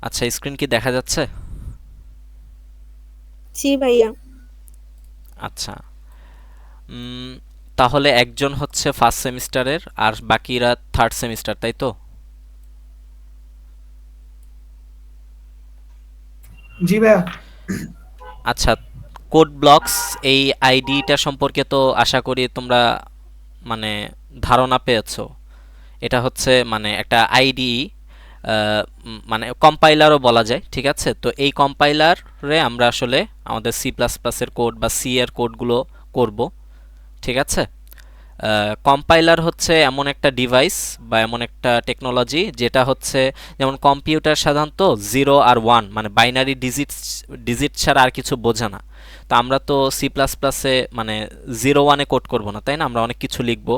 আচ্ছা, স্ক্রিন কি দেখা যাচ্ছে? জি ভাইয়া। আচ্ছা। উম, তাহলে একজন হচ্ছে ফার্স্ট সেমিস্টারের আর বাকিরা থার্ড সেমিস্টার, তাই তো? জি ভাইয়া। আচ্ছা, কোড ব্লকস এই আইডিটা সম্পর্কে তো আশা করি তোমরা মানে ধারণা পেয়েছো। এটা হচ্ছে মানে একটা আইডি, মানে কম্পাইলারও বলা যায়, ঠিক আছে? তো এই কম্পাইলারে আমরা আসলে আমাদের সি প্লাস প্লাসের কোড বা সি এর কোডগুলো করব, ঠিক আছে? কম্পাইলার হচ্ছে এমন একটা ডিভাইস বা এমন একটা টেকনোলজি যেটা হচ্ছে, যেমন কম্পিউটার সাধারণত জিরো আর ওয়ান মানে বাইনারি ডিজিট ছাড়া আর কিছু বোঝে না। তো আমরা তো সি প্লাস প্লাসে মানে জিরো ওয়ানে কোড করব না, তাই না? আমরা অনেক কিছু লিখব।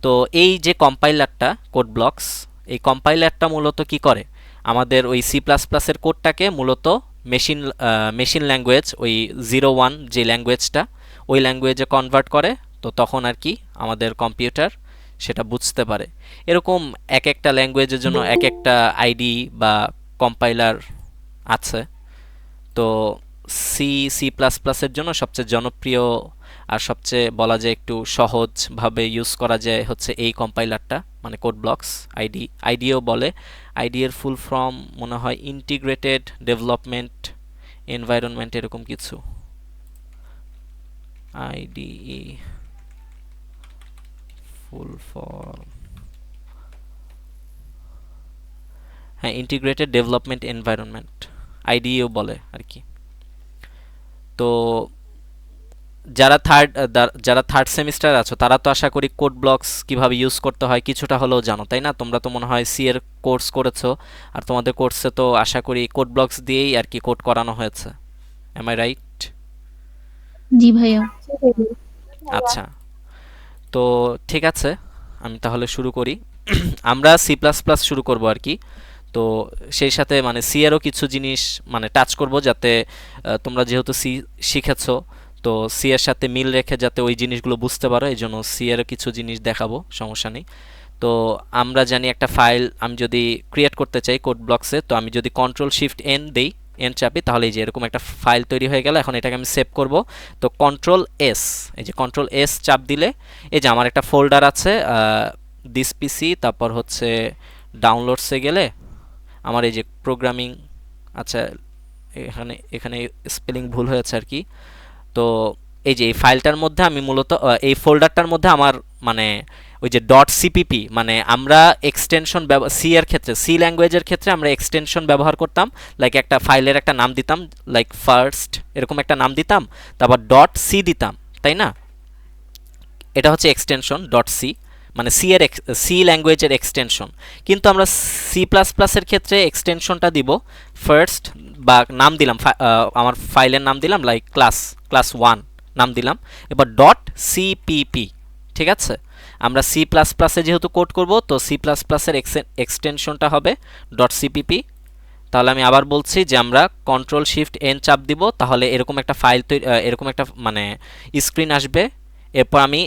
তো এই যে কম্পাইলারটা, কোড ব্লকস, এই কম্পাইলারটা মূলত কি করে, আমাদের ওই সি প্লাস প্লাসের কোডটাকে মূলত মেশিন মেশিন ল্যাঙ্গুয়েজ, ওই জিরো ওয়ান যে ল্যাঙ্গুয়েজটা, ওই ল্যাঙ্গুয়েজে কনভার্ট করে। তো তখন আর কি আমাদের কম্পিউটার সেটা বুঝতে পারে। এরকম এক একটা ল্যাঙ্গুয়েজের জন্য এক একটা আইডি বা কম্পাইলার আছে। তো সি সি প্লাস প্লাসের জন্য সবচেয়ে জনপ্রিয় আর সবচেয়ে বলা যায় একটু সহজভাবে ইউজ করা যায় হচ্ছে এই কম্পাইলারটা, মানে কোড ব্লকস। আইডিও বলে। আইডি এর ফুল ফর্ম মনে হয় ইন্টিগ্রেটেড ডেভেলপমেন্ট এনভায়রনমেন্ট, এরকম কিছু। আইডিই ফুল ফর্ম, হ্যাঁ, ইন্টিগ্রেটেড ডেভেলপমেন্ট এনভায়রনমেন্ট, আইডিইও বলে আর কি। তো যারা থার্ড সেমিস্টার আছো তারা তো আশা করি কোড ব্লকস কিভাবে ইউজ করতে হয় কিছুটা হলেও জানো, তাই না? তোমরা তো মনে হয় সি এর কোর্স করেছো, আর তোমাদের কোর্সে তো আশা করি কোড ব্লকস দিয়েই আর কি কোড করানো হয়েছে। M I right? জি ভাইয়া। জি ভাইয়া। আচ্ছা, তো ঠিক আছে, আমি তাহলে শুরু করি। আমরা সি প্লাস প্লাস শুরু করব আর কি। তো সেই সাথে মানে সি এরও কিছু জিনিস মানে টাচ করব, যাতে তোমরা যেহেতু সি শিখেছো, তো সি এর সাথে মিল রেখে যাতে ওই জিনিসগুলো বুঝতে পারো, এই জন্য সি এরও কিছু জিনিস দেখাবো, সমস্যা নেই। তো আমরা জানি একটা ফাইল আমি যদি ক্রিয়েট করতে চাই কোড ব্লকসে, তো আমি যদি কন্ট্রোল শিফট এন দেই, এন চাপি, তাহলে এই যে এরকম একটা ফাইল তৈরি হয়ে গেল। এখন এটাকে আমি সেভ করব। তো কন্ট্রোল এস, এই যে কন্ট্রোল এস চাপ দিলে এই যে আমার একটা ফোল্ডার আছে দিস পিসি, তারপর হচ্ছে ডাউনলোডসে গেলে আমার এই যে প্রোগ্রামিং, আচ্ছা এখানে এখানে স্পেলিং ভুল হয়েছে আর কি। তো এই যে এই ফাইলটার মধ্যে আমি মূলত এই ফোল্ডারটার মধ্যে আমার মানে ওই যে ডট সিপিপি, মানে আমরা এক্সটেনশন সি এর ক্ষেত্রে, সি ল্যাঙ্গুয়েজের ক্ষেত্রে আমরা এক্সটেনশন ব্যবহার করতাম। লাইক একটা ফাইলের একটা নাম দিতাম, লাইক ফার্স্ট এরকম একটা নাম দিতাম, তারপর ডট সি দিতাম, তাই না? এটা হচ্ছে এক্সটেনশন ডট সি, মানে সি ল্যাঙ্গুয়েজের এক্সটেনশন। কিন্তু আমরা সি প্লাস প্লাসের ক্ষেত্রে এক্সটেনশনটা দিব ফার্স্ট, বা নাম দিলাম আমার ফাইলের নাম দিলাম লাইক ক্লাস ক্লাস ওয়ান নাম দিলাম। এবার ডট সিপিপি, ঠিক আছে? আমরা সি প্লাস প্লাসে যেহেতু কোড করব, তো সি প্লাস প্লাসের এক্সটেনশনটা হবে ডট সিপিপি। তাহলে আমি আবার বলছি যে আমরা কন্ট্রোল শিফট এন চাপ দিব, তাহলে এরকম একটা ফাইল তৈরি, এরকম একটা মানে স্ক্রিন আসবে। এরপর আমি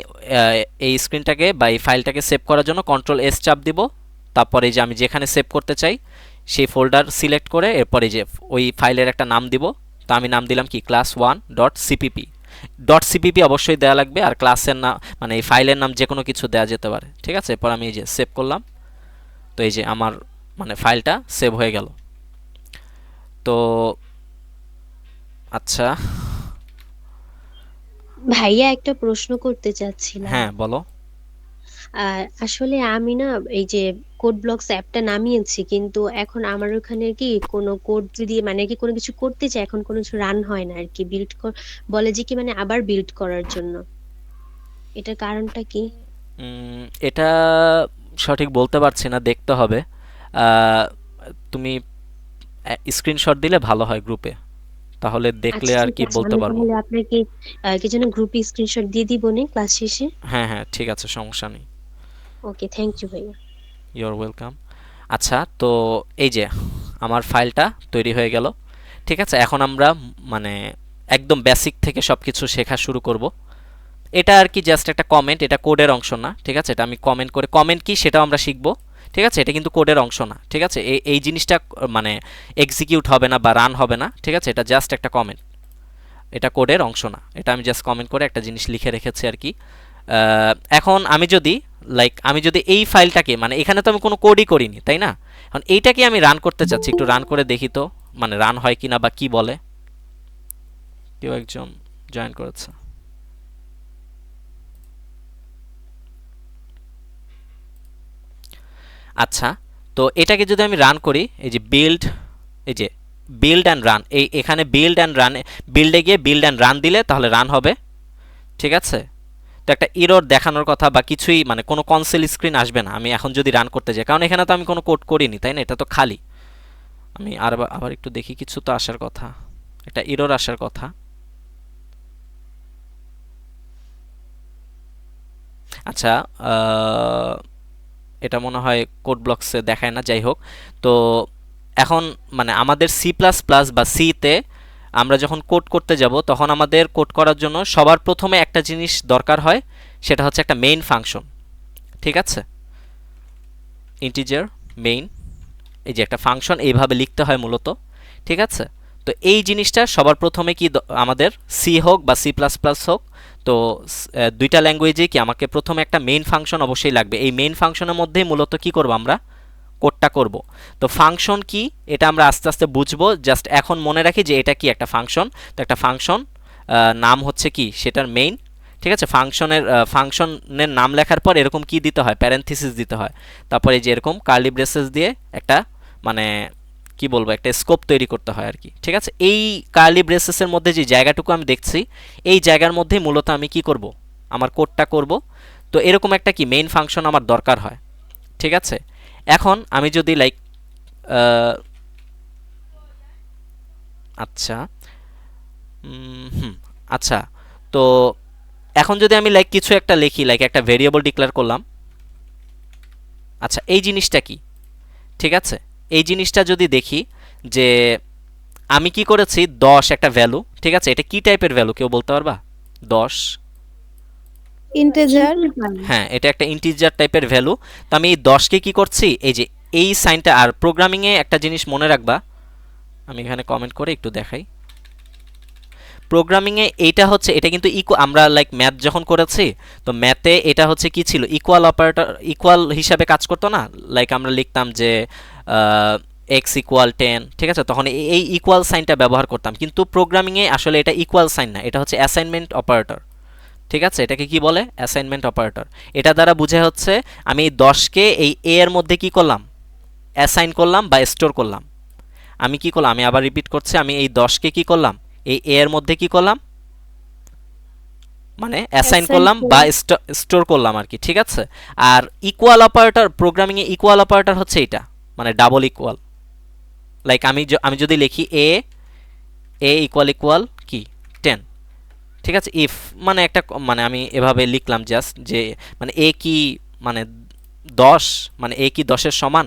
এই স্ক্রিনটাকে বা এই ফাইলটাকে সেভ করার জন্য কন্ট্রোল এস চাপ দিব। তারপর এই যে আমি যেখানে সেভ করতে চাই সেই ফোল্ডার সিলেক্ট করে এরপর এই যে ওই ফাইলের একটা নাম দিব। তো আমি নাম দিলাম কি class one dot CPP. Dot CPP অবশ্যই দেওয়া লাগবে, আর ক্লাসের নাম মানে এই ফাইলের নাম যে কোনো কিছু দেওয়া যেতে পারে, ঠিক আছে? এরপর আমি এই যে সেভ করলাম। তো এই যে আমার মানে ফাইলটা সেভ হয়ে গেল। তো আচ্ছা, ভাইয়া একটা প্রশ্ন করতে চাচ্ছিলাম। হ্যাঁ বলো। আসলে আমি না এই যে কোড ব্লকস অ্যাপটা নামিয়েছি, কিন্তু এখন আমার ওখানে কি কোনো কোড যদি মানে কি কোনো কিছু করতে চাই, এখন কোনো কিছু রান হয় না আর কি। বলে যে কি মানে আবার বিল্ড করার জন্য, এটার কারণটা কি? এটা সঠিক বলতে পারছি না, দেখতে হবে। আহ, তুমি স্ক্রিনশট দিলে ভালো হয় গ্রুপে, তাহলে দেখলে আচ্ছা আর ঠিক কি আছে, বলতে আমি পারবো। তাহলে আপনাকে কি যেন গ্রুপে স্ক্রিনশট দিয়ে দিব নে ক্লাস শেষে। হ্যাঁ হ্যাঁ, ঠিক আছে, সমস্যা নেই। ওকে, থ্যাংক ইউ ভাইয়া। You are welcome. আচ্ছা, তো এই যে আমার ফাইলটা তৈরি হয়ে গেল, ঠিক আছে? এখন আমরা মানে একদম বেসিক থেকে সব কিছু শেখা শুরু করব। এটা আর কি জাস্ট একটা কমেন্ট, এটা কোডের অংশ না, ঠিক আছে? এটা আমি কমেন্ট করে, কমেন্ট কি সেটাও আমরা শিখব। ঠিক আছে, এটা কিন্তু কোডের অংশ না। ঠিক আছে, এই জিনিসটা মানে এক্সিকিউট হবে না বা রান হবে না। ঠিক আছে, এটা জাস্ট একটা কমেন্ট, এটা কোডের অংশ না। এটা আমি জাস্ট কমেন্ট করে একটা জিনিস লিখে রেখেছি আর কি। এখন আমি যদি এই ফাইলটাকে, মানে এখানে তো আমি কোনো কোডই করিনি, তাই না? এখন এইটাকে আমি রান করতে চাচ্ছি, একটু রান করে দেখি তো মানে রান হয় কিনা বা কি বলে। কেউ একজন জয়েন করেছে। আচ্ছা, তো এটাকে যদি আমি রান করি, এই যে বিল্ড, এই যে বিল্ড অ্যান্ড রান, এখানে বিল্ড অ্যান্ড রান, বিল্ডে গিয়ে বিল্ড অ্যান্ড রান দিলে তাহলে রান হবে। ঠিক আছে, তো একটা এরর দেখানোর কথা বা কিছুই, মানে কোনো কনসোল স্ক্রিন আসবে না আমি এখন যদি রান করতে যাই, কারণ এখানে তো আমি কোনো কোড করিনি, তাই না? এটা তো খালি। আমি আবার একটু দেখি, কিছু তো আসার কথা, একটা এরর আসার কথা। আচ্ছা, এটা মনে হয় কোড ব্লকসে দেখায় না, যাই হোক। তো এখন মানে আমাদের সি প্লাস প্লাস বা সিতে আমরা যখন কোড করতে যাব, তখন আমাদের কোড করার জন্য সবার প্রথমে একটা জিনিস দরকার হয়, সেটা হচ্ছে একটা মেইন ফাংশন। ঠিক আছে, ইন্টিজার মেইন, এই যে একটা ফাংশন এইভাবে লিখতে হয় মূলত। ঠিক আছে, তো এই জিনিসটা সবার প্রথমে কি আমাদের সি হোক বা সি প্লাস প্লাস হোক, তো দুইটা ল্যাঙ্গুয়েজে কি আমাকে প্রথমে একটা মেইন ফাংশন অবশ্যই লাগবে। এই মেইন ফাংশনের মধ্যেই মূলত কি করব, আমরা কোডটা করব। তো ফাংশন কি এটা আমরা আস্তে আস্তে বুঝবো, জাস্ট এখন মনে রাখি যে এটা কি একটা ফাংশন। তো একটা ফাংশন নাম হচ্ছে কি, সেটার মেইন। ঠিক আছে, ফাংশনের নাম লেখার পর এরকম কি দিতে হয়, প্যারেনথিসিস দিতে হয়। তারপরে যে এরকম কার্লি ব্রেসেস দিয়ে একটা মানে কি বলবো, একটা স্কোপ তৈরি করতে হয় আর কি। ঠিক আছে, এই কার্লি ব্রেসেসের মধ্যে যে জায়গাটুকু আমি দেখছি, এই জায়গার মধ্যে মূলত আমি কি করব, আমার কোডটা করব। তো এরকম একটা কি মেইন ফাংশন আমার দরকার হয়। ঠিক আছে, এখন আমি যদি আচ্ছা, আচ্ছা, তো এখন যদি আমি কিছু একটা লিখি, একটা ভেরিয়েবল ডিক্লেয়ার করলাম। আচ্ছা, এই জিনিসটা কি? ঠিক আছে, এই জিনিসটা যদি দেখি যে আমি কি করেছি, 10 একটা ভ্যালু। ঠিক আছে, এটা কি টাইপের ভ্যালু কেউ বলতে পারবা? 10, ইন্টেজার। হ্যাঁ, এটা একটা ইন্টিজার টাইপের ভ্যালু। তো আমি এই 10কে কি করছি, এই যে এই সাইনটা, আর প্রোগ্রামিংয়ে একটা জিনিস মনে রাখবা, আমি এখানে কমেন্ট করে একটু দেখাই। প্রোগ্রামিংয়ে এইটা হচ্ছে, এটা কিন্তু আমরা ম্যাথ যখন করেছি, তো ম্যাথে এটা হচ্ছে কি ছিল, ইকুয়াল অপারেটর, ইকুয়াল হিসাবে কাজ করতো না। আমরা লিখতাম যে এক্স ইকুয়াল 10। ঠিক আছে, তখন এই ইকুয়াল সাইনটা ব্যবহার করতাম, কিন্তু প্রোগ্রামিংয়ে আসলে এটা ইকুয়াল সাইন না, এটা হচ্ছে অ্যাসাইনমেন্ট অপারেটর। ঠিক আছে, এটাকে কি বলে, অ্যাসাইনমেন্ট অপারেটর। এটা দ্বারা বুঝে হচ্ছে আমি এই 10কে এই এ এর মধ্যে কি করলাম, অ্যাসাইন করলাম বা স্টোর করলাম। আমি কি করলাম, আমি আবার রিপিট করছি, আমি এই 10কে কি করলাম, এই এ এর মধ্যে কি করলাম, মানে অ্যাসাইন করলাম বা স্টোর করলাম আর কি। ঠিক আছে, আর ইকুয়াল অপারেটর, প্রোগ্রামিংয়ে ইকুয়াল অপারেটর হচ্ছে এটা, মানে ডাবল ইকুয়াল। আমি যদি লিখি এ ইকুয়াল ইকুয়াল কি 10। ঠিক আছে, ইফ মানে একটা মানে আমি এভাবে লিখলাম জাস্ট যে মানে এ কি মানে 10, মানে এ কি 10-এর সমান।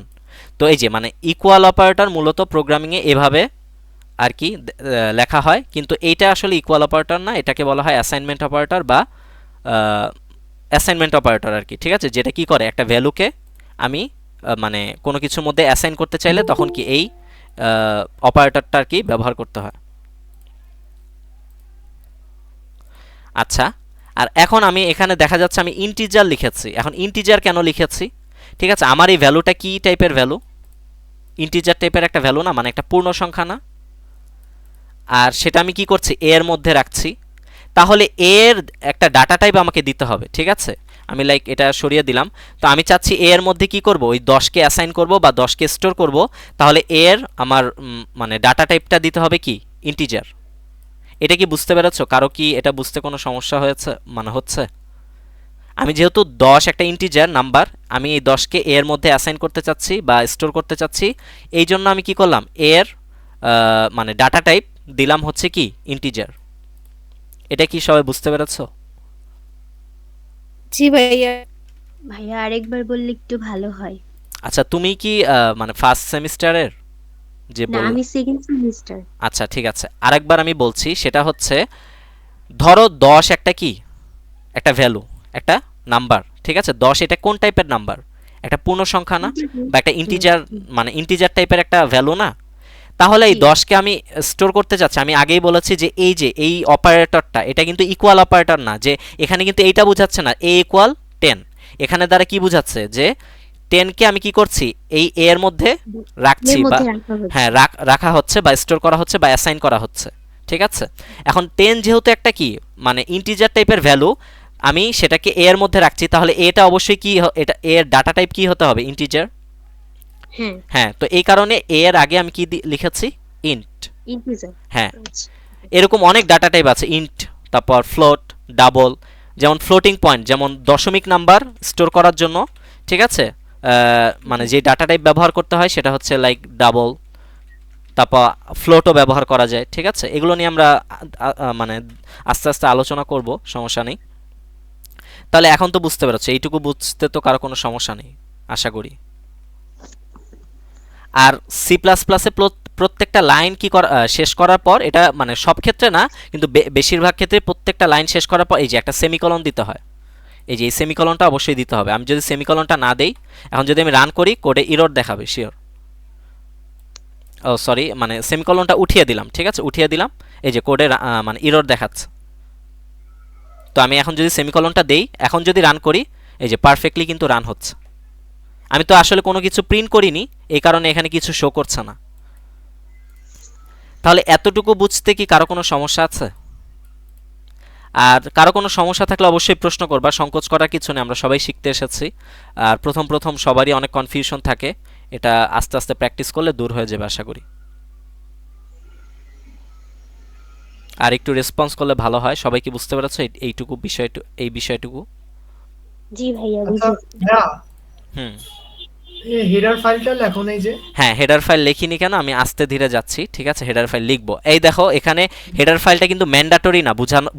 তো এই যে মানে ইকুয়াল অপারেটর মূলত প্রোগ্রামিংয়ে এভাবে আর কি লেখা হয়, কিন্তু এইটা আসলে ইকুয়াল অপারেটর না, এটাকে বলা হয় অ্যাসাইনমেন্ট অপারেটর বা অ্যাসাইনমেন্ট অপারেটর আর কি। ঠিক আছে, যেটা কি করে, একটা ভ্যালুকে আমি মানে কোনো কিছুর মধ্যে অ্যাসাইন করতে চাইলে তখন কি এই অপারেটরটা আর কি ব্যবহার করতে হয়। আচ্ছা, আর এখন আমি এখানে দেখা যাচ্ছে আমি ইন্টিজার লিখেছি। এখন ইন্টিজার কেন লিখেছি? ঠিক আছে, আমার এই ভ্যালুটা কি টাইপের ভ্যালু, ইন্টিজার টাইপের একটা ভ্যালু না, মানে একটা পূর্ণ সংখ্যা না, আর সেটা আমি কি করছি, এ এর মধ্যে রাখছি। তাহলে এর একটা ডাটা টাইপ আমাকে দিতে হবে। ঠিক আছে, আমি এটা সরিয়ে দিলাম। তো আমি চাচ্ছি এ এর মধ্যে কি করব, ওই 10কে অ্যাসাইন করব বা 10কে স্টোর করব। তাহলে এর আমার মানে ডাটা টাইপটা দিতে হবে কি, ইন্টিজার। এটা কি বুঝতে পেরেছো? কারো কি এটা বুঝতে কোনো সমস্যা হয়েছে, মানে হচ্ছে? আমি যেহেতু 10 একটা ইন্টিজার নাম্বার, আমি এই 10কে এর মধ্যে অ্যাসাইন করতে চাচ্ছি বা স্টোর করতে চাচ্ছি, এই জন্য আমি কি করলাম, এর মানে ডাটা টাইপ দিলাম হচ্ছে কি, ইন্টিজার। এটা কি সবাই বুঝতে পেরেছো? জি ভাইয়া। ভাইয়া আরেকবার বললে একটু ভালো হয়। আচ্ছা, তুমি কি মানে ফার্স্ট সেমিস্টারের যে না, আমি সেকেন্ড সেমিস্টার। আচ্ছা, ঠিক আছে, আরেকবার আমি বলছি। সেটা হচ্ছে, ধরো 10 একটা কি, একটা ভ্যালু, একটা নাম্বার। ঠিক আছে, 10 এটা কোন টাইপের নাম্বার, একটা পূর্ণ সংখ্যা না, বা একটা ইন্টিজার, মানে ইন্টিজার টাইপের একটা ভ্যালু না? তাহলে এই জি 10কে আমি স্টোর করতে চাচ্ছি, আমি আগেই বলেছি যে এই অপারেটরটা এটা কিন্তু ইকুয়াল অপারেটর না, যে এখানে কিন্তু এইটা বোঝাচ্ছে না a ইকুয়াল 10। এখানে দ্বারা কি বোঝাচ্ছে যে 10কে আমি কি করছি, এই a এর মধ্যে রাখছি, এর বা মধ্যে রাখা হ্যাঁ হচ্ছে। রাখা হচ্ছে, বা স্টোর করা হচ্ছে, বা অ্যাসাইন করা হচ্ছে। ঠিক আছে, এখন 10 যেহেতু একটা কি মানে ইন্টিজার টাইপের ভ্যালু, আমি সেটাকে a এর মধ্যে রাখছি, তাহলে এটা অবশ্যই কি এটা a এর ডাটা টাইপ কি হতে হবে, ইন্টিজার। হ্যাঁ, হ্যাঁ, তো এই কারণে a এর আগে আমি কি লিখেছি, ইন্ট। ইন্টিজার। হ্যাঁ, আচ্ছা, এরকম অনেক ডাটা টাইপ আছে, ইন্ট, তারপর ফ্লোট, ডাবল, যেমন ফ্লোটিং পয়েন্ট, যেমন দশমিক নাম্বার স্টোর করার জন্য, ঠিক আছে, মানে যে ডাটা টাইপ ব্যবহার করতে হয় সেটা হচ্ছে লাইক ডাবল, তারপর ফ্লোটও ব্যবহার করা যায়। ঠিক আছে, এগুলো নিয়ে আমরা মানে আস্তে আস্তে আলোচনা করব, সমস্যা নেই। তাহলে এখন তো বুঝতে পেরেছো, এইটুকু বুঝতে তো কারো কোনো সমস্যা নেই আশা করি। আর সি প্লাস প্লাসে প্রত্যেকটা লাইন কি শেষ করার পর, এটা মানে সব ক্ষেত্রে না কিন্তু বেশিরভাগ ক্ষেত্রে প্রত্যেকটা লাইন শেষ করার পর এই যে একটা সেমিকলন দিতে হয়। এই যে এই সেমিকলনটা অবশ্যই দিতে হবে। আমি যদি সেমিকলনটা না দেই, এখন যদি আমি রান করি, কোডে ইরর দেখাবে শিওর। ও সরি, মানে সেমিকলনটা উঠিয়ে দিলাম, ঠিক আছে, উঠিয়ে দিলাম, এই যে কোডে মানে ইরর দেখাচ্ছে। তো আমি এখন যদি সেমিকলনটা দেই, এখন যদি রান করি, এই যে পারফেক্টলি কিন্তু রান হচ্ছে। আমি তো আসলে কোনো কিছু প্রিন্ট করিনি, এই কারণে এখানে কিছু শো করছে না। তাহলে এতটুকু বুঝতে কি কারো কোনো সমস্যা আছে? আর কারো কোনো সমস্যা থাকলে অবশ্যই প্রশ্ন করবা, সংকোচ করার কিছু নেই, আমরা সবাই শিখতে এসেছি। আর প্রথম প্রথম সবারই অনেক কনফিউশন থাকে, এটা আস্তে আস্তে প্র্যাকটিস করলে দূর হয়ে যাবে আশা করি। আর একটু রেসপন্স করলে ভালো হয়। সবাই কি বুঝতে পেরেছো এইটুকু এই বিষয়টুকু? জি ভাইয়া আচ্ছা বুঝেছি। ভাইয়া, হুম, এই হেডার ফাইলটা লেখো এই যে। হ্যাঁ, হেডার ফাইল লিখিনি কেন, আমি আস্তে ধীরে যাচ্ছি, ঠিক আছে, হেডার ফাইল লিখবো। এই দেখো এখানে হেডার ফাইলটা কিন্তু ম্যান্ডাটরি না,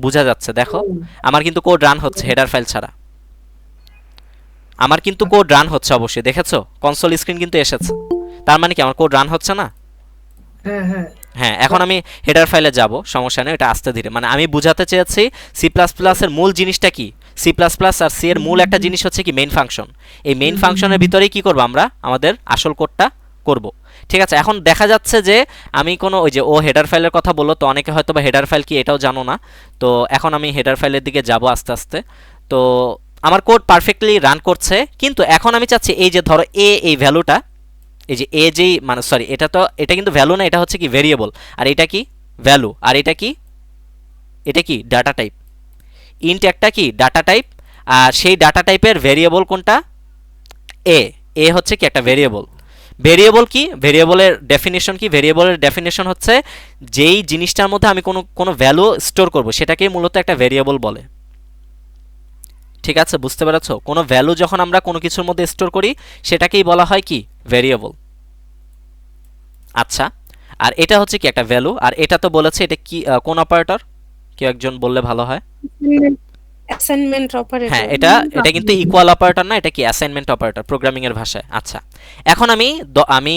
বোঝা যাচ্ছে, দেখো আমার কিন্তু কোড রান হচ্ছে হেডার ফাইল ছাড়া, আমার কিন্তু কোড রান হচ্ছে অবশ্যই, দেখেছো কনসোল স্ক্রিন কিন্তু এসেছে, তার মানে কি আমার কোড রান হচ্ছে না? হ্যাঁ হ্যাঁ হ্যাঁ, এখন আমি হেডার ফাইলে যাব, সমস্যা নেই, এটা আস্তে ধীরে, মানে আমি বুঝাতে চেয়েছি সি প্লাস প্লাসের মূল জিনিসটা কি। সি প্লাস প্লাস আর সি এর মূল একটা জিনিস হচ্ছে কি মেইন ফাংশন। এই মেইন ফাংশনের ভিতরেই কি করব, আমরা আমাদের আসল কোডটা করব। ঠিক আছে, এখন দেখা যাচ্ছে যে আমি কোনো ওই যে ও হেডার ফাইলের কথা বললো, তো অনেকে হয়তো বা হেডার ফাইল কি এটাও জানো না। তো এখন আমি হেডার ফাইলের দিকে যাব আস্তে আস্তে। তো আমার কোড পারফেক্টলি রান করছে, কিন্তু এখন আমি চাচ্ছি এই যে ধরো এই ভ্যালুটা, এই যে এ যেই মানে সরি, এটা কিন্তু ভ্যালু না, এটা হচ্ছে কি ভেরিয়েবল, আর এটা কি ভ্যালু, আর এটা কি ডাটা টাইপ। ইন্ট একটা কি ডাটা টাইপ, আর সেই ডাটা টাইপের ভেরিয়েবল কোনটা, এ। এ হচ্ছে কি একটা ভেরিয়েবল। ভেরিয়েবল কি, ভেরিয়েবলের ডেফিনেশন কি, ভেরিয়েবলের ডেফিনেশন হচ্ছে যেই জিনিসটার মধ্যে আমি কোনো ভ্যালু স্টোর করব সেটাকেই মূলত একটা ভেরিয়েবল বলে। ঠিক আছে, বুঝতে পেরেছো, কোনো ভ্যালু যখন আমরা কোনো কিছুর মধ্যে স্টোর করি সেটাকেই বলা হয় কি ভেরিয়েবল। আচ্ছা, আর এটা হচ্ছে কি একটা ভ্যালু, আর এটা তো বলেছে এটা কি কোন অপারেটর, কেউ একজন বললে ভালো হয়। অ্যাসাইনমেন্ট হ্যাঁ, অপারেটর। এটা কিন্তু ইকুয়াল অপারেটর না, এটা কি অ্যাসাইনমেন্ট অপারেটর প্রোগ্রামিং এর ভাষায়। আচ্ছা, এখন আমি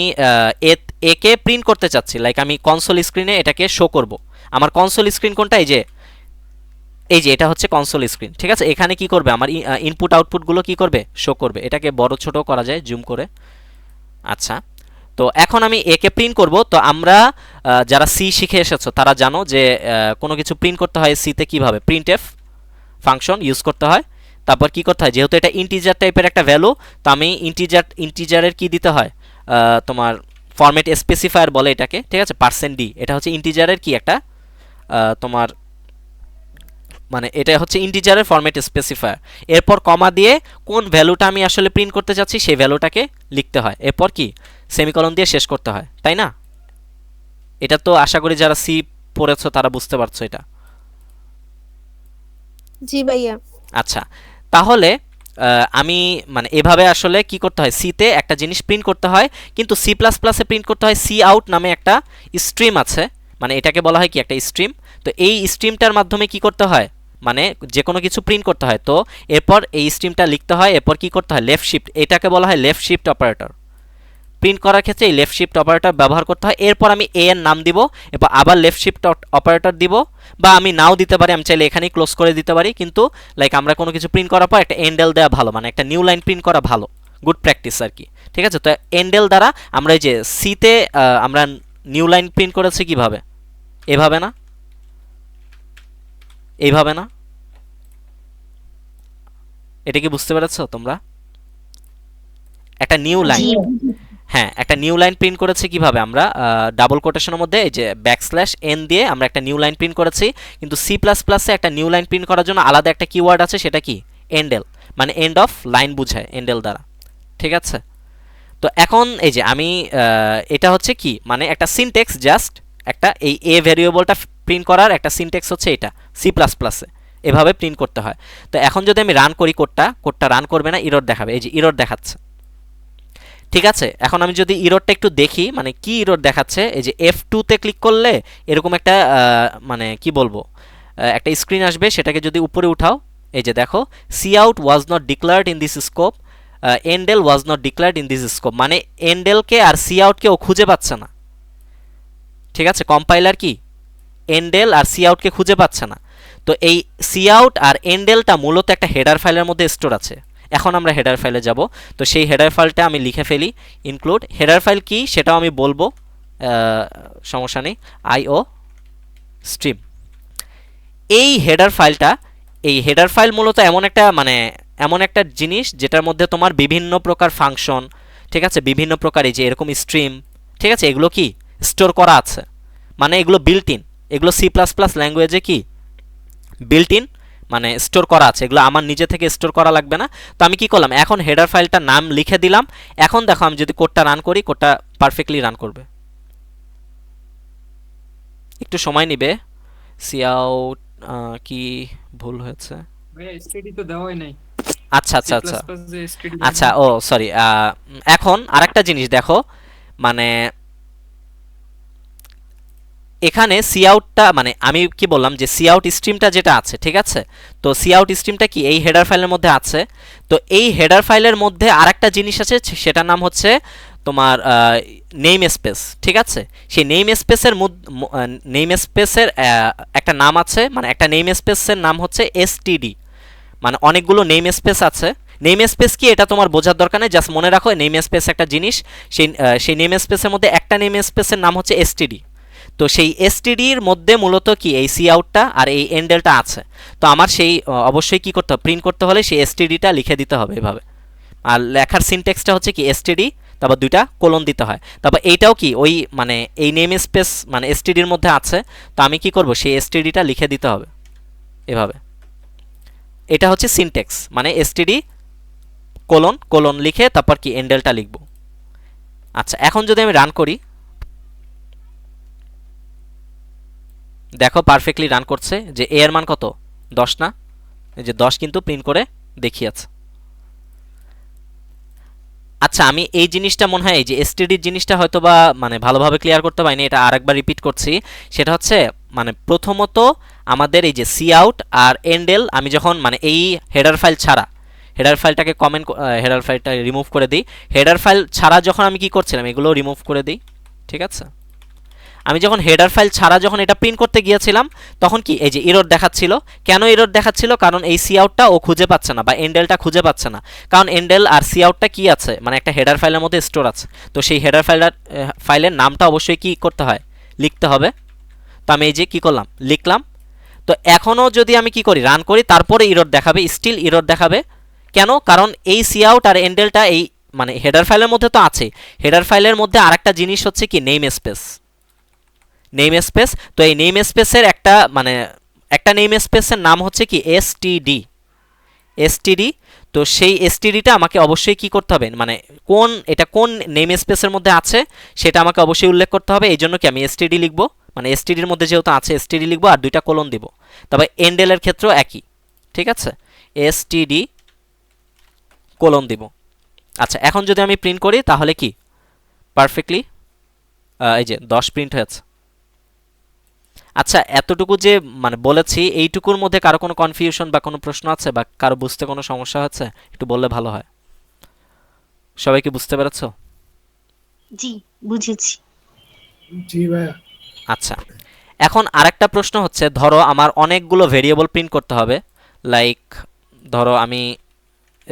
একে প্রিন্ট করতে চাচ্ছি, লাইক আমি কনসোল স্ক্রিনে এটাকে শো করব। আমার কনসোল স্ক্রিন কোনটা, এই যে এটা হচ্ছে কনসোল স্ক্রিন। ঠিক আছে, এখানে কি করবে, আমার ইনপুট আউটপুটগুলো কি করবে, শো করবে। এটাকে বড় ছোট করা যায় জুম করে। আচ্ছা, তো এখন আমি একে প্রিন্ট করব। তো আমরা যারা সি শিখে এসেছো তারা জানো যে কোনো কিছু প্রিন্ট করতে হয় সিতে কিভাবে, প্রিন্ট এফ ফাংশন ইউজ করতে হয়। তারপর কি করতে হয়, যেহেতু এটা ইন্টিজার টাইপের একটা ভ্যালু, তো আমি ইন্টিজারের কি দিতে হয়, তোমার ফরম্যাট স্পেসিফায়ার বলে এটাকে, ঠিক আছে, %d, এটা হচ্ছে ইন্টিজারের কি একটা তোমার মানে এটা হচ্ছে ইন্টিজারের ফরম্যাট স্পেসিফায়ার। এরপর কমা দিয়ে কোন ভ্যালুটা আমি আসলে প্রিন্ট করতে চাচ্ছি সেই ভ্যালুটাকে লিখতে হয়, এরপর কি সেমিকলন দিয়ে শেষ করতে হয়, তাই না? এটা তো আশা করি যারা সি পড়েছো তারা বুঝতে পারছো এটা। জি ভাইয়া। আচ্ছা, তাহলে আমি মানে এভাবে আসলে কি করতে হয়, সিতে একটা জিনিস প্রিন্ট করতে হয়, কিন্তু সি প্লাস প্লাসে প্রিন্ট করতে হয় সি আউট নামে একটা স্ট্রিম আছে, মানে এটাকে বলা হয় কি একটা স্ট্রিম। তো এই স্ট্রিমটার মাধ্যমে কি করতে হয়, মানে যে কোনো কিছু প্রিন্ট করতে হয়। তো এরপর এই স্ট্রিমটা লিখতে হয়, এরপর কি করতে হয় লেফট শিফট, এটাকে বলা হয় লেফট শিফট অপারেটর। প্রিন্ট করার ক্ষেত্রে এই লেফট শিফট অপারেটর ব্যবহার করতে হয়। এরপর আমি এ এর নাম দিব, এরপর আবার লেফট শিফট অপারেটর দিব, বা আমি নাও দিতে পারি, আমি চাইলে এখানেই ক্লোজ করে দিতে পারি। কিন্তু লাইক আমরা কোনো কিছু প্রিন্ট করার পর একটা এন্ডেল দেওয়া ভালো, মানে একটা নিউ লাইন প্রিন্ট করা ভালো। গুড প্র্যাকটিস আর কি। ঠিক আছে, তো এন্ডেল দ্বারা আমরা এই যে সিতে আমরা নিউ লাইন প্রিন্ট করেছি কিভাবে, এভাবে না, এইভাবে না, এটা কি বুঝতে পেরেছো তোমরা? একটা নিউ লাইন, জি হ্যাঁ একটা নিউ লাইন প্রিন্ট করেছি কিভাবে আমরা, ডাবল কোটেশনের মধ্যে এই যে ব্যাকস্ল্যাশ এন দিয়ে আমরা একটা নিউ লাইন প্রিন্ট করেছি। কিন্তু সি প্লাস প্লাসে একটা নিউ লাইন প্রিন্ট করার জন্য আলাদা একটা কিওয়ার্ড আছে, সেটা কি এন্ডেল, মানে এন্ড অফ লাইন বুঝায় এন্ডেল দ্বারা। ঠিক আছে, তো এখন এই যে আমি এটা হচ্ছে কি মানে একটা সিনটেক্স, জাস্ট একটা এই এ ভ্যারিয়েবলটা প্রিন্ট করার একটা সিনটেক্স হচ্ছে এটা সি প্লাস প্লাসে এভাবে প্রিন্ট করতে হয়। তো এখন যদি আমি রান করি কোডটা রান করবে না, ইরর দেখাবে, এই যে ইরর দেখাচ্ছে। ঠিক আছে, এখন আমি যদি ইররটা একটু দেখি মানে কি ইরর দেখাচ্ছে, এই যে F2 তে ক্লিক করলে এরকম একটা মানে কি বলবো একটা স্ক্রিন আসবে, সেটাকে যদি উপরে উঠাও এই যে দেখো cout was not declared in this scope, endl was not declared in this scope, মানে এন্ডেলকে আর সি আউটকে ও খুঁজে পাচ্ছে না। ঠিক আছে, কম্পাইলার কি এন্ডেল আর সি আউটকে খুঁজে পাচ্ছে না। তো এই সি আউট আর এন্ডেলটা মূলত একটা হেডার ফাইলের মধ্যে স্টোর আছে। এখন আমরা হেডার ফাইলে যাব, তো সেই হেডার ফাইলটা আমি লিখে ফেলি, ইনক্লুড হেডার ফাইল কি সেটাও আমি বলবো, সমস্যা নেই, আইও স্ট্রিম। এই হেডার ফাইলটা, এই হেডার ফাইল মূলত এমন একটা জিনিস যেটার মধ্যে তোমার বিভিন্ন প্রকার ফাংশন, ঠিক আছে, বিভিন্ন প্রকার এই যে এরকম স্ট্রিম, ঠিক আছে, এগুলো কি স্টোর করা আছে, মানে এগুলো বিল্ট ইন, এগুলো সি প্লাস প্লাস ল্যাঙ্গুয়েজে কি বিল্ট ইন মানে স্টোর করা আছে, এগুলো আমার নিজে থেকে স্টোর করা লাগবে না। তো আমি কি করলাম, এখন হেডার ফাইলটার নাম লিখে দিলাম। এখন দেখো আমি যদি কোডটা রান করি, কোডটা পারফেক্টলি রান করবে, একটু সময় নিবে। সি আউট কি ভুল হয়েছে, ভাইয়া স্টেডি তো দেওয়াই নাই। আচ্ছা আচ্ছা আচ্ছা যে স্টেডি আচ্ছা, ও সরি। এখন আরেকটা জিনিস দেখো, মানে এখানে সি আউটটা মানে আমি কি বললাম যে সি আউট স্ট্রিমটা যেটা আছে, ঠিক আছে, তো সি আউট স্ট্রিমটা কি এই হেডার ফাইলের মধ্যে আছে। তো এই হেডার ফাইলের মধ্যে আরেকটা জিনিস আছে, সেটার নাম হচ্ছে তোমার নেম স্পেস। ঠিক আছে, সেই নেম স্পেসের একটা নাম আছে, মানে একটা নেম স্পেসের নাম হচ্ছে এসটিডি, মানে অনেকগুলো নেম স্পেস আছে। নেম স্পেস কি এটা তোমার বোঝার দরকার নেই, জাস্ট মনে রাখো নেম স্পেস একটা জিনিস, সেই নেম স্পেসের মধ্যে একটা নেম স্পেসের নাম হচ্ছে এসটিডি। তো সেই এসটিডির মধ্যে মূলত কি এই সি আউটটা আর এই এন্ডেলটা আছে। তো আমার সেই অবশ্যই কি করতে হবে, প্রিন্ট করতে হলে সেই এসটিডিটা লিখে দিতে হবে এভাবে। আর লেখার সিনটেক্সটা হচ্ছে কি এসটিডি, তারপর দুইটা কোলন দিতে হয়। তারপর এইটাও কি ওই মানে এই নেম স্পেস মানে এসটিডির মধ্যে আছে, তো আমি কি করব সেই এসটিডিটা লিখে দিতে হবে এভাবে। এটা হচ্ছে সিনটেক্স, মানে এসটিডি কোলন কোলন লিখে তারপর কি এন্ডেলটা লিখব। আচ্ছা, এখন যদি আমি রান করি, দেখো পারফেক্টলি রান করছে, যে এ এর মান কত 10 না, এই যে 10 কিন্তু প্রিন্ট করে দেখিয়েছে। আচ্ছা, আমি এই জিনিসটা মনে হয় এই যে এসটিডির জিনিসটা হয়তো বা মানে ভালোভাবে ক্লিয়ার করতে পারিনি, এটা আরেকবার রিপিট করছি। সেটা হচ্ছে মানে প্রথমত আমাদের এই যে সি আউট আর এন্ডেল, আমি যখন মানে এই হেডার ফাইল ছাড়া, হেডার ফাইলটাকে হেডার ফাইলটা রিমুভ করে দিই, হেডার ফাইল ছাড়া যখন আমি কি করছিলাম এগুলো রিমুভ করে দিই। ঠিক আছে, আমি যখন হেডার ফাইল ছাড়া যখন এটা প্রিন্ট করতে গিয়েছিলাম তখন কি এই যে এরর দেখাচ্ছিল। কেন এরর দেখাচ্ছিল, কারণ এই সি আউটটা ও খুঁজে পাচ্ছে না বা এন্ডেলটা খুঁজে পাচ্ছে না, কারণ এন্ডেল আর সি আউটটা কি আছে মানে একটা হেডার ফাইলের মধ্যে স্টোর আছে। তো সেই হেডার ফাইলের নামটা অবশ্যই কি করতে হয়, লিখতে হবে। তো আমি এই যে কি করলাম, লিখলাম। তো এখনও যদি আমি কি করি, রান করি, তারপরে এরর দেখাবে, স্টিল এরর দেখাবে। কেন, কারণ এই সি আউট আর এন্ডেলটা এই মানে হেডার ফাইলের মধ্যে তো আছে। হেডার ফাইলের মধ্যে আরেকটা জিনিস হচ্ছে কি নেম স্পেস, নেম স্পেস। তো এই নেম স্পেসের একটা নেম স্পেসের নাম হচ্ছে কি এসটিডি। তো সেই এসটিডিটা আমাকে অবশ্যই কি করতে হবে, মানে এটা কোন নেম স্পেসের মধ্যে আছে সেটা আমাকে অবশ্যই উল্লেখ করতে হবে। এই জন্য কি আমি এসটিডি লিখবো, মানে এসটিডির মধ্যে যেহেতু আছে এসটিডি লিখবো আর দুইটা কোলন দিব। তবে এন্ডেলের ক্ষেত্রেও একই, ঠিক আছে, এসটিডি কোলন দিব। আচ্ছা, এখন যদি আমি প্রিন্ট করি তাহলে কি পারফেক্টলি এই যে 10 প্রিন্ট হয়েছে। আচ্ছা, এতটুকু যে মানে বলেছি, এইটুকুর মধ্যে কারো কোনো কনফিউশন বা কোনো প্রশ্ন আছে বা কারো বুঝতে কোনো সমস্যা হচ্ছে, একটু বললে ভালো হয়। সবাই কি বুঝতে পেরেছো? জি, বুঝেছি। জি ভাইয়া। আচ্ছা, এখন আরেকটা প্রশ্ন হচ্ছে, ধরো আমার অনেকগুলো ভেরিয়েবল প্রিন্ট করতে হবে। লাইক ধরো আমি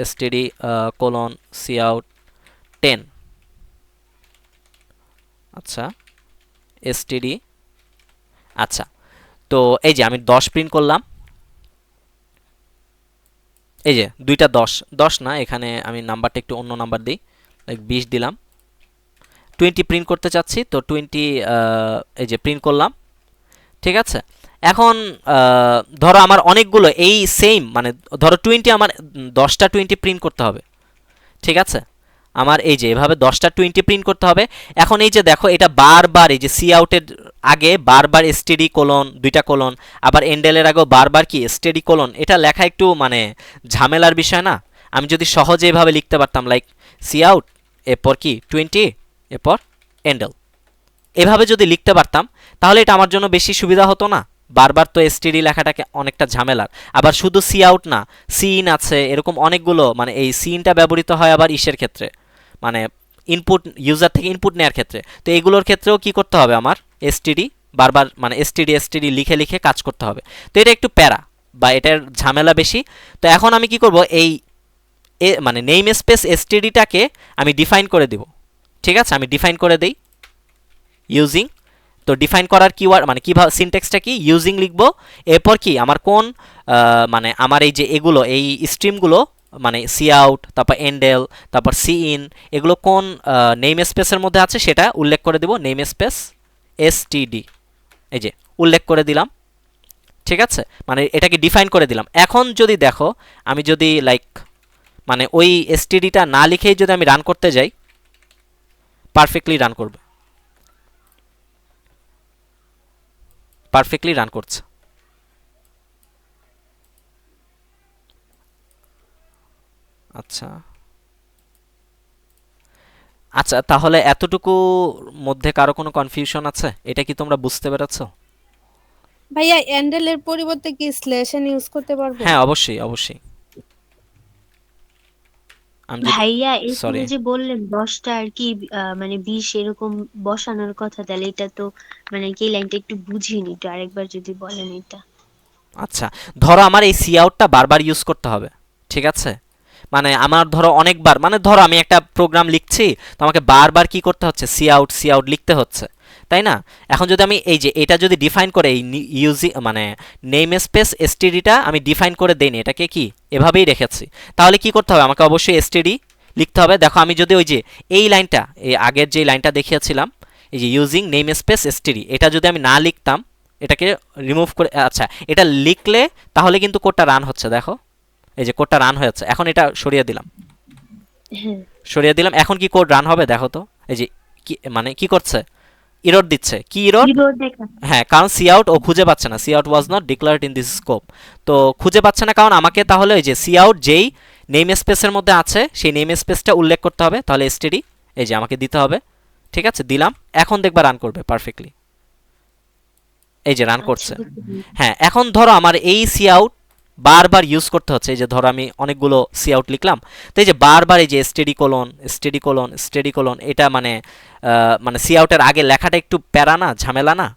std কোলন cout 10, আচ্ছা std, আচ্ছা তো এই যে আমি 10 প্রিন্ট করলাম, এই যে দুইটা 10 10 না, এখানে আমি নাম্বারটা একটু অন্য নাম্বার দিই, লাইক 20 দিলাম। 20 প্রিন্ট করতে চাচ্ছি, তো 20 এই যে প্রিন্ট করলাম, ঠিক আছে। এখন ধরো আমার অনেকগুলো এই সেম, মানে ধরো 20 আমার 10টা 20 প্রিন্ট করতে হবে, ঠিক আছে। আমার এই যে এভাবে 10টা 20 প্রিন্ট করতে হবে। এখন এই যে দেখো এটা বারবার এই যে সি আউটের আগে বারবার এসটিডি কোলন, দুইটা কোলন, আবার এন্ডেলের আগেও বারবার কি এসটিডি কোলন, এটা লেখা একটু মানে ঝামেলার বিষয় না? আমি যদি সহজে এভাবে লিখতে পারতাম, লাইক সি আউট এরপর কি 20 এরপর এন্ডেল, এভাবে যদি লিখতে পারতাম তাহলে এটা আমার জন্য বেশি সুবিধা হতো না? বারবার তো এসটিডি লেখাটাকে অনেকটা ঝামেলার। আবার শুধু সি আউট না, সি ইন আছে, এরকম অনেকগুলো, মানে এই সি ইনটা ব্যবহৃত হয় আবার ইসের ক্ষেত্রে, মানে ইনপুট, ইউজার থেকে ইনপুট নেওয়ার ক্ষেত্রে। তো এগুলোর ক্ষেত্রেও কি করতে হবে, আমার এসটিডি বারবার মানে এসটিডি লিখে লিখে কাজ করতে হবে। তো এটা একটু প্যারা বা এটার ঝামেলা বেশি। তো এখন আমি কি করব, এই মানে নেম স্পেস এসটিডিটাকে আমি ডিফাইন করে দিব, ঠিক আছে। আমি ডিফাইন করে দেই ইউজিং, তো ডিফাইন করার কিওয়ার্ড মানে কিভাবে সিনট্যাক্সটা কি, ইউজিং লিখব, এরপর কি আমার কোন মানে আমার এই যে এগুলো এই স্ট্রিমগুলো মানে সি আউট, তারপর এন্ডেল, তারপর সি ইন, এগুলো কোন নেম স্পেসের মধ্যে আছে সেটা উল্লেখ করে দেব, নেম স্পেস এসটিডি, এই যে উল্লেখ করে দিলাম, ঠিক আছে। মানে এটাকে ডিফাইন করে দিলাম। এখন যদি দেখো আমি যদি লাইক মানে ওই এসটিডিটা না লিখেই যদি আমি রান করতে যাই, পারফেক্টলি রান করবে, পারফেক্টলি রান করছে। আচ্ছা আচ্ছা, তাহলে এতটুকু মধ্যে কারো কোনো কনফিউশন আছে? এটা কি তোমরা বুঝতে পেরেছো? ভাইয়া এন্ডেলের পরিবর্তে কি স্ল্যাশ এন ইউজ করতে পারবো? হ্যাঁ অবশ্যই অবশ্যই। আমি যদি ভাইয়া সরি, এখানে যে বললেন 10টা আর কি মানে 20 এরকম বসানোর কথা, তাহলে এটা তো মানে কি লাইনটা একটু বুঝিনি, একটু আরেকবার যদি বলেন এটা। আচ্ছা ধরো আমার এই সি আউটটা বারবার ইউজ করতে হবে, ঠিক আছে। মানে আমার ধরো অনেকবার, মানে ধরো আমি একটা প্রোগ্রাম লিখছি, তো আমাকে বারবার কি করতে হচ্ছে, সি আউট লিখতে হচ্ছে, তাই না? এখন যদি আমি এই যে এটা যদি ডিফাইন করে এই ইউজি মানে নেম স্পেস এসটিডিটা আমি ডিফাইন করে দেইনি, এটাকে কি এভাবেই রেখেছি, তাহলে কি করতে হবে, আমাকে অবশ্যই এসটিডি লিখতে হবে। দেখো আমি যদি ওই যে এই লাইনটা, এই আগের যে লাইনটা দেখিয়েছিলাম, এই যে ইউজিং নেম স্পেস এসটিডি, এটা যদি আমি না লিখতাম, এটাকে রিমুভ করে, আচ্ছা এটা লিখলে তাহলে কিন্তু কোডটা রান হচ্ছে, দেখো এই যে কোডটা রান হয়েছে। এখন এটা সরিয়ে দিলাম, হ্যাঁ, সরিয়ে দিলাম, এখন কি কোড রান হবে দেখো তো, এই যে কি মানে কি করছে, ইরর দিচ্ছে, কি ইরর? জিরো দেখা। হ্যাঁ কারণ সি আউট ও খুঁজে পাচ্ছে না, cout was not declared in this scope. তো খুঁজে পাচ্ছে না কারণ আমাকে তাহলে ওই যে সি আউট যেই নেম স্পেসের মধ্যে আছে সেই নেম স্পেসটা উল্লেখ করতে হবে, তাহলে এসটিডি এই যে আমাকে দিতে হবে, ঠিক আছে দিলাম। এখন দেখবা রান করবে পারফেক্টলি, এই যে রান আচ্ছা, করছে। বুঝতে পেরেছি। হ্যাঁ এখন ধরো আমার এই সি আউট বারবার ইউজ করতে হচ্ছে, এই যে ধরো আমি অনেকগুলো সি আউট লিখলাম, তো এই যে বারবার এই যে স্টেডি কোলন এটা মানে মানে সি আউটের আগে লেখাটা একটু প্যারা না, ঝামেলা না?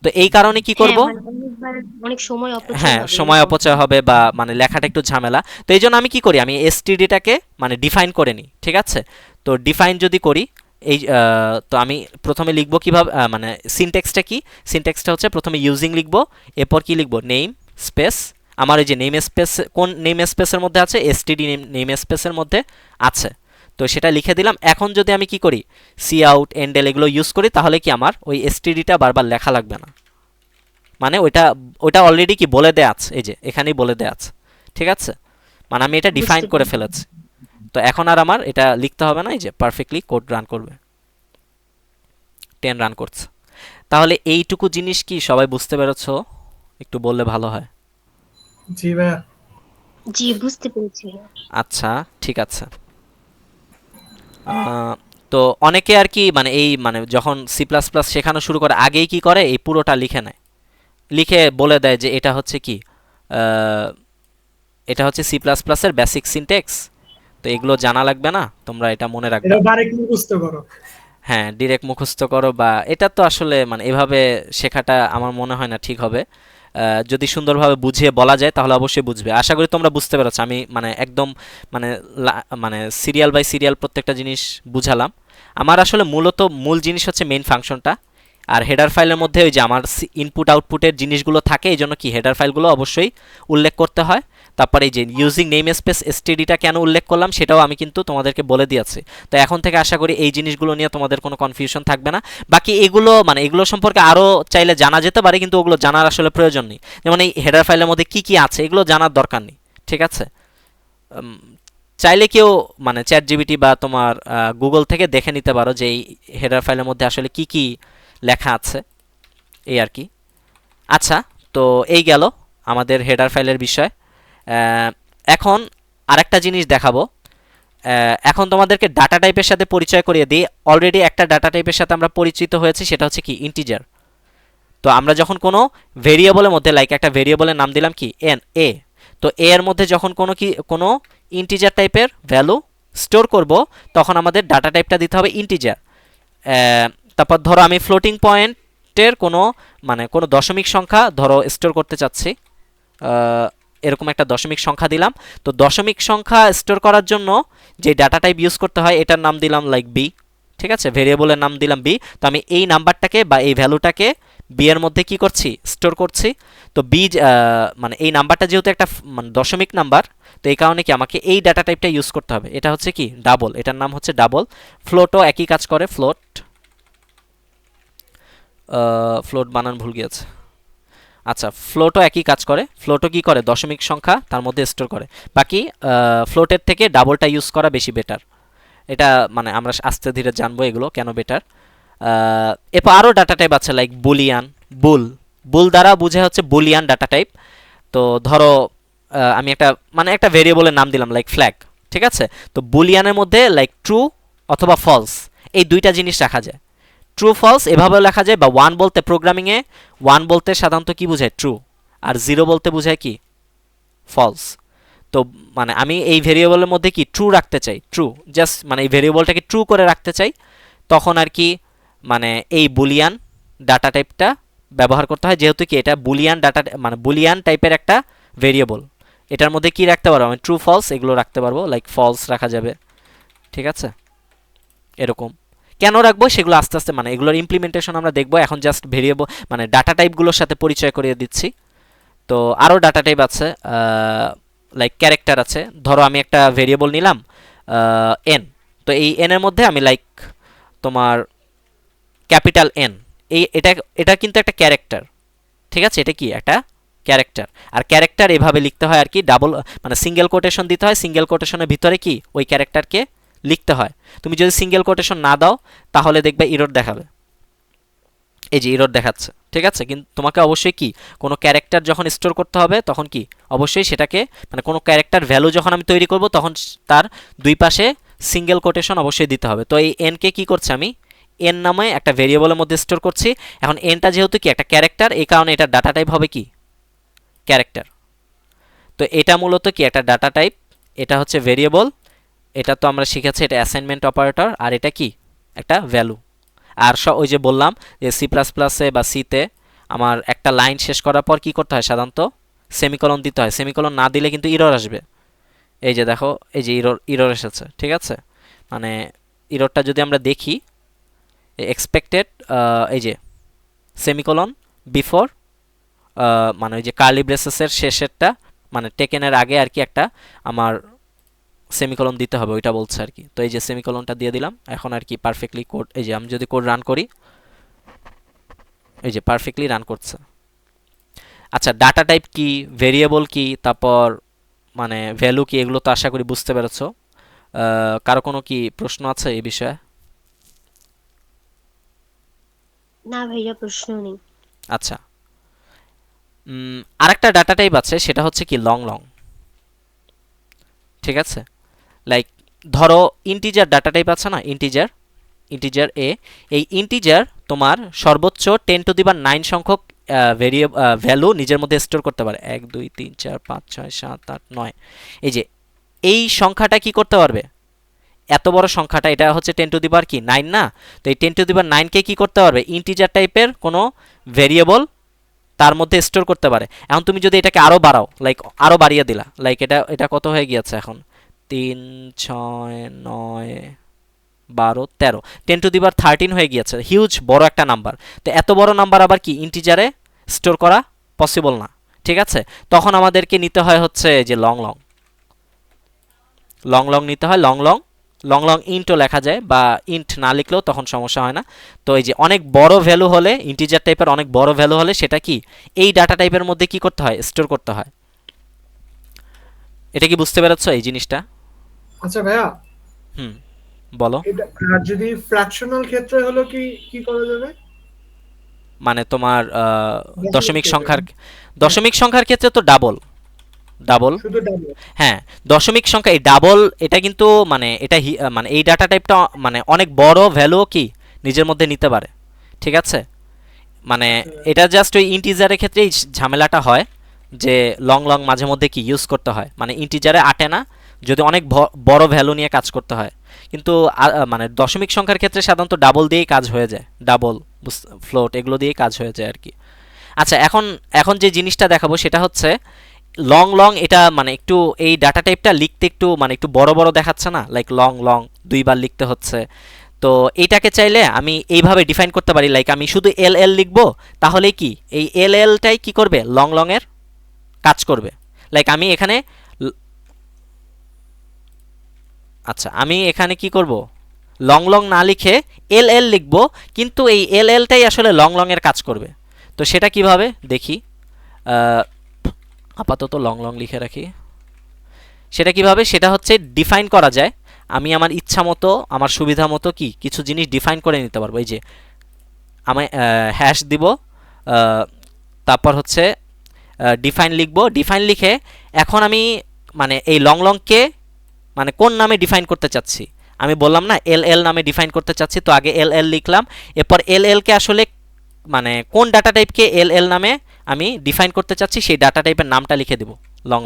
তো এই কারণে কি করব, হ্যাঁ, মানে অনেকবার অনেক সময় অপচয় হ্যাঁ হবে সময় এরকম। অপচয় হবে বা মানে লেখাটা একটু ঝামেলা। তো এই জন্য আমি কি করি, আমি এসটিডিটাকে মানে ডিফাইন করে নিই, ঠিক আছে। তো ডিফাইন যদি করি এই তো আমি প্রথমে লিখবো কিভাবে, মানে সিনট্যাক্সটা কি, সিনট্যাক্সটা হচ্ছে প্রথমে ইউজিং লিখবো, এরপর কি লিখবো, নেম স্পেস, আমার এই যে নেম স্পেস কোন নেম স্পেসের মধ্যে আছে, এসটিডি নেম স্পেসের মধ্যে আছে, তো সেটা লিখে দিলাম। এখন যদি আমি কি করি, সি আউট এন্ডেল এগুলো ইউজ করি, তাহলে কি আমার ওই এসটিডিটা বারবার লেখা লাগবে না, মানে ওইটা অলরেডি কি বলে দেয়া আছে, এই যে এখানেই বলে দেয়া আছে, ঠিক আছে। মানে আমি এটা ডিফাইন বুঝতে করে পেরেছি। ফেলেছি, তো এখন আর আমার এটা লিখতে হবে না, এই যে পারফেক্টলি কোড রান করবে, 10 রান করছে। তাহলে এইটুকু জিনিস কি সবাই বুঝতে পেরেছো? একটু বললে ভালো হয়। জি ভাইয়া। জি, বুঝতে পেরেছি। আচ্ছা ঠিক আছে। তো অনেকে আর কি মানে এই মানে যখন সি প্লাস প্লাস শেখানো শুরু করে আগেই কি করে, এই পুরোটা লিখে নেয়, লিখে বলে দেয় যে এটা হচ্ছে কি, আহ, এটা হচ্ছে সি প্লাস প্লাসের বেসিক সিনট্যাক্স, তো এগুলো জানা লাগবে না, তোমরা এটা মনে রাখবে। এটা ডাইরেক্ট মুখস্থ করো। হ্যাঁ ডিরেক্ট মুখস্থ করো, বা এটা তো আসলে মানে এভাবে শেখাটা আমার মনে হয় না ঠিক হবে। যদি সুন্দরভাবে বুঝিয়ে বলা যায় তাহলে অবশ্যই বুঝবে। আশা করি তোমরা বুঝতে পেরেছো। আমি মানে একদম মানে মানে সিরিয়াল বাই সিরিয়াল প্রত্যেকটা জিনিস বুঝালাম। আমার আসলে মূল জিনিস হচ্ছে মেইন ফাংশনটা, আর হেডার ফাইলের মধ্যে ওই যে আমার ইনপুট আউটপুটের জিনিসগুলো থাকে, এই জন্য কি হেডার ফাইলগুলো অবশ্যই উল্লেখ করতে হয়। তারপরে এই যে ইউজিং নেম স্পেস এসটিডিটা কেন উল্লেখ করলাম সেটাও আমি কিন্তু তোমাদেরকে বলে দিয়েছি। তো এখন থেকে আশা করি এই জিনিসগুলো নিয়ে তোমাদের কোনো কনফিউশন থাকবে না। বাকি এগুলো মানে এগুলো সম্পর্কে আরও চাইলে জানা যেতে পারে, কিন্তু ওগুলো জানার আসলে প্রয়োজন নেই। যেমন এই হেডার ফাইলের মধ্যে কি কি আছে এগুলো জানার দরকার নেই, ঠিক আছে? চাইলে কেউ মানে চ্যাট জিপিটি বা তোমার গুগল থেকে দেখে নিতে পারো যে এই হেডার ফাইলের মধ্যে আসলে কি কি লেখা আছে, এই আর কি। আচ্ছা, তো এই গেল আমাদের হেডার ফাইলের বিষয়। এখন আরেকটা জিনিস দেখাবো। এখন তোমাদেরকে ডাটা টাইপের সাথে পরিচয় করিয়ে দিই। অলরেডি একটা ডাটা টাইপের সাথে আমরা পরিচিত হয়েছি, সেটা হচ্ছে কি ইন্টিজার। তো আমরা যখন কোনো ভেরিয়েবলের মধ্যে লাইক একটা ভেরিয়েবলের নাম দিলাম কি এ, তো এ এর মধ্যে যখন কোনো ইন্টিজার টাইপের ভ্যালু স্টোর করব তখন আমাদের ডাটা টাইপটা দিতে হবে ইন্টিজার। তারপর ধরো আমি ফ্লোটিং পয়েন্টের কোনো দশমিক সংখ্যা ধরো স্টোর করতে চাচ্ছি, এরকম একটা দশমিক সংখ্যা দিলাম। তো দশমিক সংখ্যা স্টোর করার জন্য যে ডাটা টাইপ ইউজ করতে হয় এটার নাম দিলাম লাইক বি, ঠিক আছে? ভেরিয়েবলের নাম দিলাম বি। তো আমি এই নাম্বারটাকে বা এই ভ্যালুটাকে বি এর মধ্যে কি করছি, স্টোর করছি। তো বি মানে এই নাম্বারটা যেহেতু একটা দশমিক নাম্বার, তো এই কারণে কি আমাকে এই ডাটা টাইপটা ইউজ করতে হবে। এটা হচ্ছে কি ডাবল, এটার নাম হচ্ছে ডাবল। ফ্লোটও একই কাজ করে, ফ্লোট বানান ভুল গিয়েছে। আচ্ছা, ফ্লোটও একই কাজ করে। ফ্লোটও কি করে, দশমিক সংখ্যা তার মধ্যে স্টোর করে। বাকি ফ্লোটের থেকে ডাবলটা ইউজ করা বেশি বেটার। এটা মানে আমরা আস্তে ধীরে জানবো এগুলো কেন বেটার। এরপর আরও ডাটা টাইপ আছে লাইক বুলিয়ান। বুল দ্বারা বোঝা হচ্ছে বুলিয়ান ডাটা টাইপ। তো ধরো আমি একটা ভেরিয়েবলের নাম দিলাম লাইক ফ্ল্যাগ, ঠিক আছে? তো বুলিয়ানের মধ্যে লাইক ট্রু অথবা ফলস এই দুইটা জিনিস রাখা যায়। ট্রু ফলস এভাবেও লেখা যায়, বা ওয়ান বলতে প্রোগ্রামিংয়ে ওয়ান বলতে সাধারণত কি বোঝায়, ট্রু, আর জিরো বলতে বোঝায় কি, ফলস। তো মানে আমি এই ভেরিয়েবলের মধ্যে কি ট্রু রাখতে চাই, ট্রু জাস্ট মানে এই ভেরিয়েবলটাকে ট্রু করে রাখতে চাই, তখন আর কি মানে এই বুলিয়ান ডাটা টাইপটা ব্যবহার করতে হয়। যেহেতু কি এটা বুলিয়ান ডাটা মানে বুলিয়ান টাইপের একটা ভেরিয়েবল, এটার মধ্যে কি রাখতে পারবো আমি, ট্রু ফলস এগুলো রাখতে পারবো, লাইক ফলস রাখা যাবে, ঠিক আছে? এরকম কেন রাখবো সেগুলো আস্তে আস্তে মানে এগুলোর ইমপ্লিমেন্টেশন আমরা দেখবো। এখন জাস্ট ভেরিয়েবল মানে ডাটা টাইপগুলোর সাথে পরিচয় করিয়ে দিচ্ছি। তো আরও ডাটা টাইপ আছে, লাইক ক্যারেক্টার আছে। ধরো আমি একটা ভেরিয়েবল নিলাম এন, তো এই এনের মধ্যে আমি লাইক তোমার ক্যাপিটাল এন, এটা কিন্তু একটা ক্যারেক্টার, ঠিক আছে? এটা কি একটা ক্যারেক্টার। আর ক্যারেক্টার এভাবে লিখতে হয় আর কি, ডাবল মানে সিঙ্গেল কোটেশন দিতে হয়, সিঙ্গেল কোটেশনের ভিতরে কি ওই ক্যারেক্টারকে লিখতে হয়। তুমি যদি সিঙ্গেল কোটেশন না দাও তাহলে দেখবে ইরর দেখাবে, এই যে ইরর দেখাচ্ছে, ঠিক আছে? কিন্তু তোমাকে অবশ্যই কি কোনো ক্যারেক্টার যখন স্টোর করতে হবে তখন কি অবশ্যই সেটাকে মানে কোনো ক্যারেক্টার ভ্যালু যখন আমি তৈরি করব তখন তার দুই পাশে সিঙ্গেল কোটেশন অবশ্যই দিতে হবে। তো এই এনকে কি করছে আমি এন নামে একটা ভেরিয়েবলের মধ্যে স্টোর করছি। এখন এনটা যেহেতু কি একটা ক্যারেক্টার, এই কারণে এটা ডাটা টাইপ হবে কি ক্যারেক্টার। তো এটা মূলত কি একটা ডাটা টাইপ, এটা হচ্ছে ভেরিয়েবল, এটা তো আমরা শিখেছি এটা অ্যাসাইনমেন্ট অপারেটর, আর এটা কি একটা ভ্যালু। আর ওই যে বললাম যে সি প্লাস প্লাসে বা সিতে আমার একটা লাইন শেষ করার পর কি করতে হয়, সাধারণত সেমিকলন দিতে হয়। সেমিকলন না দিলে কিন্তু ইরর আসবে। এই যে দেখো এই যে ইরর এসেছে, ঠিক আছে? মানে ইররটা যদি আমরা দেখি এক্সপেক্টেড এই যে সেমিকলন বিফোর মানে ওই যে কার্লি ব্রেসেসের শেষেরটা মানে টেকেনের আগে আর কি একটা আমার সেমিকলন দিতে হবে, ওইটা বলছে আর কি। তো এই যে সেমিকলনটা দিয়ে দিলাম। এখন আর কি পারফেক্টলি কোড, এই যে আমি যদি কোড রান করি এই যে পারফেক্টলি রান করছে। আচ্ছা, ডাটা টাইপ কি, ভেরিয়েবল কি, তারপর মানে ভ্যালু কি, এগুলো তো আশা করি বুঝতে পেরেছো। কারো কোনো কি প্রশ্ন আছে এই বিষয়ে? না ভাইয়া, প্রশ্ন নেই। আচ্ছা, আরেকটা ডাটা টাইপ আছে সেটা হচ্ছে কি লং, ঠিক আছে? লাইক ধরো ইন্টিজার ডাটা টাইপ আছে না, ইন্টিজার এ, এই ইন্টিজার তোমার সর্বোচ্চ 10⁹ সংখ্যক ভ্যালু নিজের মধ্যে স্টোর করতে পারে, 1 2 3 4 5 6 7 8 9। এই যে এই সংখ্যাটা কি করতে পারবে, এত বড় সংখ্যাটা, এটা হচ্ছে 10⁹ না? তো এই 10⁹ কে কি করতে পারবে, ইন্টিজার টাইপের কোনো ভেরিয়েবল তার মধ্যে স্টোর করতে পারে। এখন তুমি যদি এটাকে আরও বাড়াও, লাইক আরও বাড়িয়ে দিলা, লাইক এটা কত হয়ে গিয়েছে এখন, 3 6 9 12 13, 10^13 হয়ে গিয়েছে, হিউজ বড় একটা নাম্বার। তো এত বড় নাম্বার আবার কি ইন্টিজারে স্টোর করা পসিবল না, ঠিক আছে। তখন আমাদেরকে নিতে হয় হচ্ছে যে লং লং নিতে হয়, লং ইন্টও লেখা যায়, বা ইন্ট না লিখলেও তখন সমস্যা হয় না। তো এই যে অনেক বড় ভ্যালু হলে, ইন্টিজার টাইপের অনেক বড় ভ্যালু হলে সেটা কি এই ডাটা টাইপের মধ্যে কি করতে হয়, স্টোর করতে হয়। এটা কি বুঝতে পেরেছো এই জিনিসটা? আচ্ছা ভাইয়া, হুম, বলো। এটা আর যদি ফ্র্যাকশনাল ক্ষেত্রে হলো কি কি করা যাবে? মানে তোমার দশমিক ক্ষেত্রে। সংখ্যার, হ্যাঁ, দশমিক সংখ্যার ক্ষেত্রে তো ডাবল। শুধু ডাবল। হ্যাঁ, দশমিক সংখ্যা এই ডাবল, এটা কিন্তু মানে এটা মানে এই ডাটা টাইপটা মানে অনেক বড় ভ্যালু কি নিজের মধ্যে নিতে পারে, ঠিক আছে। মানে এটা জাস্ট ওই ইন্টিজারের ক্ষেত্রে এই ঝামেলাটা হয় যে লং মাঝে মধ্যে কি ইউজ করতে হয়, মানে ইন্টিজারে আটে না যদি অনেক বড় ভ্যালু নিয়ে কাজ করতে হয়। কিন্তু মানে দশমিক সংখ্যার ক্ষেত্রে সাধারণত ডাবল দিয়েই কাজ হয়ে যায়, ডাবল, ফ্লোট এগুলো দিয়েই কাজ হয়ে যায় আর কি। আচ্ছা, এখন যে জিনিসটা দেখাবো সেটা হচ্ছে লং এটা মানে একটু এই ডাটা টাইপটা লিখতে একটু মানে একটু বড় বড় দেখাচ্ছে না, লাইক লং দুইবার লিখতে হচ্ছে। তো এইটাকে চাইলে আমি এইভাবে ডিফাইন করতে পারি, লাইক আমি শুধু এল লিখবো, তাহলে কি এই এলটাই কি করবে, লং এর কাজ করবে। লাইক আমি এখানে আচ্ছা, আমি এখানে কি করব, লং না লিখে এল লিখবো, কিন্তু এই এলটাই আসলে লং এর কাজ করবে। তো সেটা কিভাবে দেখি, আপাতত লং লিখে রাখি। সেটা কিভাবে, সেটা হচ্ছে ডিফাইন করা যায়। আমি আমার ইচ্ছা মতো, আমার সুবিধা মতো কি কিছু জিনিস ডিফাইন করে নিতে পারবো। এই যে আমি হ্যাশ দিব, তারপর হচ্ছে ডিফাইন লিখব, ডিফাইন লিখে এখন আমি মানে এই লংকে মানে কোন নামে ডিফাইন করতে চাচ্ছি, আমি বললাম না এল নামে ডিফাইন করতে চাচ্ছি, তো আগে এল লিখলাম, এরপর এলকে আসলে মানে কোন ডাটা টাইপকে এল নামে আমি ডিফাইন করতে চাচ্ছি সেই ডাটা টাইপের নামটা লিখে দেব লং।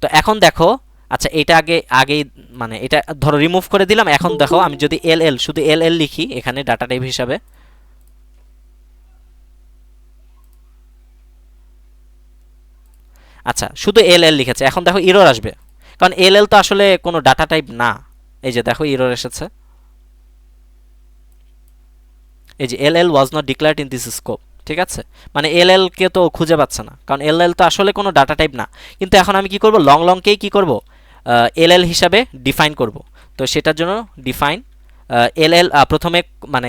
তো এখন দেখো, আচ্ছা এটা আগে মানে এটা ধরো রিমুভ করে দিলাম। এখন দেখো আমি যদি শুধু এল লিখি এখানে ডাটা টাইপ হিসাবে, আচ্ছা শুধু এল লিখেছে, এখন দেখো এরর আসবে, কারণ এল তো আসলে কোনো ডাটা টাইপ না। এই যে দেখো এরর এসেছে, এই যে L was not declared in this scope, ঠিক আছে। মানে কে তো খুঁজে পাচ্ছে না, কারণ এল তো আসলে কোনো ডাটা টাইপ না। কিন্তু এখন আমি কি করব, লংকেই কি করব, এল হিসাবে ডিফাইন করব। তো সেটার জন্য ডিফাইন এল প্রথমে মানে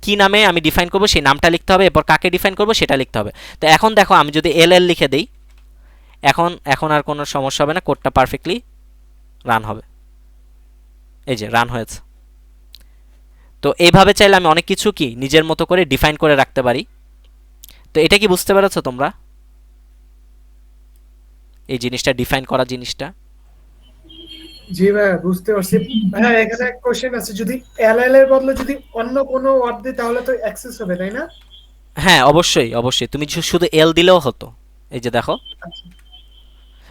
কি নামে আমি ডিফাইন করব সেই নামটা লিখতে হবে, এরপর কাকে ডিফাইন করব সেটা লিখতে হবে। তো এখন দেখো আমি যদি এল লিখে দেই, এখন আর কোনো সমস্যা হবে না, কোডটা পারফেক্টলি রান হবে। এই যে রান হয়েছে। তো এইভাবে চাইলে আমি অনেক কিছু কি নিজের মতো করে ডিফাইন করে রাখতে পারি। তো এটা কি বুঝতে পেরেছো তোমরা, এই জিনিসটা ডিফাইন করা জিনিসটা? জি ভাই, বুঝতে পারছি। হ্যাঁ, এখানে এক কোশ্চেন আছে, যদি এল এর বদলে যদি অন্য কোনো ওয়ার্ড দিই তাহলে তো অ্যাক্সেস হবে, তাই না? হ্যাঁ অবশ্যই তুমি শুধু এল দিলেও হতো। এই যে দেখো, আচ্ছা,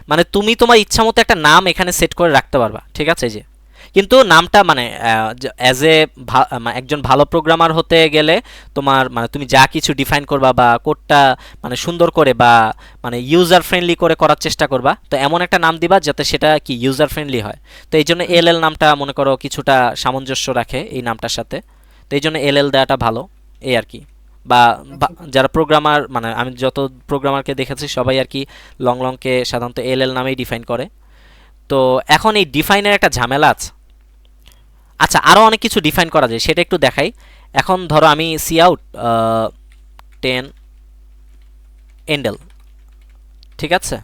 মানে তুমি তোমার ইচ্ছা মতো একটা নাম এখানে সেট করে রাখতে পারবা, ঠিক আছে। এই যে কিন্তু নামটা মানে অ্যাজ এ একজন ভালো প্রোগ্রামার হতে গেলে তোমার মানে তুমি যা কিছু ডিফাইন করবা বা কোডটা মানে সুন্দর করে বা মানে ইউজার ফ্রেন্ডলি করে করার চেষ্টা করবা। তো এমন একটা নাম দিবা যাতে সেটা কি ইউজার ফ্রেন্ডলি হয়। তো এই জন্য এল নামটা মনে করো কিছুটা সামঞ্জস্য রাখে এই নামটার সাথে, তো এই জন্য এল দেওয়াটা ভালো এই আর কি। বা যারা প্রোগ্রামার মানে আমি যত প্রোগ্রামারকে দেখেছি সবাই আর কি লংকে সাধারণত এল নামেই ডিফাইন করে। তো এখন এই ডিফাইনের একটা ঝামেলা আছে। আচ্ছা, আরও অনেক কিছু ডিফাইন করা যায়, সেটা একটু দেখাই। এখন ধরো আমি সি আউট 10 এন্ডেল, ঠিক আছে,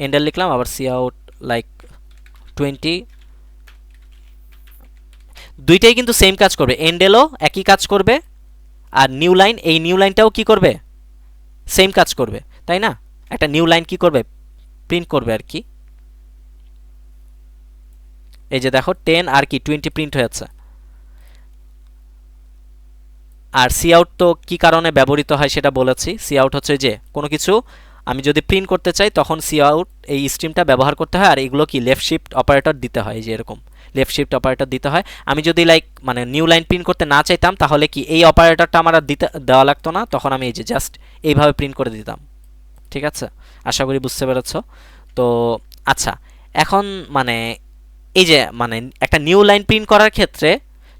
এন্ডেল লিখলাম, আবার সি আউট লাইক 20, দুইটাই কিন্তু সেম কাজ করবে, এন্ডেলও একই কাজ করবে, আর নিউ লাইন, এই নিউ লাইনটাও কি করবে, সেম কাজ করবে, তাই না। একটা নিউ লাইন কি করবে, প্রিন্ট করবে আর কি। এই যে দেখো 10 আর কি 20 প্রিন্ট হয়েছে। আর সি আউট তো কী কারণে ব্যবহৃত হয় সেটা বলেছি। সি আউট হচ্ছে যে কোনো কিছু আমি যদি প্রিন্ট করতে চাই তখন সি আউট এই স্ট্রিমটা ব্যবহার করতে হয়, আর এগুলো কি লেফট শিফট অপারেটর দিতে হয়, এই যে এরকম লেফট শিফট অপারেটর দিতে হয়। আমি যদি লাইক মানে নিউ লাইন প্রিন্ট করতে না চাইতাম তাহলে কি এই অপারেটরটা আমার আর দেওয়া লাগতো না, তখন আমি এই যে জাস্ট এইভাবে প্রিন্ট করে দিতাম। ঠিক আছে, আশা করি বুঝতে পেরেছ। তো আচ্ছা, এখন মানে এই যে মানে একটা নিউ লাইন প্রিন্ট করার ক্ষেত্রে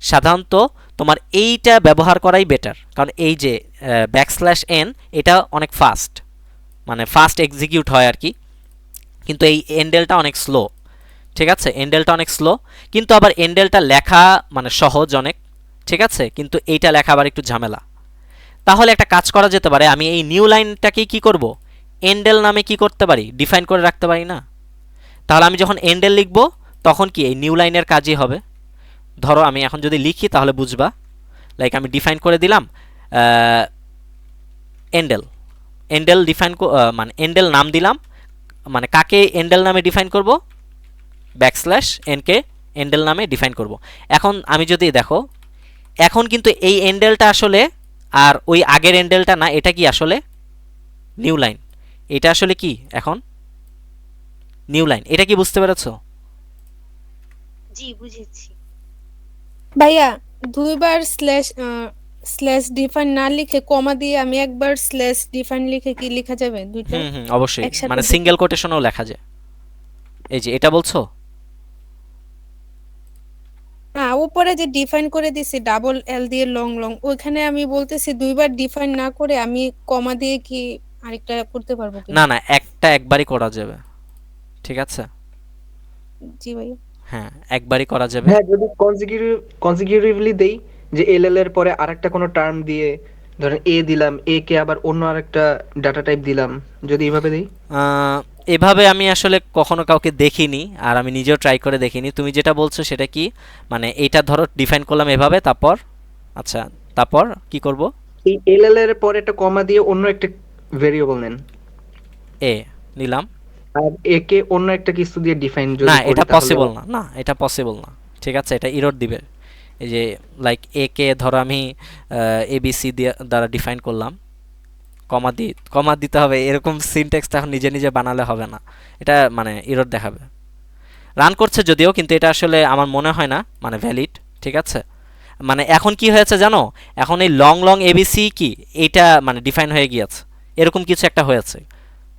সাধারণত তোমার এইটা ব্যবহার করাই বেটার, কারণ এই যে \n এটা অনেক ফাস্ট, মানে ফাস্ট এক্সিকিউট হয় আর কি, কিন্তু এই এন্ডেলটা অনেক স্লো। ঠিক আছে, এন্ডেলটা অনেক স্লো, কিন্তু আবার এন্ডেলটা লেখা মানে সহজ অনেক। ঠিক আছে, কিন্তু এইটা লেখা আবার একটু ঝামেলা। তাহলে একটা কাজ করা যেতে পারে, আমি এই নিউ লাইনটাকে কি করব, এন্ডেল নামে কি করতে পারি, ডিফাইন করে রাখতে পারি না? তাহলে আমি যখন এন্ডেল লিখব তখন কি এই নিউ লাইনের কাজই হবে। ধরো আমি এখন যদি লিখি তাহলে বুঝবা, লাইক আমি ডিফাইন করে দিলাম এন্ডেল, এন্ডেল ডিফাইন মানে এন্ডেল নাম দিলাম, মানে কাকে এন্ডেল নামে ডিফাইন করব, \n কে এন্ডেল নামে ডিফাইন করব। এখন আমি যদি দেখো, এখন কিন্তু এই এন্ডেলটা আসলে আর ওই আগের এন্ডেলটা না, এটা কি আসলে নিউ লাইন, এটা আসলে কি এখন নিউ লাইন। এটা কি বুঝতে পেরেছো? জি, বুঝেছি। ভাইয়া দুইবার স্ল্যাশ ডিফাইন না লিখে কমা দিয়ে আমি একবার স্ল্যাশ ডিফাইন লিখে কি লেখা যাবে দুইটা অবশ্যই, একসাথে মানে দুটো? সিঙ্গেল কোটেশনও লেখা যায়। এই যে এটা বলছো, না, উপরে যে ডিফাইন করে দিছি ডাবল এল দিয়ে লং লং, ওইখানে আমি বলতেছি দুইবার ডিফাইন না করে আমি কমা দিয়ে কি আরেকটা করতে পারবো না কিনা? না, একটা একবারই করা যাবে। ঠিক আছে, জি ভাইয়া। হ্যাঁ একবারই করা যাবে। হ্যাঁ, যদি কনজিকিউটিভলি দেই, যে এলএল এর পরে আরেকটা কোনো টার্ম দিয়ে, ধরেন এ দিলাম, এ কে আবার অন্য আরেকটা ডাটা টাইপ দিলাম, যদি এইভাবে দেই। আহ, এভাবে আমি আসলে কখনো কাউকে দেখিনি, আর আমি নিজেও ট্রাই করে দেখিনি। তুমি যেটা বলছো সেটা কি, মানে এইটা ধরো ডিফাইন করলাম এভাবে, তারপর আচ্ছা তারপর কি করব, এই এলএল এর পরে একটা কমা দিয়ে অন্য একটা ভেরিয়েবল নেন, এ নিলাম। আর এ কে অন্য একটা কিছু দিয়ে ডিফাইন না যদি করি এটা তাহলে পসিবল না, না এটা পসিবল না। ঠিক আছে, এটা ইরর দিবে। এই যে লাইক এ কে ধরো আমি এবিসি দ্বারা ডিফাইন করলাম, কমা দিতে হবে, এরকম সিনট্যাক্সটা এখন নিজে নিজে বানালে হবে না, এটা মানে ইরর দেখাবে। রান করছে যদিও, কিন্তু এটা আসলে আমার মনে হয় না মানে ভ্যালিড। ঠিক আছে, মানে এখন কি হয়েছে জানো, এখন এই লং লং এবিসি কি এইটা মানে ডিফাইন হয়ে গিয়েছে, এরকম কিছু একটা হয়েছে।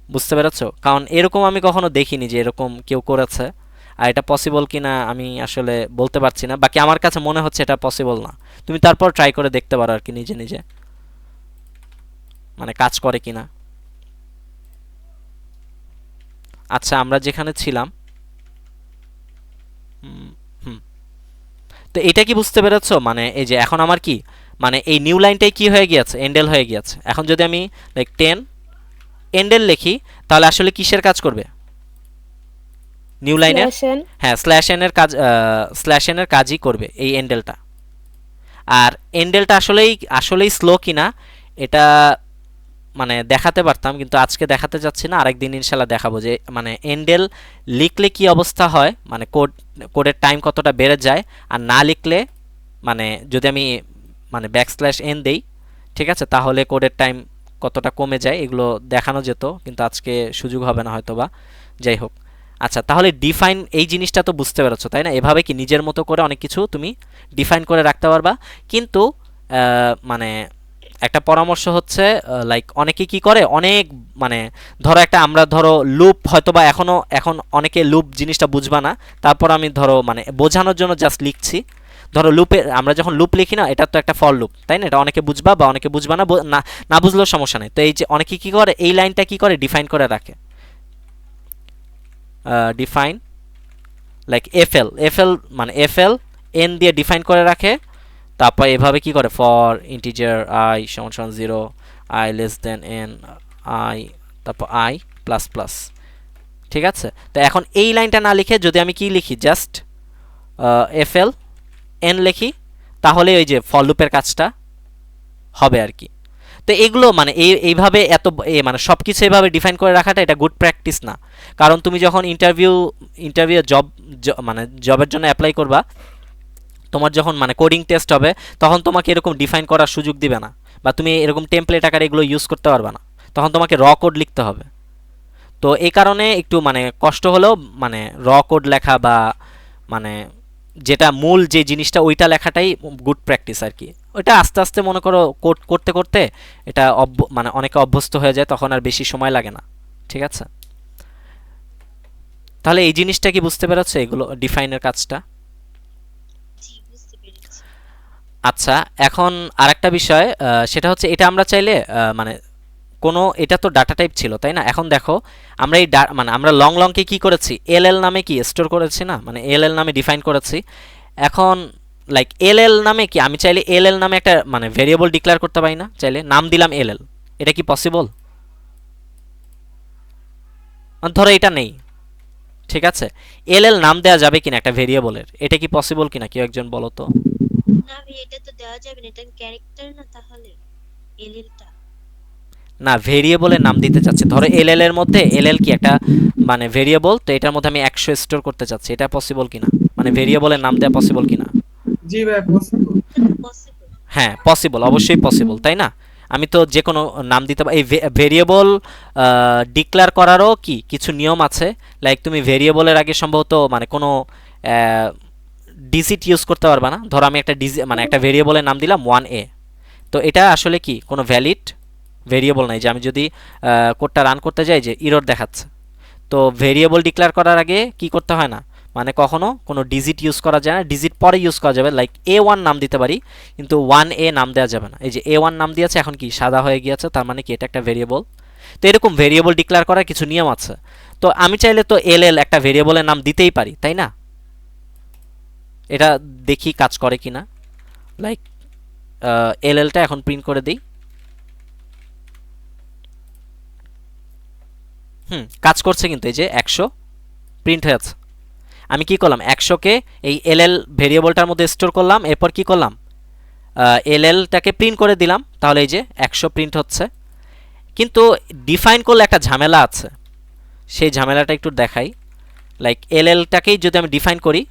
বুঝতে পেরেছো? কারণ এরকম আমি কখনো দেখিনি যে এরকম কেউ করেছে, আর এটা পসিবল কিনা আমি আসলে বলতে পারছি না, বাকি আমার কাছে মনে হচ্ছে এটা পসিবল না। তুমি তারপর ট্রাই করে দেখতে পারো আর কি নিজে নিজে, মানে কাজ করে কিনা। আচ্ছা, আমরা যেখানে ছিলাম, হুম হুম, তো এটা কি বুঝতে পেরেছো, মানে এই যে এখন আমার কি মানে এই নিউ লাইনটাই কি হয়ে গিয়েছে, এন্ডেল হয়ে গিয়েছে। এখন যদি আমি লাইক 10 এন্ডেল লিখি তাহলে আসলে কিসের কাজ করবে, নিউ লাইনের, স্ল্যাশ এন। হ্যাঁ স্ল্যাশ এন এর কাজই করবে এই এন্ডেলটা। আর এন্ডেলটা আসলেই স্লো কিনা এটা মানে দেখাতে পারতাম, কিন্তু আজকে দেখাতে যাচ্ছি না, আরেকদিন ইনশাল্লাহ দেখাবো যে মানে এন্ডেল লিখলে কি অবস্থা হয়, মানে কোডের টাইম কতটা বেড়ে যায়, আর না লিখলে মানে যদি আমি মানে \n দেই, ঠিক আছে, তাহলে কোডের টাইম কতটা কমে যায়, এগুলো দেখানো যেত, কিন্তু আজকে সুযোগ হবে না হয়তো বা। যাই হোক, আচ্ছা তাহলে ডিফাইন এই জিনিসটা তো বুঝতে পেরেছো তাই না? এভাবে কি নিজের মতো করে অনেক কিছু তুমি ডিফাইন করে রাখতে পারবা। কিন্তু মানে একটা পরামর্শ হচ্ছে, লাইক অনেকে কি করে, অনেক মানে ধরো আমরা ধরো লুপ হয়তো বা এখন অনেকে লুপ জিনিসটা বুঝবা না, তারপর আমি ধরো মানে বোঝানোর জন্য জাস্ট লিখছি। ধরো লুপে আমরা যখন লুপ লিখি না, এটা তো একটা ফর লুপ তাই না, এটা অনেকে বুঝবা বা অনেকে বুঝবা না, না বুঝলেও সমস্যা নেই। তো এই যে অনেকে কি করে, এই লাইনটা কি করে ডিফাইন করে রাখে, ডিফাইন লাইক এফএল মানে এন দিয়ে ডিফাইন করে রাখে, তারপর এভাবে কি করে, for integer i = 0, i n, i তারপর i প্লাস প্লাস। ঠিক আছে, তো এখন এই লাইনটা না লিখে যদি আমি কি লিখি, জাস্ট এফএল এন লিখি, তাহলে ওই যে ফর লুপের কাজটা হবে আর কি। তো এগুলো মানে এইভাবে মানে সব কিছু এইভাবে ডিফাইন করে রাখাটা এটা গুড প্র্যাকটিস না। কারণ তুমি যখন ইন্টারভিউ মানে জবের জন্য অ্যাপ্লাই করবা, তোমার যখন মানে কোডিং টেস্ট হবে, তখন তোমাকে এরকম ডিফাইন করার সুযোগ দিবে না, বা তুমি এরকম টেমপ্লেট আকারে এগুলো ইউজ করতে পারবে না, তখন তোমাকে র কোড লিখতে হবে। তো এই কারণে একটু মানে কষ্ট হলেও মানে র কোড লেখা বা মানে যেটা মূল যে জিনিসটা ওইটা লেখাটাই গুড প্র্যাকটিস আর কি। ওইটা আস্তে আস্তে মনে করো করতে করতে এটা মানে অনেকে অভ্যস্ত হয়ে যায়, তখন আর বেশি সময় লাগে না। ঠিক আছে, তাহলে এই জিনিসটা কি বুঝতে পেরেছো, এগুলো ডিফাইনের কাজটা? জি, বুঝতে পেরেছি। আচ্ছা, এখন আরেকটা বিষয়, সেটা হচ্ছে এটা আমরা চাইলে মানে কোনো, এটা তো ডাটা টাইপ ছিল তাই না, এখন দেখো আমরা এই মানে আমরা লং লংকে কি করেছি, এল এল নামে কি স্টোর করেছি না, মানে এল এল নামে ডিফাইন করেছি। এখন লাইক এল এল নামে কি আমি চাইলে এল এল নামে একটা মানে ভেরিয়েবল ডিক্লেয়ার করতে পারি না, চাইলে নাম দিলাম এল এল, এটা কি পসিবল? ধরো এটা নেই, ঠিক আছে, এল এল নাম দেওয়া যাবে কিনা একটা ভেরিয়েবলের, এটা কি পসিবল কিনা কেউ একজন বলো তো? না ভাই, এটা তো দেওয়া যাবে না, এটা ক্যারেক্টার না, তাহলে এলএলটা। না, ভেরিয়েবলের নাম দিতে চাচ্ছি, ধরো এল এল এর মধ্যে এল এল কি একটা মানে ভেরিয়েবল, তো এটার মধ্যে আমি 100 স্টোর করতে চাচ্ছি, এটা পসিবল কিনা, মানে ভেরিয়েবলের নাম দেওয়া পসিবল কিনা? জি ভাইয়া পসিবল। পসিবল। হ্যাঁ পসিবল, অবশ্যই পসিবল, তাই না? আমি তো যে কোনো নাম দিতে পারি। এই ভেরিয়েবল ডিক্লেয়ার করারও কি কিছু নিয়ম আছে, লাইক তুমি ভেরিয়েবলের আগে সম্ভবত মানে কোনো ডিজিট ইউজ করতে পারবা না। ধরো আমি একটা মানে একটা ভেরিয়েবলের নাম দিলাম 1a, তো এটা আসলে কি কোনো ভ্যালিড ভেরিয়েবল নাই, যে আমি যদি কোডটা রান করতে যাই যে ইরর দেখাচ্ছে। তো ভেরিয়েবল ডিক্লেয়ার করার আগে কি করতে হয় না, মানে কখনো কোনো ডিজিট ইউজ করা যায় না, ডিজিট পরে ইউজ করা যাবে, লাইক a1 নাম দিতে পারি কিন্তু 1a নাম দেওয়া যাবে না। এই যে a1 নাম দিয়েছে, এখন কি সাদা হয়ে গিয়েছে, তার মানে কি এটা একটা ভেরিয়েবল। তো এরকম ভেরিয়েবল ডিক্লেয়ার করার কিছু নিয়ম আছে। তো আমি চাইলে তো এল এল একটা ভেরিয়েবলের নাম দিতেই পারি, তাই না? এটা দেখি কাজ করে কিনা, লাইক এল এলটা এখন প্রিন্ট করে দিই। কাজ করছে কিন্তু, এই যে 100 প্রিন্ট হয়েছে। আমি কি করলাম, 100কে এই এল এল ভেরিয়েবলটার মধ্যে স্টোর করলাম, এরপর কি করলাম, এল এলটাকে প্রিন্ট করে দিলাম, তাহলে এই যে 100 প্রিন্ট হচ্ছে। কিন্তু ডিফাইন করলে একটা ঝামেলা আছে, সেই ঝামেলাটা একটু দেখাই। লাইক এল এলটাকেই যদি আমি ডিফাইন করি,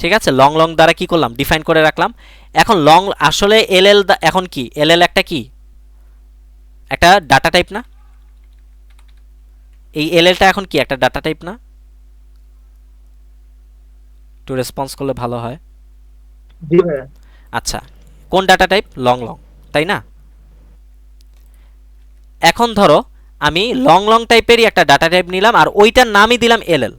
ঠিক আছে, লং লং দ্বারা কি করলাম, ডিফাইন করে রাখলাম। এখন লং আসলে এল এল এখন কি, এল এল একটা কি, একটা ডাটা টাইপ না? এই এল এলটা এখন কি একটা ডাটা টাইপ না? একটু রেসপন্স করলে ভালো হয়। জি ভাইয়া। আচ্ছা, কোন ডাটা টাইপ, লং লং, তাই না? এখন ধরো আমি লং লং টাইপেরই একটা ডাটা টাইপ নিলাম, আর ওইটার নামই দিলাম এল এল।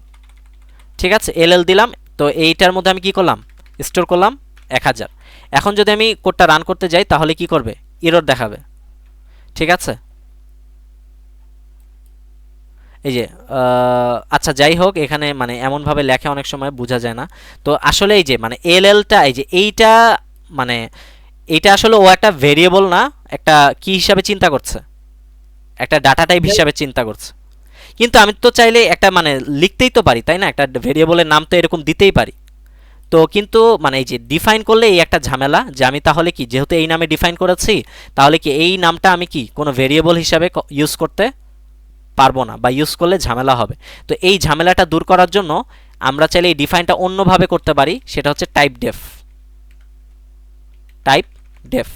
ঠিক আছে, এল এল দিলাম, তো এইটার মধ্যে আমি কি করলাম, স্টোর করলাম 1000। এখন যদি আমি কোডটা রান করতে যাই তাহলে কি করবে, এরর দেখাবে। ঠিক আছে, এই যে আচ্ছা যাই হোক, এখানে মানে এমনভাবে লেখা অনেক সময় বোঝা যায় না। তো আসলে এই যে মানে এল এলটা, এই যে এইটা মানে এইটা আসলে ও একটা ভেরিয়েবল না, একটা কি হিসাবে চিন্তা করছে, একটা ডাটা টাইপ হিসাবে চিন্তা করছে। কিন্তু আমি তো চাইলে একটা মানে লিখতেই তো পারি, তাই না, একটা ভেরিয়েবলের নাম তো এরকম দিতেই পারি। তো কিন্তু মানে এই যে ডিফাইন করলে এই একটা ঝামেলা, যে আমি তাহলে কি, যেহেতু এই নামে ডিফাইন করেছি, তাহলে কি এই নামটা আমি কি কোনো ভেরিয়েবল হিসাবে ইউজ করতে পারবো না, বা ইউজ করলে ঝামেলা হবে। তো এই ঝামেলাটা দূর করার জন্য আমরা চাইলে এই ডিফাইনটা অন্যভাবে করতে পারি, সেটা হচ্ছে টাইপ ডেফ। টাইপ ডেফ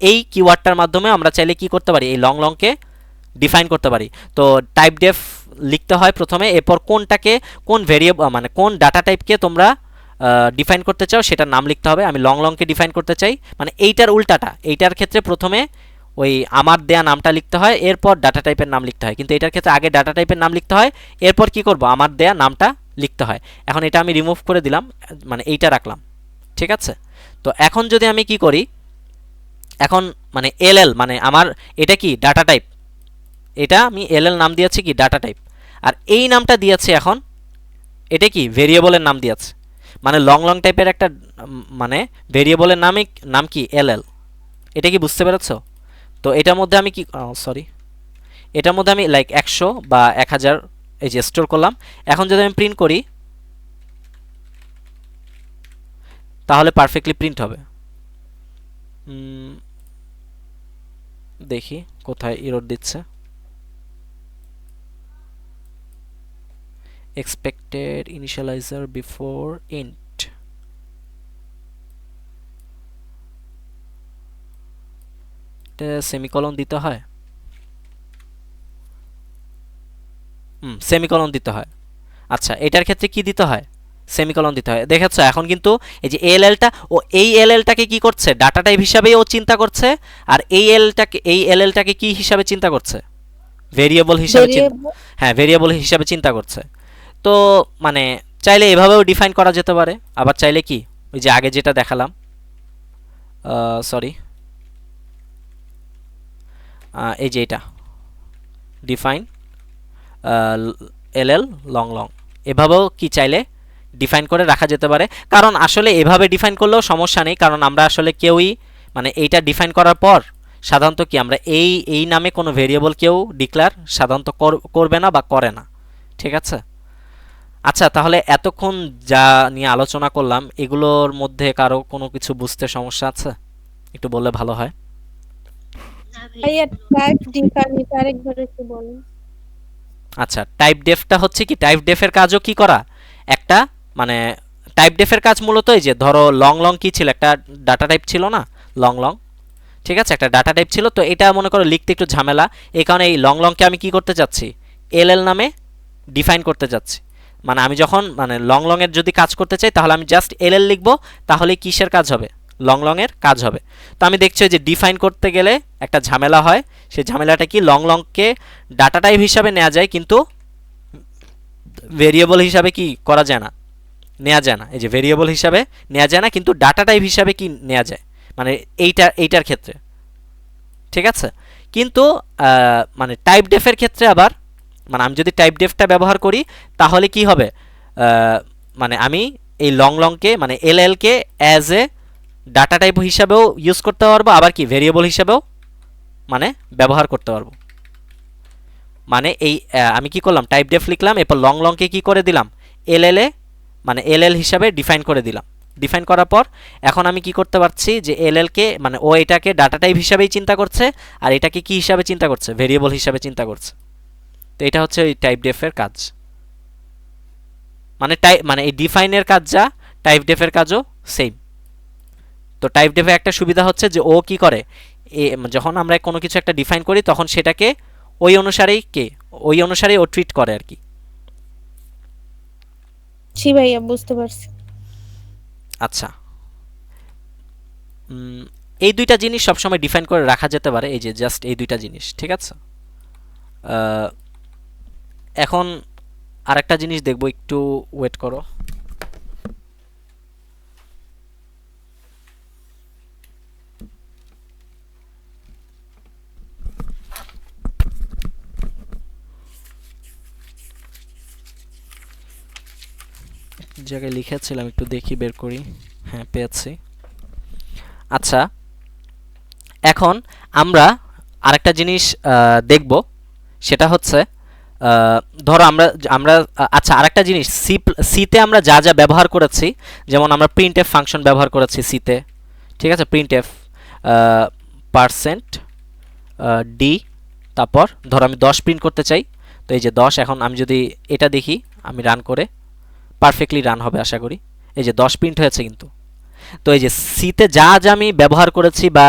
এই কিওয়ার্ডটার মাধ্যমে আমরা চাইলে কি করতে পারি, এই লং লংকে ডিফাইন করতে পারি। তো টাইপ ডেফ লিখতে হয় প্রথমে, এরপর কোনটাকে, কোন ভেরিয়েবল মানে কোন ডাটা টাইপকে তোমরা ডিফাইন করতে চাও সেটার নাম লিখতে হবে। আমি লং লংকে ডিফাইন করতে চাই, মানে এইটার উল্টাটা, এইটার ক্ষেত্রে প্রথমে ওই আমার দেয়া নামটা লিখতে হয়, এরপর ডাটা টাইপের নাম লিখতে হয়। কিন্তু এটার ক্ষেত্রে আগে ডাটা টাইপের নাম লিখতে হয়, এরপর কি করব, আমার দেয়া নামটা লিখতে হয়। এখন এটা আমি রিমুভ করে দিলাম, মানে এইটা রাখলাম। ঠিক আছে, তো এখন যদি আমি কি করি, এখন মানে এল এল মানে আমার এটা কি ডাটা টাইপ, এটা আমি এল এল নাম দিয়েছি কি ডাটা টাইপ, আর এই নামটা দিয়েছি এখন এটা কি ভেরিয়েবলের নাম দিয়েছে, মানে লং লং টাইপের একটা মানে ভেরিয়েবলের নাম কি এল এল। এটা কি বুঝতে পেরেছো? তো এটার মধ্যে আমি কি, সরি, এটার মধ্যে আমি লাইক 100 বা 1000 এই যে স্টোর করলাম। এখন যদি আমি প্রিন্ট করি তাহলে পারফেক্টলি প্রিন্ট হবে। দেখি কোথায় এরর দিচ্ছে, expected initializer before int, এটা সেমিকলন দিতে হয়, সেমিকলন দিতে হয়। আচ্ছা, এটার ক্ষেত্রে কি দিতে হয়, সেমিকোলন দিতে হয়। দেখেছো এখন কিন্তু এই যে এলএলটা ও এই এলএলটাকে কি করছে, ডাটা টাইপ হিসাবেই ও চিন্তা করছে, আর এই এলএলটাকে কি হিসাবে চিন্তা করছে, ভেরিয়েবল হিসাবে ভেরিয়েবল হ্যাঁ ভেরিয়েবল হিসাবে চিন্তা করছে। তো মানে চাইলে এভাবেও ডিফাইন করা যেতে পারে, আবার চাইলে কি ওই যে আগে যেটা দেখালাম, সরি এই যে এটা ডিফাইন এলএল লং লং, এভাবেও কি চাইলে ডিফাইন করে রাখা যেতে পারে। কারণ আসলে এভাবে ডিফাইন করলেও সমস্যা নেই, কারণ আমরা আসলে কেউই মানে এইটা ডিফাইন করার পর সাধারণত কি আমরা এই নামে কোনো ভেরিয়েবল কেউ ডিক্লেয়ার সাধারণত করবে না বা করে না, ঠিক আছে। আচ্ছা তাহলে এতক্ষণ যা নিয়ে আলোচনা করলাম এগুলোর মধ্যে কারো কোনো কিছু বুঝতে সমস্যা আছে, একটু বললে ভালো হয়। না ভাইয়া টাইপ ডিফাইন এটা আরেকবার একটু বলেন। আচ্ছা টাইপ ডেফটা হচ্ছে কি, টাইপ ডেফের কাজও কি করা, একটা মানে টাইপ ডেফের কাজ মূলত এই যে ধরো লং লং কি ছিল, একটা ডাটা টাইপ ছিল না লং লং, ঠিক আছে, একটা ডাটা টাইপ ছিল। তো এটা মনে করো লিখতে একটু ঝামেলা, এই কারণে এই লং লংকে আমি কি করতে চাচ্ছি, এলএল নামে ডিফাইন করতে চাচ্ছি। মানে আমি যখন মানে লং লং এর যদি কাজ করতে চাই তাহলে আমি জাস্ট এলএল লিখবো, তাহলে কিসের কাজ হবে, লং লং এর কাজ হবে। তো আমি দেখছি যে ডিফাইন করতে গেলে একটা ঝামেলা হয়, সেই ঝামেলাটা কি লং লংকে ডাটা টাইপ হিসাবে নেওয়া যায় কিন্তু ভেরিয়েবল হিসাবে কি করা যায় না, নেওয়া যায় না। এই যে ভেরিয়েবল হিসাবে নেওয়া যায় না কিন্তু ডাটা টাইপ হিসাবে কি নেওয়া যায়, মানে এইটার ক্ষেত্রে, ঠিক আছে। কিন্তু মানে টাইপ ডেফের ক্ষেত্রে আবার মানে আমি যদি টাইপ ডেফটা ব্যবহার করি তাহলে কি হবে, মানে আমি এই লং লংকে মানে এলএলকে অ্যাজ এ ডাটা টাইপ হিসাবেও ইউজ করতে পারবো, আবার কি ভেরিয়েবল হিসাবেও মানে ব্যবহার করতে পারবো। মানে এই আমি কি করলাম, টাইপ ডেফ লিখলাম, এরপর লং লংকে কি করে দিলাম, এলএল মানে এলএল হিসাবে ডিফাইন করে দিলাম। ডিফাইন করার পর এখন আমি কি করতে পারছি যে এলএলকে মানে ও এটাকে ডাটা টাইপ হিসাবেই চিন্তা করছে, আর এটাকে কি হিসাবে চিন্তা করছে, ভেরিয়েবল হিসাবে চিন্তা করছে। তো এটা হচ্ছে ওই টাইপ ডেফের কাজ, মানে এই ডিফাইনের কাজ যা টাইপ ডেফের কাজও সেম। তো টাইপ ডেফে একটা সুবিধা হচ্ছে যে ও কি করে, যখন আমরা কোনো কিছু একটা ডিফাইন করি তখন সেটাকে ওই অনুসারেই ও ট্রিট করে আর কি। জি ভাইয়া বুঝতে পারছি। আচ্ছা এই দুইটা জিনিস সবসময় ডিফাইন করে রাখা যেতে পারে, এই যে জাস্ট এই দুইটা জিনিস, ঠিক আছে। এখন আরেকটা জিনিস দেখবো, একটু ওয়েট করো। জায়গায় লিখেছিলাম একটু দেখি বের করি, হ্যাঁ পেয়েছি। আচ্ছা এখন আমরা আরেকটা জিনিস দেখব, সেটা হচ্ছে ধরো আমরা আচ্ছা আরেকটা জিনিস সিতে আমরা যা যা ব্যবহার করেছি, যেমন আমরা প্রিন্টএফ ফাংশন ব্যবহার করেছি সিতে, ঠিক আছে, প্রিন্টএফ %d, তারপর ধরো আমি 10 প্রিন্ট করতে চাই, তো এই যে 10, এখন আমি যদি এটা দেখি আমি রান করে পারফেক্টলি রান হবে আশা করি, এই যে 10 প্রিন্ট হয়েছে কিন্তু। তো এই যে সিতে যা যা আমি ব্যবহার করেছি বা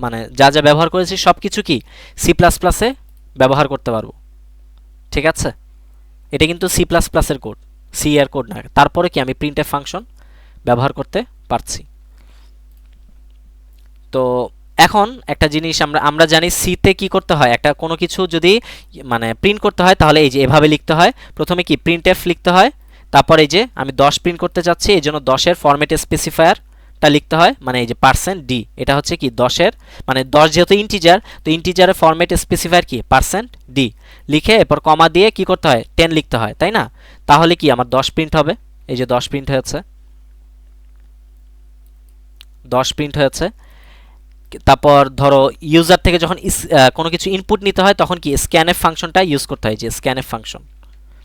মানে যা যা ব্যবহার করেছি সব কিছু কি সি প্লাস প্লাসে ব্যবহার করতে পারবো, ঠিক আছে। এটা কিন্তু সি প্লাস প্লাসের কোড, সি এর কোড না, তারপরে কি আমি প্রিন্টএফ ফাংশন ব্যবহার করতে পারছি। তো এখন একটা জিনিস আমরা জানি সিতে কি করতে হয়, একটা কোনো কিছু যদি মানে প্রিন্ট করতে হয় তাহলে এই যে এভাবে লিখতে হয়, প্রথমে কি প্রিন্টএফ লিখতে হয়, তারপর এই যে আমি 10 প্রিন্ট করতে চাচ্ছি এই জন্য 10 এর ফরম্যাট স্পেসিফায়ারটা লিখতে হয়, মানে এই যে %d, এটা হচ্ছে কি 10 এর মানে 10 যেহেতু ইন্টিজার, তো ইন্টিজারের ফরম্যাট স্পেসিফায়ার কি %d লিখে এরপর কমা দিয়ে কি করতে হয় 10 লিখতে হয়, তাই না। তাহলে কি আমার 10 প্রিন্ট হবে, এই যে 10 প্রিন্ট হয়েছে, 10 প্রিন্ট হয়েছে। তারপর ধরো ইউজার থেকে যখন কোনো কিছু ইনপুট নিতে হয় তখন কি স্ক্যানএফ ফাংশনটা ইউজ করতে হয়, যে স্ক্যানএফ ফাংশন,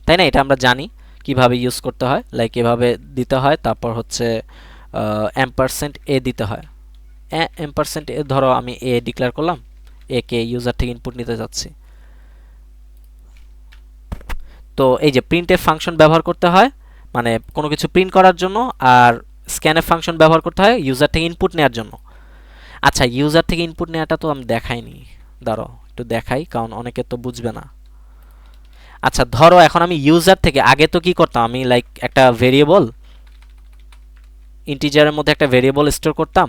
তাই না, এটা আমরা জানি কিভাবে ইউজ করতে হয়, লাইক এভাবে দিতে হয়, তারপর হচ্ছে %a দিতে হয়, %a ধরো আমি a ডিক্লেয়ার করলাম, a কে ইউজার থেকে ইনপুট নিতে যাচ্ছি। তো এই যে প্রিন্টএফ ফাংশন ব্যবহার করতে হয় মানে কোনো কিছু প্রিন্ট করার জন্য, আর স্ক্যানএফ ফাংশন ব্যবহার করতে হয় ইউজার থেকে ইনপুট নেওয়ার জন্য। আচ্ছা ইউজার থেকে ইনপুট নেওয়াটা তো আমি দেখাইনি, দাঁড়াও একটু দেখাই কারণ অনেকে তো বুঝবে না। আচ্ছা ধরো এখন আমি ইউজার থেকে, আগে তো কি করতাম আমি, লাইক একটা ভেরিয়েবল, ইন্টিজারের মধ্যে একটা ভেরিয়েবল স্টোর করতাম,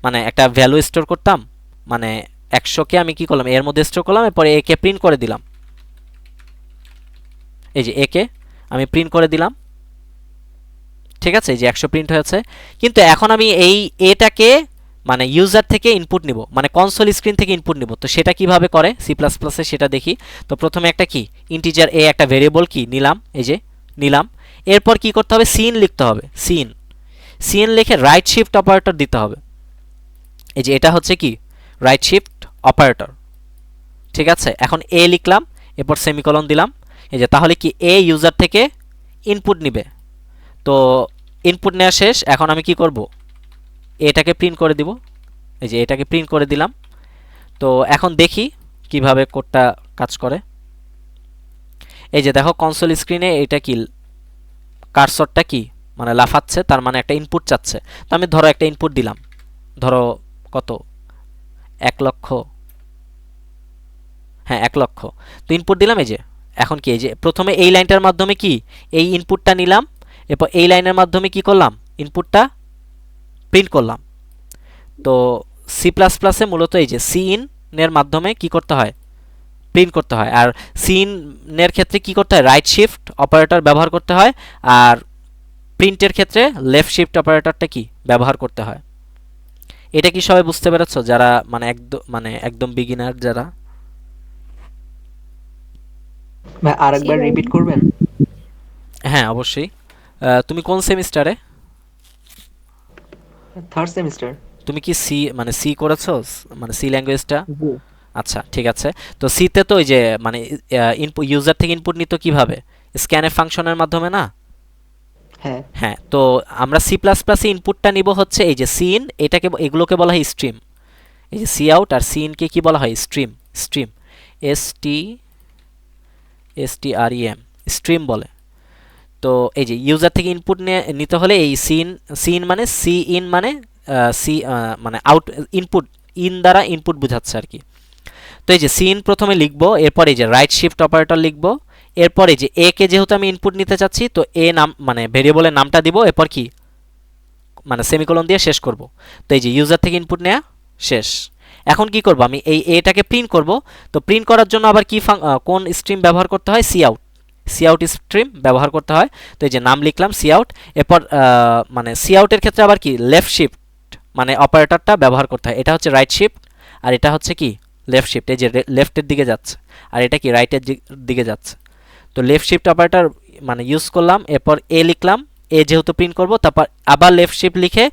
মানে একটা ভ্যালু স্টোর করতাম, মানে 100কে আমি কি করলাম এর মধ্যে স্টোর করলাম, এরপরে একে প্রিন্ট করে দিলাম, এই যে একে আমি প্রিন্ট করে দিলাম, ঠিক আছে, এই যে 100 প্রিন্ট হয়েছে। কিন্তু এখন আমি এই এটাকে মানে ইউজার থেকে ইনপুট নিব, মানে কনসোল স্ক্রিন থেকে ইনপুট নিব। তো সেটা কিভাবে করে সি প্লাস প্লাসে সেটা দেখি। তো প্রথমে একটা কি ইন্টিজার এ, একটা ভেরিয়েবল কি নিলাম, এই যে নিলাম। এরপর কি করতে হবে, সিন লিখতে হবে, সিন, সিন লিখে রাইট শিফট অপারেটর দিতে হবে। এই যে এটা হচ্ছে কি রাইট শিফট অপারেটর, ঠিক আছে। এখন এ লিখলাম, এরপর সেমিকলন দিলাম। এই যে তাহলে কি এ ইউজার থেকে ইনপুট নিবে। তো ইনপুট নেওয়া শেষ, এখন আমি কি করব, এটাকে প্রিন্ট করে দিব, এই যে এটাকে প্রিন্ট করে দিলাম। তো এখন দেখি কিভাবে কোডটা কাজ করে। এই যে দেখো কনসোল স্ক্রিনে এটা কি কার্সরটা কি মানে লাফাচ্ছে, তার মানে একটা ইনপুট চাচ্ছে। তো আমি ধরো একটা ইনপুট দিলাম, ধরো কত 1 লক্ষ, হ্যাঁ 1 লক্ষ। তো ইনপুট দিলাম, এই যে এখন কি এই যে প্রথমে এই লাইনটার মাধ্যমে কি এই ইনপুটটা নিলাম, এরপর এই লাইনের মাধ্যমে কি করলাম ইনপুটটা প্রিন্ট করলাম। তো সি প্লাস প্লাসে মূলত এই যে সিন এর মাধ্যমে কি করতে হয়, প্রিন্ট করতে হয়। আর সিন এর ক্ষেত্রে কি করতে হয়, রাইট শিফট অপারেটর ব্যবহার করতে হয়। আর প্রিন্টের ক্ষেত্রে লেফট শিফট অপারেটরটা কি ব্যবহার করতে হয়। এটা কি সবাই বুঝতে পেরেছো যারা মানে একদম বিগিনার যারা? ভাই আরেকবার রিপিট করবেন? হ্যাঁ অবশ্যই। তুমি কোন সেমিস্টারে? Third semester. তুমি কি সি মানে সি করেছো, মানে সি ল্যাঙ্গুয়েজটা? জি। আচ্ছা ঠিক আছে। তো সিতে তো ওই যে মানে ইনপুট ইউজার থেকে ইনপুট নিত কিভাবে, স্ক্যানএফ ফাংশনের মাধ্যমে না? হ্যাঁ। হ্যাঁ, তো আমরা সি প্লাস প্লাসে ইনপুটটা নিব হচ্ছে এই যে সিন, এটাকে এগুলোকে বলা হয় স্ট্রিম। এই যে সি আউট আর সিনকে কি বলা হয়, স্ট্রিম, স্ট্রিম STREM, স্ট্রিম বলে। তো এই যে ইউজার থেকে ইনপুট নিতে হলে এই সিন মানে সি ইন মানে সি মানে আউট, ইনপুট, ইন দ্বারা ইনপুট বোঝাচ্ছে আর কি। তো এই যে সিন প্রথমে লিখবো, এরপর এই যে রাইট শিফট অপারেটর লিখবো, এরপর এই যে এ কে যেহেতু আমি ইনপুট নিতে চাচ্ছি তো এ নাম মানে ভেরিয়েবলের নামটা দিব, এরপর কি মানে সেমিকোলন দিয়ে শেষ করব। তো এই যে ইউজার থেকে ইনপুট নেওয়া শেষ। এখন কি করব, আমি এই এটাকে প্রিন্ট করব। তো প্রিন্ট করার জন্য আবার কি কোন স্ট্রিম ব্যবহার করতে হয়, সি আউট স্ট্রিম ব্যবহার করতে হয়। তো এই যে নাম লিখলাম সি আউট, এরপর মানে সি আউটের ক্ষেত্রে আবার কি লেফট শিফট মানে অপারেটরটা ব্যবহার করতে হয়। এটা হচ্ছে রাইট শিফট আর এটা হচ্ছে কি লেফট শিফট, এই যে লেফটের দিকে যাচ্ছে আর এটা কি রাইটের দিকে যাচ্ছে। তো লেফট শিফট অপারেটর মানে ইউজ করলাম, এরপর এ লিখলাম, এ যেহেতু প্রিন্ট করব, তারপর আবার লেফট শিফট লিখে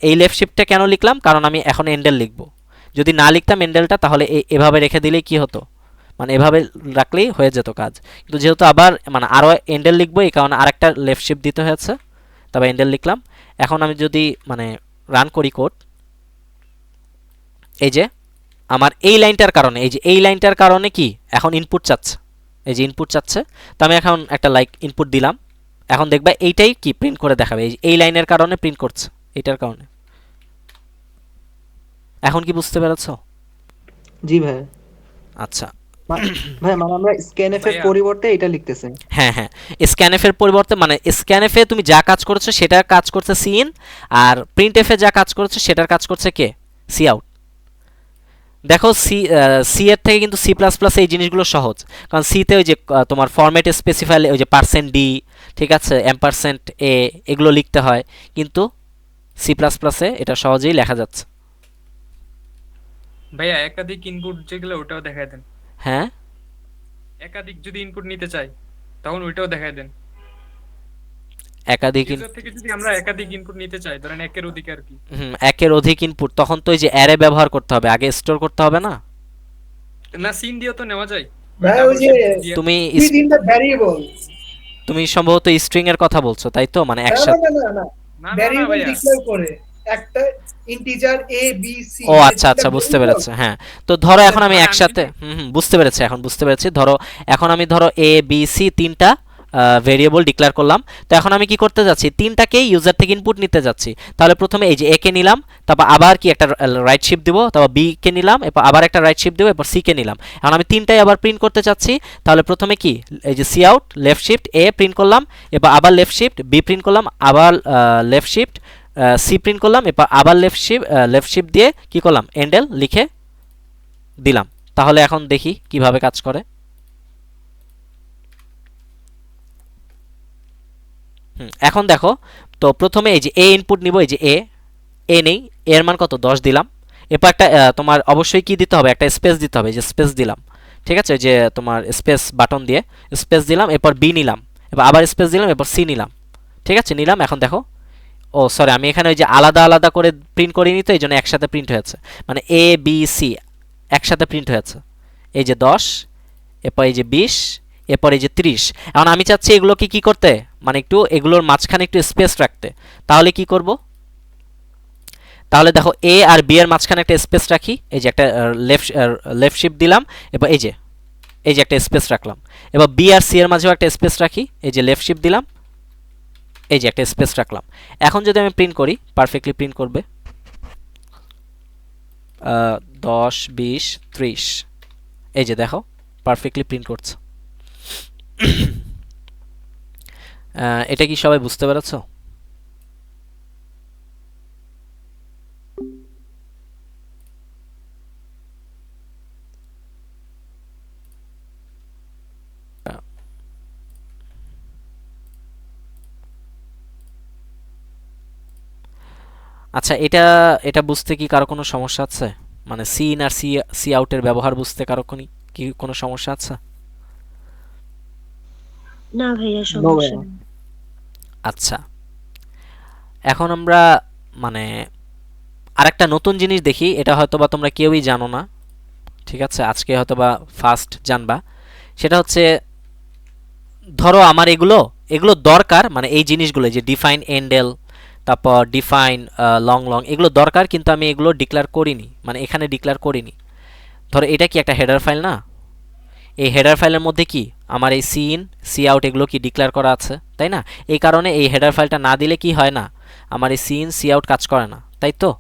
এই লেফট শিফটটা কেন লিখলাম, কারণ আমি এখন এন্ডেল লিখব। যদি না লিখতাম এন্ডেলটা তাহলে এভাবে রেখে দিলেই কি হতো, মানে এভাবে রাখলেই হয়ে যেত কাজ। কিন্তু যেহেতু আবার মানে আরও এন্ডেল লিখবো, এই কারণে আরেকটা লেফট শিফট দিতে হয়েছে, তবে এন্ডেল লিখলাম। এখন আমি যদি মানে রান করি কোড, এই যে আমার এই লাইনটার কারণে, এই যে এই লাইনটার কারণে কি এখন ইনপুট চাচ্ছে, এই যে ইনপুট চাচ্ছে। তো আমি এখন একটা ইনপুট দিলাম, এখন দেখবা এইটাই কি প্রিন্ট করে দেখাবে, এই লাইনের কারণে প্রিন্ট করছে, এইটার কারণে। এখন কি বুঝতে পেরেছো? জি ভাই। আচ্ছা ভাই মানে আমরা স্ক্যানএফ এর ভাইয়া। পরিবর্তে এটা লিখতেছি। হ্যাঁ হ্যাঁ, স্ক্যানএফ এর পরিবর্তে মানে স্ক্যানএফ এ তুমি যা কাজ করেছো সেটার কাজ করছে সিন, আর প্রিন্টএফ এ যা কাজ করেছো সেটার কাজ করছে কে, সি আউট। দেখো সি এর থেকে কিন্তু সি প্লাস প্লাস এই জিনিসগুলো সহজ, কারণ সিতে ওই যে তোমার ফরম্যাট স্পেসিফাই ওই যে %d, ঠিক আছে, %a এগুলো লিখতে হয়, কিন্তু সি প্লাস প্লাসে এটা সহজেই লেখা যাচ্ছে। ভাইয়া একাধিক ইনপুট যেগুলো ওটাও দেখায় দেন। হ্যাঁ একাধিক যদি ইনপুট নিতে চাই তখন ওইটাও দেখায় দেন। একাধিক ইউজার থেকে যদি আমরা একাধিক ইনপুট নিতে চাই, ধরেন একের অধিক আর কি। একের অধিক ইনপুট, তখন তো ওই যে অ্যারে ব্যবহার করতে হবে, আগে স্টোর করতে হবে না? না সিন দিয়েও তো নেওয়া যায়। ভাই ওই যে তুমি within the variable, তুমি সম্ভবত স্ট্রিং এর কথা বলছো তাই তো, মানে না একসাথে। না না না না ভ্যারিয়েবল ভাইয়া, ডিক্লেয়ার করে একটা ইন্টিজার a b c, ও আচ্ছা আচ্ছা বুঝতে পেরেছি। হ্যাঁ, তো ধরো এখন আমি মানে একসাথে বুঝতে পেরেছি, এখন বুঝতে পেরেছি। ধরো এখন আমি ধরো এ বি সি তিনটা ভেরিয়েবল ডিক্লেয়ার করলাম। তো এখন আমি কি করতে যাচ্ছি, তিনটাকেই ইউজার থেকে ইনপুট নিতে যাচ্ছি। তাহলে প্রথমে এই যে এ কে নিলাম, তারপর আবার কি একটা রাইট শিফট দিব, তারপর বি কে নিলাম, এরপর আবার একটা রাইট শিফট দেবো, এরপর সি কে নিলাম। এখন আমি তিনটাই আবার প্রিন্ট করতে চাচ্ছি। তাহলে প্রথমে কি এই যে সি আউট লেফট শিফট এ প্রিন্ট করলাম, এরপর আবার লেফট শিফট বি প্রিন্ট করলাম, আবার লেফট শিফট সি প্রিন্ট করলাম, এরপর আবার লেফট শিফট দিয়ে কি করলাম, এন্ডেল লিখে দিলাম। তাহলে এখন দেখি কিভাবে কাজ করে। এখন দেখো, তো প্রথমে এই যে এ ইনপুট নিব, এই যে এ নেই, এর মান কত 10 দিলাম। এরপর একটা তোমার অবশ্যই কি দিতে হবে, একটা স্পেস দিতে হবে, যে স্পেস দিলাম, ঠিক আছে, যে তোমার স্পেস বাটন দিয়ে স্পেস দিলাম, এরপর বি নিলাম, এবার আবার স্পেস দিলাম, এরপর সি নিলাম, ঠিক আছে, নিলাম। এখন দেখো, ও সরি, আমি এখানে ওই যে আলাদা আলাদা করে প্রিন্ট করিনি, তো এই জন্য একসাথে প্রিন্ট হয়েছে, মানে এ বি সি একসাথে প্রিন্ট হয়েছে। এই যে 10, এরপর এই যে 20, এরপর এই যে 30। এখন আমি চাচ্ছি এগুলোকে কি করতে, মানে একটু এগুলোর মাঝখানে একটু স্পেস রাখতে। তাহলে কি করব, তাহলে দেখো এ আর বি এর মাঝখানে একটা স্পেস রাখি, এই যে একটা লেফট শিফট দিলাম, এবার এই যে একটা স্পেস রাখলাম। এবার বি আর সি এর মাঝেও একটা স্পেস রাখি, এই যে লেফট শিফট দিলাম, এই যে একটা স্পেস রাখলাম। এখন যদি আমি প্রিন্ট করি, পারফেক্টলি প্রিন্ট করবে 10 20 30, এই যে দেখো পারফেক্টলি প্রিন্ট করছে। এটা কি সবাই বুঝতে পেরেছো? আচ্ছা, এটা বুঝতে কি কারো কোনো সমস্যা আছে? মানে সি ইন আর সি আউটের ব্যবহার বুঝতে কারো কি কোনো সমস্যা আছে? না ভাইয়া, No সমস্যা way. নেই। আচ্ছা, এখন আমরা মানে আরেকটা নতুন জিনিস দেখি, এটা হয়তোবা তোমরা কেউই জানো না, ঠিক আছে, আজকে হয়তোবা ফার্স্ট জানবা। সেটা হচ্ছে, ধরো আমার এগুলো দরকার, মানে এই জিনিসগুলো যে ডিফাইন এন্ডেল, তারপর ডিফাইন লং এগুলো দরকার, কিন্তু আমি এগুলো ডিক্লেয়ার করিনি, মানে এখানে ডিক্লেয়ার করিনি। ধরো এটা কি একটা হেডার ফাইল না, এই হেডার ফাইলের মধ্যে কি আমার এই সি ইন সি আউট এগুলো কি ডিক্লেয়ার করা আছে, তাই না? এই কারণে এই হেডার ফাইলটা না দিলে কি হয় না, আমার এই সি ইন সি আউট কাজ করে না, তাই তো?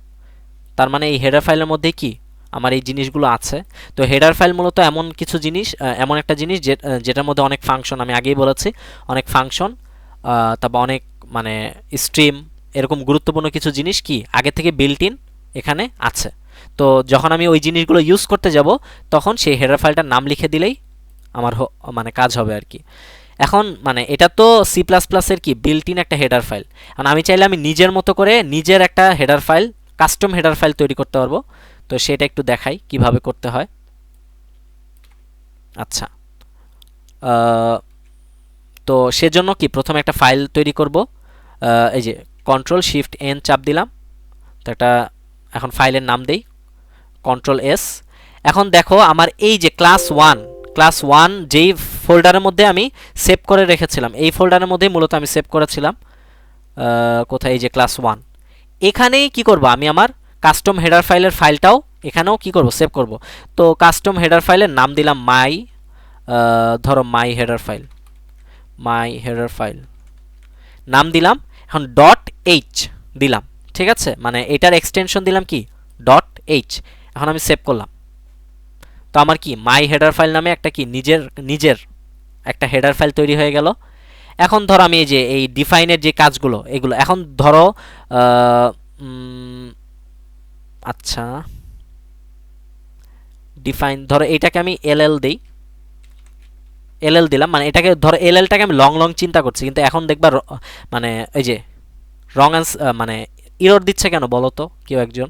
তার মানে এই হেডার ফাইলের মধ্যে কি আমার এই জিনিসগুলো আছে। তো হেডার ফাইল মূলত এমন কিছু জিনিস, এমন একটা জিনিস যেটার মধ্যে অনেক ফাংশন, আমি আগেই বলেছি, অনেক ফাংশন, তারপর অনেক মানে স্ট্রিম, এরকম গুরুত্বপূর্ণ কিছু জিনিস কি আগে থেকে বিল্ট ইন এখানে আছে। তো যখন আমি ওই জিনিসগুলো ইউজ করতে যাব, তখন সেই হেডার ফাইলটার নাম লিখে দিলেই আমার মানে কাজ হবে আর কি। এখন মানে এটা তো সি প্লাস প্লাসের কি বিল্ট ইন একটা হেডার ফাইল। কারণ আমি চাইলে আমি নিজের মতো করে নিজের একটা header file, custom header file তৈরি করতে পারবো। তো সেটা একটু দেখাই কিভাবে করতে হয়। আচ্ছা, তো সেজন্য কি প্রথমে একটা ফাইল তৈরি করব। এই যে কন্ট্রোল শিফট এন চাপ দিলাম, তো একটা এখন ফাইলের নাম দেই কন্ট্রোল এস। এখন দেখো আমার এই যে ক্লাস ওয়ান যেই ফোল্ডারের মধ্যে আমি সেভ করে রেখেছিলাম, এই ফোল্ডারের মধ্যেই মূলত আমি সেভ করেছিলাম। কোথায়, এই যে ক্লাস ওয়ান, এখানেই কি করব, আমি আমার কাস্টম হেডার ফাইলের ফাইলটাও এখানেও কি করব, সেভ করব। তো কাস্টম হেডার ফাইলের নাম দিলাম ধরো মাই হেডার ফাইল নাম দিলাম। এখন ডট এইচ দিলাম, ঠিক আছে, মানে এটার এক্সটেনশন দিলাম কি .h। এখন আমি সেভ করলাম, তো আমার কি মাই হেডার ফাইল নামে একটা কি নিজের একটা হেডার ফাইল তৈরি হয়ে গেল। এখন ধরো আমি এই যে এই ডিফাইনের যে কাজগুলো এগুলো, এখন ধরো আচ্ছা ডিফাইন, ধরো এটাকে আমি এলএল দিলাম, মানে এটাকে ধরো এলএলটাকে আমি লং চিন্তা করছি, কিন্তু এখন দেখবা মানে এই যে রং মানে ইরর দিচ্ছে কেন বলো তো কেউ একজন?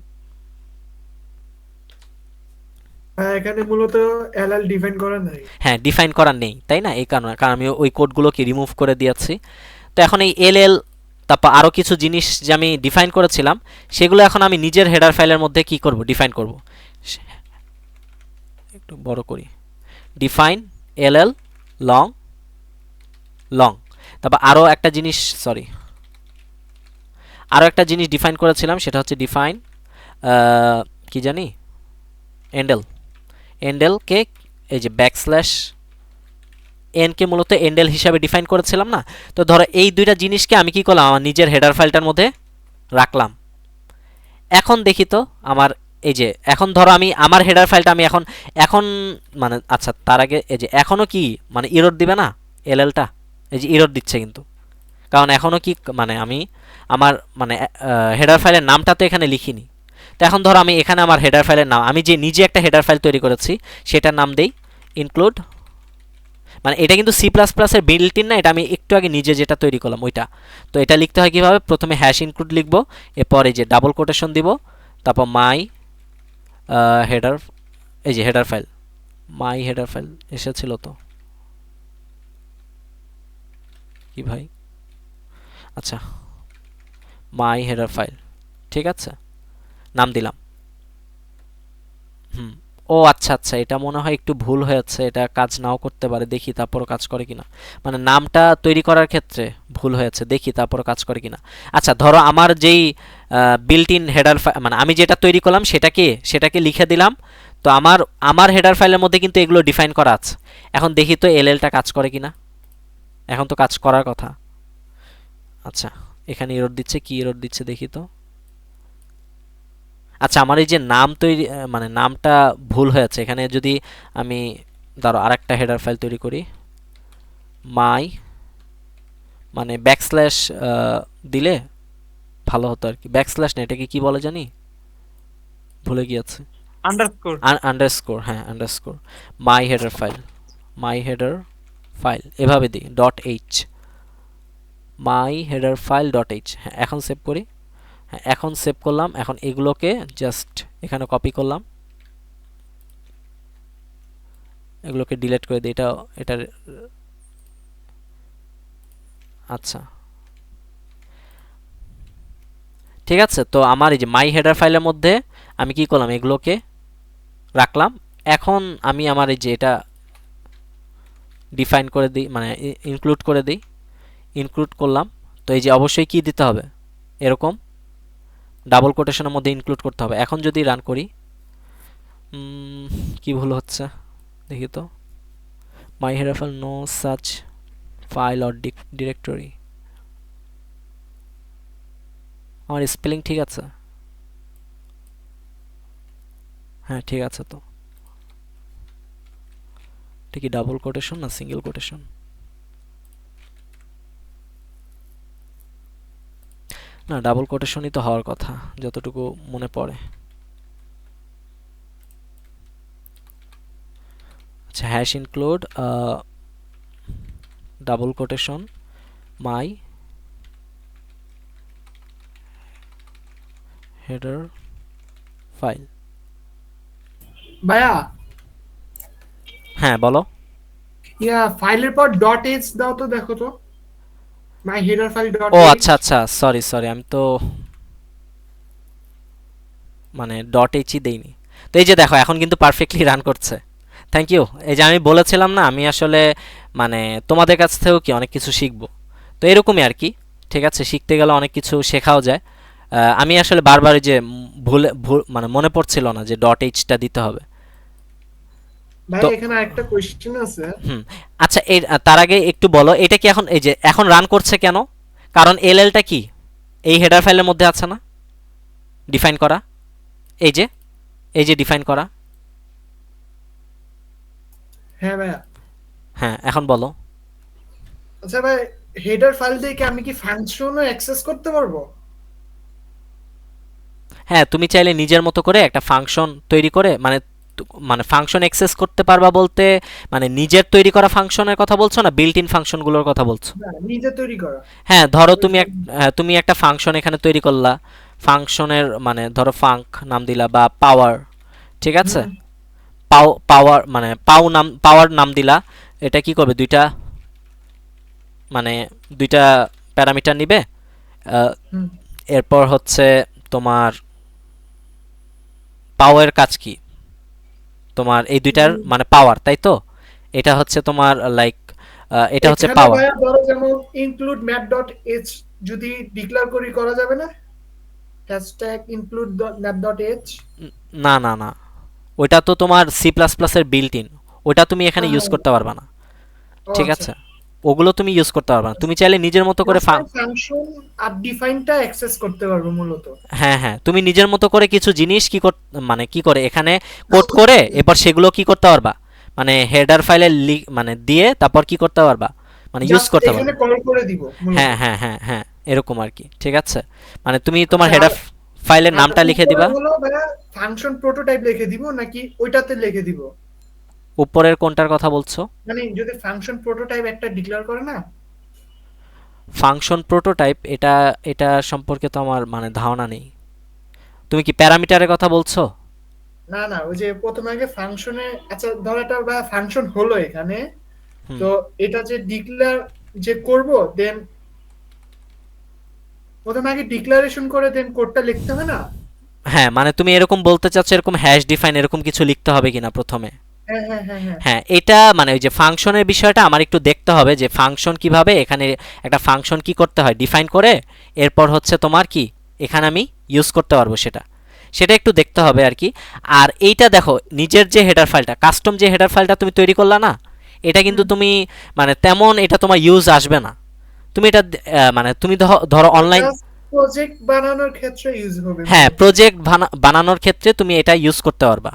এখানে মূলত এলএল ডিফাইন করা নাই। হ্যাঁ, ডিফাইন করা নেই, তাই না? এই কারণে, কারণ আমি ওই কোডগুলোকে রিমুভ করে দিয়েছি। তো এখন এই এলএল তারপর আরও কিছু জিনিস যে আমি ডিফাইন করেছিলাম, সেগুলো এখন আমি নিজের হেডার ফাইলের মধ্যে কি করব, ডিফাইন করব। একটু বড় করি, ডিফাইন এলএল লং। তারপর আরও একটা জিনিস ডিফাইন করেছিলাম, সেটা হচ্ছে ডিফাইন কি জানি এন্ডেলকে এই যে এন কে মূলত এন্ডেল হিসাবে ডিফাইন করেছিলাম না। তো ধরো এই দুইটা জিনিসকে আমি কি করলাম, আমার নিজের হেডার ফাইলটার মধ্যে রাখলাম। এখন দেখি তো আমার এই যে এখন ধরো আমি আমার হেডার ফাইলটা আমি এখন এখন মানে আচ্ছা তার আগে এই যে এখনও কি মানে ইরর দিবে না এলএলটা, এই যে ইরর দিচ্ছে কিন্তু, কারণ এখনও কি মানে আমি আমার মানে হেডার ফাইলের নামটা তো এখানে লিখিনি। তো এখন ধরো আমি এখানে আমার হেডার ফাইলের নাম, আমি যে নিজে একটা হেডার ফাইল তৈরি করেছি সেটার নাম দেই ইনক্লুড, মানে এটা কিন্তু সি প্লাস প্লাসের বিল্ট ইন না, এটা আমি একটু আগে নিজে যেটা তৈরি করলাম ওইটা। তো এটা লিখতে হয় কীভাবে, প্রথমে হ্যাশ ইনক্লুড লিখবো, এরপর এই যে ডাবল কোটেশন দিব, তারপর মাই হেডার, এই যে হেডার ফাইল, মাই হেডার ফাইল এসেছিল তো কি ভাই, আচ্ছা মাই হেডার ফাইল, ঠিক আছে নাম দিলাম। ও আচ্ছা আচ্ছা, এটা মনে হয় একটু ভুল হয়েছে, এটা কাজ নাও করতে পারে, দেখি তারপরও কাজ করে কিনা, মানে নামটা তৈরি করার ক্ষেত্রে ভুল হয়েছে, দেখি তারপরও কাজ করে কিনা। আচ্ছা ধরো আমার যেই বিল্ট ইন হেডার মানে আমি যেটা তৈরি করলাম সেটাকে লিখে দিলাম। তো আমার হেডার ফাইলের মধ্যে কিন্তু এগুলো ডিফাইন করা আছে। এখন দেখি তো এলএলটা কাজ করে কিনা, এখন তো কাজ করার কথা। আচ্ছা এখানে এরর দিচ্ছে, কি এরর দিচ্ছে দেখি তো। আচ্ছা আমার এই যে নাম তৈরি মানে নামটা ভুল হয়েছে, এখানে যদি আমি ধরো আরেকটা হেডার ফাইল তৈরি করি, মাই মানে ব্যাকস্ল্যাশ দিলে ভালো হতো আর কি, ব্যাকস্ল্যাশ না এটাকে কি বলে জানি, ভুলে গিয়েছে, আন্ডারস্কোর। আন্ডারস্কোর, হ্যাঁ আন্ডারস্কোর, মাই হেডার ফাইল এভাবে দিই ডট এইচ, মাই হেডার ফাইল ডট এইচ। হ্যাঁ এখন সেভ করি, হ্যাঁ এখন সেভ করলাম। এখন এগুলোকে জাস্ট এখানে কপি করলাম, এগুলোকে ডিলিট করে দিই, এটার আচ্ছা ঠিক আছে। তো আমার এই যে মাই হেডার ফাইলের মধ্যে আমি কি করলাম, এগুলোকে রাখলাম। এখন আমি আমার এই যে এটা ডিফাইন করে দিই, মানে ইনক্লুড করে দিই, ইনক্লুড করলাম। তো এই যে অবশ্যই কি দিতে হবে, এরকম ডাবল কোটেশনের মধ্যে ইনক্লুড করতে হবে। এখন যদি রান করি, কি ভুল হচ্ছে দেখি তো, my header file no such file or directory, আমার স্পেলিং ঠিক আছে, হ্যাঁ ঠিক আছে। তো এটা কি ডাবল কোটেশন না সিঙ্গেল কোটেশন, না ডাবল কোটেশনই তো হওয়ার কথা যতটুকু মনে পড়ে। আচ্ছা hash include double quotation my header file. ভাইয়া হ্যাঁ বলো। ফাইলের পর ডট এইচ দাও তো, দেখো তো মাই হেডার ফাইল ডট ও এইচ। আচ্ছা আচ্ছা, সরি আমি তো মানে ডট এইচই দেইনি। তো এই যে দেখো এখন কিন্তু পারফেক্টলি রান করছে, থ্যাংক ইউ। এই যে আমি বলেছিলাম না, আমি আসলে মানে তোমাদের কাছ থেকেও কি অনেক কিছু শিখবো, তো এরকমই আর কি, ঠিক আছে শিখতে গেলে অনেক কিছু শেখাও যায়। আমি আসলে বারবার যে মানে মনে পড়ছিল না যে ডট এইচটা দিতে হবে। ভাই তো এখানে একটা কোশ্চেন আছে। আচ্ছা তার আগে একটু বলো, এটা কি এখন এই যে এখন রান করছে কেন, কারণ এলএলটা কি এই হেডার ফাইলের মধ্যে আছে না ডিফাইন করা, এই যে ডিফাইন করা। হ্যাঁ ভাইয়া। হ্যাঁ এখন বলো। আচ্ছা ভাই, হেডার ফাইল দিয়ে কি আমি কি ফাংশনও অ্যাক্সেস করতে পারবো? হ্যাঁ তুমি চাইলে নিজের মতো করে একটা ফাংশন তৈরি করে মানে ফাংশন অ্যাক্সেস করতে পারবা বলতে মানে নিজের তৈরি করা ফাংশনের কথা বলছো না বিল্ট ইন ফাংশনগুলোর কথা বলছো? না, নিজে তৈরি করা। হ্যাঁ ধরো তুমি একটা ফাংশন এখানে তৈরি করলা, ফাংশনের মানে ধরো ফাঙ্ক নাম দিলা বা পাওয়ার, ঠিক আছে পাওয়ার মানে পাওয়ার নাম দিলা। এটা কি করবে, দুইটা প্যারামিটার নিবে। এরপর হচ্ছে তোমার পাওয়ার কাজ কি, তোমার এই দুইটার মানে পাওয়ার, তাই তো এটা হচ্ছে তোমার লাইক এটা হচ্ছে এখানে পাওয়ার। ভাইয়া ধরো যেমন ইনক্লুড ম্যাপ ডট এইচ যদি ডিক্লেয়ার করা যাবে না, hashtag include map dot H. না ওইটা তো তোমার সি প্লাস প্লাসের বিল্ট ইন, ওইটা তুমি এখানে ইউজ করতে পারবা না। ও ঠিক আচ্ছা, আছে, ওগুলো তুমি ইউজ করতে পারবে না। তুমি চাইলে নিজের মতো করে ফাংশন আর ডিফাইনটা অ্যাক্সেস করতে পারবো মূলত। হ্যাঁ হ্যাঁ, তুমি নিজের মতো করে কিছু জিনিস মানে কি করে এখানে কোড করে এরপর সেগুলো কি করতে পারবা, মানে হেডার ফাইলে মানে দিয়ে তারপর কি করতে পারবা, মানে ইউজ জাস্ট করতে এখানে পারবা। কল করে দিব মূলত। হ্যাঁ হ্যাঁ হ্যাঁ হ্যাঁ, এরকম আর কি। ঠিক আছে, মানে তুমি তোমার আচ্ছা, হেডার আর ফাইলের নামটা লিখে উপরে দিবা। হলো ভাইয়া ফাংশন প্রোটোটাইপ লিখে দিব নাকি ওইটাতে লিখে দিব? উপরের কোনটার কথা বলছো? মানে যদি ফাংশন প্রোটোটাইপ একটা ডিক্লেয়ার করে না, ফাংশন প্রোটোটাইপ, এটা সম্পর্কে তো আমার মানে ধারণা নেই। তুমি কি প্যারামিটারের কথা বলছো? না না, ওই যে প্রথমে আগে ফাংশনে, আচ্ছা ধর একটা বা ফাংশন হলো এখানে, হুম। তো এটা যে ডিক্লেয়ার যে করব, দেন প্রথমে আগে ডিক্লারেশন করে দেন কোডটা লিখতে হয় না? হ্যাঁ, মানে তুমি এরকম বলতে চাচ্ছ এরকম হ্যাশ ডিফাইন এরকম কিছু লিখতে হবে কিনা প্রথমে? হ্যাঁ হ্যাঁ হ্যাঁ হ্যাঁ। হ্যাঁ, এটা মানে ওই যে ফাংশনের বিষয়টা আমার একটু দেখতে হবে যে ফাংশন কিভাবে এখানে একটা ফাংশন কি করতে হয় ডিফাইন করে এরপর হচ্ছে তোমার কি এখানে আমি ইউজ করতে পারবো সেটা একটু দেখতে হবে আর কি। আর এইটা দেখো, নিজের যে হেডার ফাইলটা, কাস্টম যে হেডার ফাইলটা তুমি তৈরি করলা না, এটা কিন্তু তুমি মানে তেমন এটা তোমার ইউজ আসবে না। তুমি এটা মানে তুমি ধরো অনলাইন, প্রজেক্ট বানানোর ক্ষেত্রে ইউজ হবে হ্যাঁ মূলত। প্রজেক্ট বানানোর ক্ষেত্রে তুমি এটা ইউজ করতে পারবা।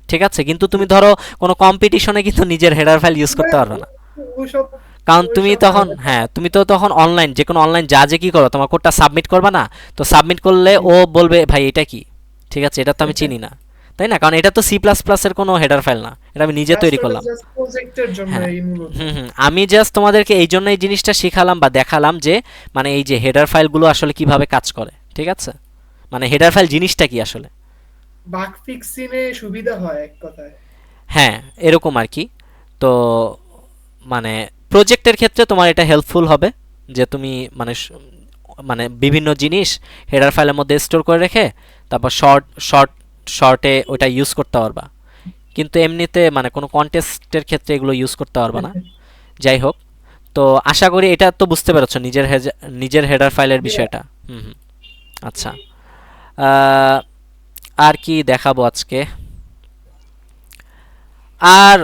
ঠিক আছে, কিন্তু তুমি ধরো কোনো কম্পিটিশনে কিন্তু নিজের হেডার ফাইল ইউজ করতে পারবে না, ওইসব কারণ তুমি ওইসব তখন হ্যাঁ তুমি তো তখন অনলাইন যে কোনো অনলাইন যা যে কি করো তোমার কোডটা সাবমিট করবা না, তো সাবমিট করলে ও বলবে ভাই এটা কি, ঠিক আছে এটা তো আমি চিনি না, তাই না? কারণ এটা তো সি প্লাস প্লাসের কোনো হেডার ফাইল না, এটা আমি নিজে তৈরি করলাম। জাস্ট প্রজেক্টের জন্য হ্যাঁ এই মূলত। আমি জাস্ট তোমাদেরকে এই জন্য এই জিনিসটা শিখালাম বা দেখালাম যে মানে এই যে হেডার ফাইলগুলো আসলে কিভাবে কাজ করে। ঠিক আছে, মানে হেডার ফাইল জিনিসটা কি আসলে। বাগ ফিক্সিংয়ে সুবিধা হয় এক কথায়। হ্যাঁ, এরকম আর কি। তো মানে প্রজেক্টের ক্ষেত্রে তোমার এটা হেল্পফুল হবে যে তুমি মানে মানে বিভিন্ন জিনিস হেডার ফাইলের মধ্যে স্টোর করে রেখে তারপর শর্টে ওটা ইউজ করতে পারবা, কিন্তু এমনিতে মানে কোনো কন্টেস্টের ক্ষেত্রে এগুলো ইউজ করতে পারবা না। যাই হোক, তো আশা করি এটা তো বুঝতে পেরেছো নিজের হেডার ফাইলের বিষয়টা। হুম হুম, আচ্ছা। আর কি দেখাবো আজকে, আর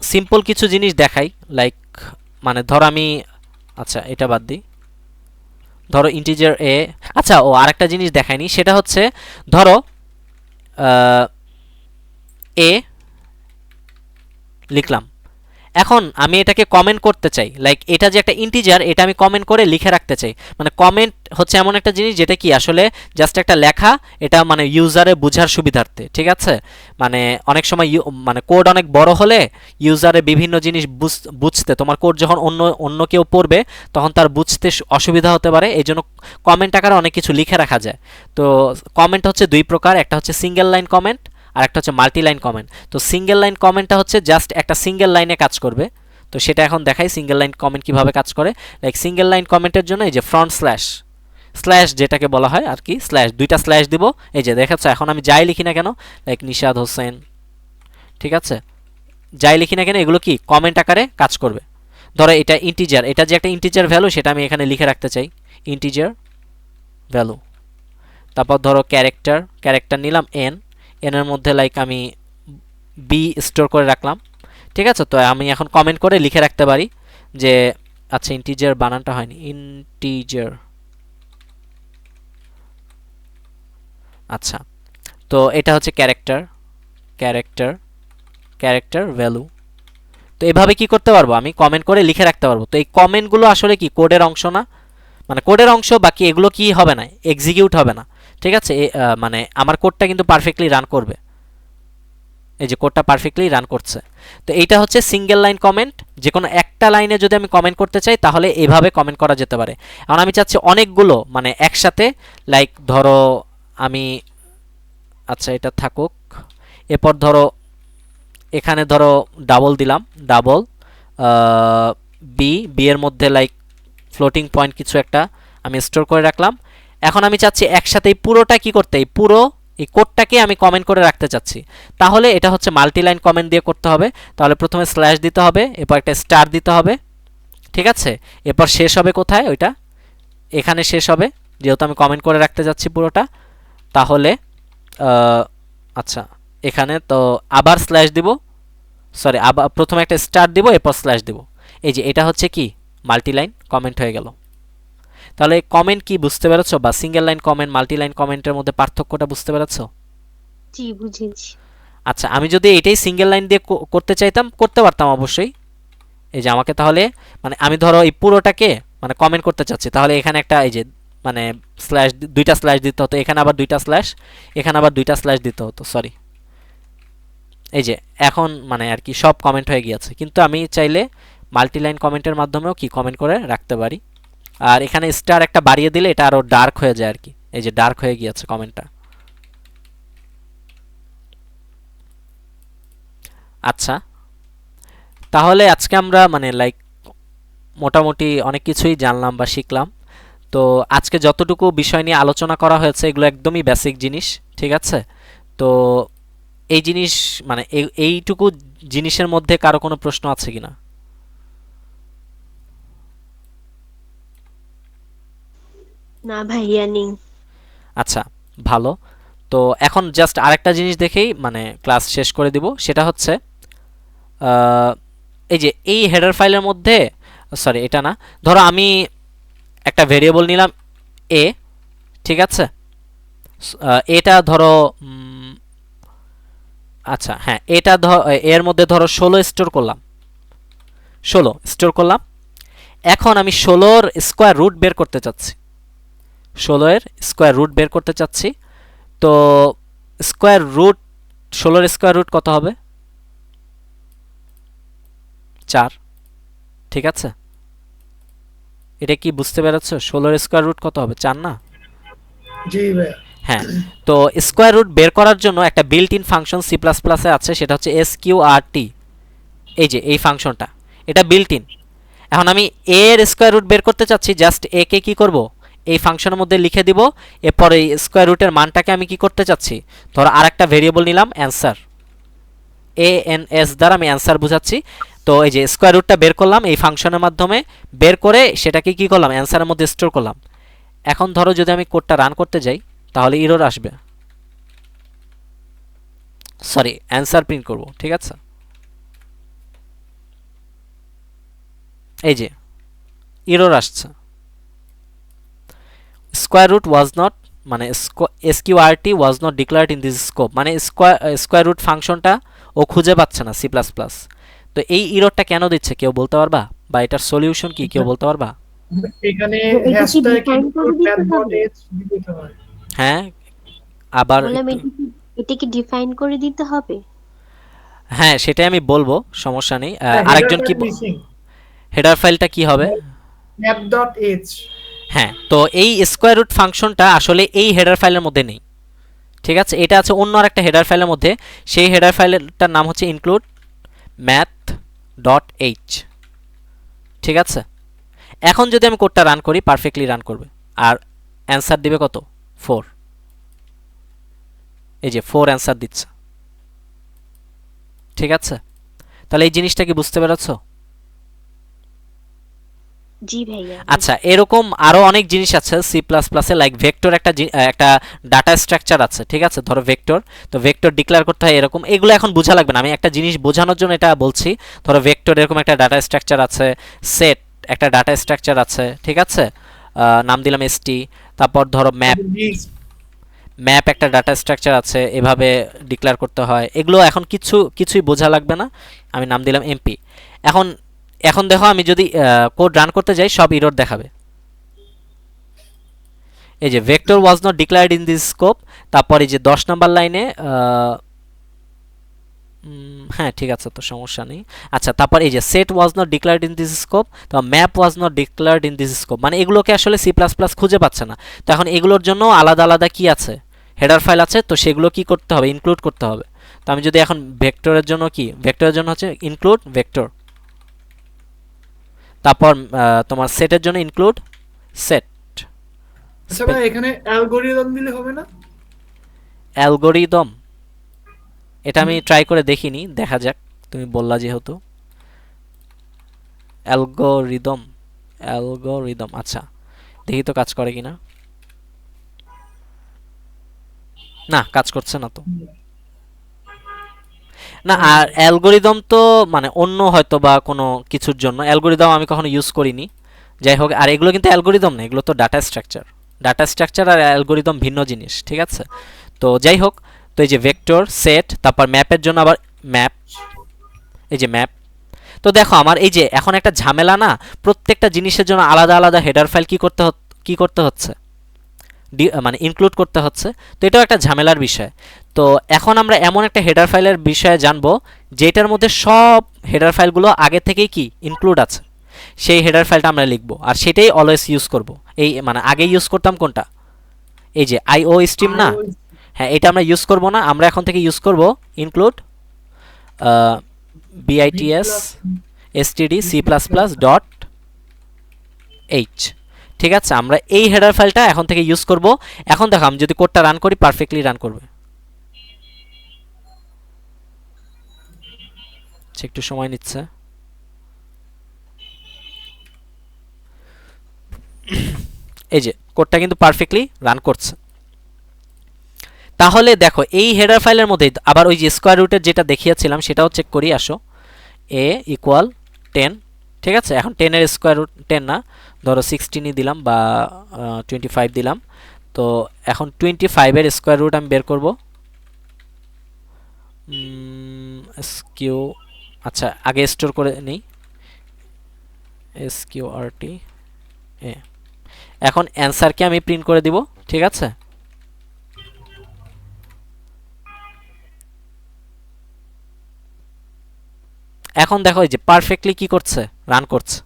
সিম্পল কিছু জিনিস দেখাই, লাইক মানে ধরো আমি, আচ্ছা এটা বাদ দিই, ধরো ইন্টিজার এ, আচ্ছা ও আরেকটা জিনিস দেখাইনি, সেটা হচ্ছে ধরো এ লিখলাম, এখন আমি এটাকে কমেন্ট করতে চাই, লাইক এটা যে একটা ইন্টিজার এটা আমি কমেন্ট করে লিখে রাখতে চাই। মানে কমেন্ট হচ্ছে এমন একটা জিনিস যেটা কি আসলে জাস্ট একটা লেখা, এটা মানে ইউজারে বোঝার সুবিধার্থে। ঠিক আছে, মানে অনেক সময় মানে কোড অনেক বড় হলে ইউজারে বিভিন্ন জিনিস বুঝতে, তোমার কোড যখন অন্য কেউ পড়বে তখন তার বুঝতে অসুবিধা হতে পারে, এই জন্য কমেন্ট আকারে অনেক কিছু লিখে রাখা যায়। তো কমেন্ট হচ্ছে দুই প্রকার, একটা হচ্ছে সিঙ্গেল লাইন কমেন্ট আর একটা হচ্ছে মাল্টি লাইন কমেন্ট। তো সিঙ্গেল লাইন কমেন্টটা হচ্ছে জাস্ট একটা সিঙ্গেল লাইনে কাজ করবে, তো সেটা এখন দেখাই সিঙ্গেল লাইন কমেন্ট কিভাবে কাজ করে। লাইক সিঙ্গেল লাইন কমেন্টের জন্য এই যে ফ্রন্ট স্ল্যাশ যেটাকে বলা হয় আর কি, দুইটা স্ল্যাশ দিব, এই যে দেখাচ্ছ এখন আমি যাই লিখি না কেন, লাইক নিশাদ হোসেন, ঠিক আছে যাই লিখি না কেন এগুলো কি কমেন্ট আকারে কাজ করবে। ধরো এটা ইন্টিজার, এটা যে একটা ইন্টিজার ভ্যালু সেটা আমি এখানে লিখে রাখতে চাই, ইন্টিজার ভ্যালু। তারপর ধরো ক্যারেক্টার নিলাম এর মধ্যে লাইক আমি বি স্টোর করে রাখলাম। ঠিক আছে, তো আমি এখন কমেন্ট করে লিখে রাখতে পারি যে আচ্ছা ইন্টিজার বানানটা হয়নি, ইন্টিজার, আচ্ছা তো এটা হচ্ছে ক্যারেক্টার ভ্যালু। তো এভাবে কি করতে পারবো, আমি কমেন্ট করে লিখে রাখতে পারবো। তো এই কমেন্টগুলো আসলে কি কোডের অংশ না, মানে কোডের অংশ, বাকি এগুলো কি হবে না, এক্সিকিউট হবে না। ঠিক আছে, মানে আমার কোডটা কিন্তু পারফেক্টলি রান করবে, এই যে কোডটা পারফেক্টলি রান করছে। তো এইটা হচ্ছে সিঙ্গেল লাইন কমেন্ট, যে কোনো একটা লাইনে যদি আমি কমেন্ট করতে চাই তাহলে এভাবে কমেন্ট করা যেতে পারে। এখন আমি চাচ্ছি অনেকগুলো মানে একসাথে, লাইক ধরো আমি, আচ্ছা এটা থাকুক, এরপর ধরো এখানে ধরো ডাবল দিলাম, ডাবল বি এর মধ্যে লাইক ফ্লোটিং পয়েন্ট কিছু একটা আমি স্টোর করে রাখলাম। এখন আমি চাচ্ছি একসাথে এই পুরোটা কি করতে, এই পুরো এই কোডটাকে আমি কমেন্ট করে রাখতে চাচ্ছি, তাহলে এটা হচ্ছে মাল্টি লাইন কমেন্ট দিয়ে করতে হবে। তাহলে প্রথমে স্ল্যাশ দিতে হবে, এরপর একটা স্টার দিতে হবে, ঠিক আছে, এরপর শেষ হবে কোথায়, ওইটা এখানে শেষ হবে, যেহেতু আমি কমেন্ট করে রাখতে যাচ্ছি পুরোটা। তাহলে আচ্ছা এখানে তো আবার স্ল্যাশ দিব, সরি আবার প্রথমে একটা স্টার দিব এরপর স্ল্যাশ দিব, এই যে এটা হচ্ছে কি মাল্টিলাইন কমেন্ট হয়ে গেল। তাহলে কমেন্ট কি বুঝতে পেরেছো, বা single line comment multi line কমেন্টের মধ্যে পার্থক্যটা বুঝতে পেরেছো? জি, বুঝেছি। আচ্ছা, আমি যদি এটাই সিঙ্গেল লাইন দিয়ে করতে চাইতাম করতে পারতাম অবশ্যই। এই যে আমাকে তাহলে মানে আমি ধরো এই পুরোটাকে মানে কমেন্ট করতে চাচ্ছি, তাহলে এখানে একটা এই যে মানে স্ল্যাশ, দুইটা স্ল্যাশ দিতে হতো, এখানে আবার দুইটা স্ল্যাশ, এখানে আবার দুইটা স্ল্যাশ দিতে হতো, সরি। এই যে এখন মানে আর কি সব কমেন্ট হয়ে গিয়েছে, কিন্তু আমি চাইলে মাল্টিলাইন কমেন্টের মাধ্যমেও কি কমেন্ট করে রাখতে পারি। আর এখানে স্টার একটা বাড়িয়ে দিলে এটা আরও ডার্ক হয়ে যায় আর কি। এই যে ডার্ক হয়ে গিয়েছে কমেন্টটা। আচ্ছা, তাহলে আজকে আমরা মানে লাইক মোটামুটি অনেক কিছুই জানলাম বা শিখলাম। তো আজকে যতটুকু বিষয় নিয়ে আলোচনা করা হয়েছে এগুলো একদমই বেসিক জিনিস, ঠিক আছে? তো এই জিনিস মানে এইটুকু জিনিসের মধ্যে কারো কোনো প্রশ্ন আছে কিনা? না ভাইয়া, নেই। আচ্ছা, ভালো। তো এখন জাস্ট আরেকটা জিনিস দেখেই মানে ক্লাস শেষ করে দিব, সেটা হচ্ছে এই যে এই হেডার ফাইলের মধ্যে, সরি এটা না, ধরো আমি একটা ভেরিয়েবল নিলাম এ, ঠিক আছে? এটা ধরো আচ্ছা হ্যাঁ, এটা এর মধ্যে ধরো 16 স্টোর করলাম, 16 স্টোর করলাম। এখন আমি 16-র স্কোয়ার রুট বের করতে চাচ্ছি, 16-এর স্কোয়ার রুট বের করতে চাচ্ছি। তো স্কোয়ার রুট 16-এর স্কোয়ার রুট কত হবে? 4, ঠিক আছে? এটা কি বুঝতে পেরেছো? 16-এর স্কোয়ার রুট কত হবে? 4 না? জি ভাইয়া। হ্যাঁ। তো স্কোয়ার রুট বের করার জন্য একটা built in function C plus প্লাসে আছে, সেটা হচ্ছে SQRT। এই যে এই ফাংশনটা, এটা বিল্ট ইন। এখন আমি এ এর স্কোয়ার রুট বের করতে চাচ্ছি, জাস্ট এ কে কী করব, এই ফাংশনের মধ্যে লিখে দিব। এরপরে এই স্কোয়ার রুটের মানটাকে আমি কি করতে চাচ্ছি, ধরো আর একটা ভেরিয়েবল নিলাম অ্যান্সার, ANS দ্বারা আমি অ্যান্সার বুঝাচ্ছি। তো এই যে স্কোয়ার রুটটা বের করলাম এই ফাংশনের মাধ্যমে, বের করে সেটাকে কি করলাম, অ্যান্সারের মধ্যে স্টোর করলাম। এখন ধরো যদি আমি কোডটা রান করতে যাই তাহলে এরর আসবে, সরি অ্যান্সার প্রিন্ট করব, ঠিক আছে? এই যে এরর আসছে, স্কোয়ার রুট ওয়াজ নট মানে SQRT was not declared in this scope, মানে স্কোয়ার রুট ফাংশনটা ও খুঁজে পাচ্ছে না C++। তো এই এররটা কেন দিচ্ছে কেউ বলতে পারবা, বা এটার সলিউশন কি কেউ বলতে পারবা? এখানে এটা কি হ্যাশট্যাগ ডিফাইন করে দিতে হবে? দিতে হয়। হ্যাঁ, আবার বললাম একটু এটা কি ডিফাইন করে দিতে হবে? হ্যাঁ সেটাই আমি বলবো, সমস্যা নেই। হ্যাঁ, আরেকজন কি মিসিং হেডার ফাইলটা কি হবে? map.h। হ্যাঁ, তো এই স্কোয়ার রুট ফাংশনটা আসলে এই হেডার ফাইলের মধ্যে নেই, ঠিক আছে? এটা আছে অন্য আরেকটা হেডার ফাইলের মধ্যে, সেই হেডার ফাইলটার নাম হচ্ছে include math.h, ঠিক আছে? এখন যদি আমি কোডটা রান করি পারফেক্টলি রান করবে, আর অ্যান্সার দিবে কত? 4। এই যে 4 অ্যান্সার দিচ্ছে, ঠিক আছে? তাহলে এই জিনিসটা কি বুঝতে পেরেছো? জি ভাইয়া। আচ্ছা, এরকম আরো অনেক জিনিস আছে সি প্লাস প্লাসে, লাইক ভেক্টর একটা ডাটা স্ট্রাকচার আছে, ঠিক আছে? ধরো ভেক্টর, তো ভেক্টর ডিক্লেয়ার করতে হয় এরকম, এগুলো এখন বোঝা লাগবে না, আমি একটা জিনিস বোঝানোর জন্য এটা বলছি। ধরো ভেক্টর এরকম একটা ডাটা স্ট্রাকচার আছে, সেট একটা ডাটা স্ট্রাকচার আছে, ঠিক আছে? নাম দিলাম ST। তারপর ধরো ম্যাপ একটা ডাটা স্ট্রাকচার আছে, এভাবে ডিক্লেয়ার করতে হয়। এগুলো এখন কিছুই বোঝা লাগবে না, আমি নাম দিলাম MP। এখন দেখো আমি যদি কোড রান করতে যাই সব এরর দেখাবে। এই যে vector was not declared in this scope, তারপর এই যে 10 নম্বর লাইনে হ্যাঁ ঠিক আছে, তো সমস্যা নেই। আচ্ছা, তারপর এই যে set was not declared in this scope, তো map was not declared in this scope, মানে এগুলোকে আসলে C++ খুঁজে পাচ্ছে না। তো এখন এগুলোর জন্য আলাদা আলাদা কি আছে, হেডার ফাইল আছে, তো সেগুলো কি করতে হবে, ইনক্লুড করতে হবে। তো আমি যদি এখন ভেক্টরের জন্য কি, ভেক্টরের জন্য হচ্ছে ইনক্লুড ভেক্টর, তারপর তোমার সেটের জন্য ইনক্লুড সেট। আচ্ছা ভাই, এখানে অ্যালগরিদম দিলে হবে না? অ্যালগরিদম, এটা আমি ট্রাই করে দেখিনি, দেখা যাক, তুমি বললা যেহেতু। অ্যালগরিদম, আচ্ছা দেখি তো কাজ করে কিনা। না, কাজ করছে না তো। না, আর অ্যালগোরিদম তো মানে অন্য হয়তো বা কোনো কিছুর জন্য, অ্যালগোরিদম আমি কখনো ইউজ করিনি। যাই হোক, আর এগুলো কিন্তু অ্যালগোরিদম না, এগুলো তো ডাটা স্ট্রাকচার। ডাটা স্ট্রাকচার আর অ্যালগোরিদম ভিন্ন জিনিস, ঠিক আছে? তো যাই হোক, তো এই যে ভেক্টর সেট, তারপর ম্যাপের জন্য আবার ম্যাপ, এই যে ম্যাপ। তো দেখো আমার এই যে এখন একটা ঝামেলা না, প্রত্যেকটা জিনিসের জন্য আলাদা আলাদা হেডার ফাইল কি করতে হচ্ছে, মানে ইনক্লুড করতে হচ্ছে। তো এটাও একটা ঝামেলার বিষয়। তো এখন আমরা এমন একটা হেডার ফাইলের বিষয়ে জানবো যেটার মধ্যে সব হেডার ফাইলগুলো আগে থেকেই কি ইনক্লুড আছে, সেই হেডার ফাইলটা আমরা লিখবো, আর সেটাই অলওয়েজ ইউজ করব। এই মানে আগে ইউজ করতাম কোনটা, এই যে আইও স্ট্রিম না, হ্যাঁ এটা আমরা ইউজ করব না, আমরা এখন থেকে ইউজ করব include bits std c++ dot H. ঠিক আছে, আমরা এই হেডার ফাইলটা এখন থেকে ইউজ করব। এখন দেখো আমি যদি কোডটা রান করি, পারফেক্টলি রান করবে। একটু সময় নিচ্ছে। এই যে কোডটা কিন্তু পারফেক্টলি রান করছে। তাহলে দেখো এই হেডার ফাইলের মধ্যে আবার ওই যে স্কোয়ার রুটের যেটা দেখিয়েছিলাম সেটাও চেক করি। আসো, a ইকুয়াল 10, ঠিক আছে? এখন 10 এর স্কোয়ার রুট 10 না, ধরো 16ই দিলাম বা 25 দিলাম। তো এখন 25 এর স্কোয়ার রুট আমি বের করব। কিউ, আচ্ছা আগে স্টোর করে নিই, SQRT এ। এখন অ্যান্সারকে আমি প্রিন্ট করে দিব, ঠিক আছে? এখন দেখো এই যে পারফেক্টলি কি করছে, রান করছে।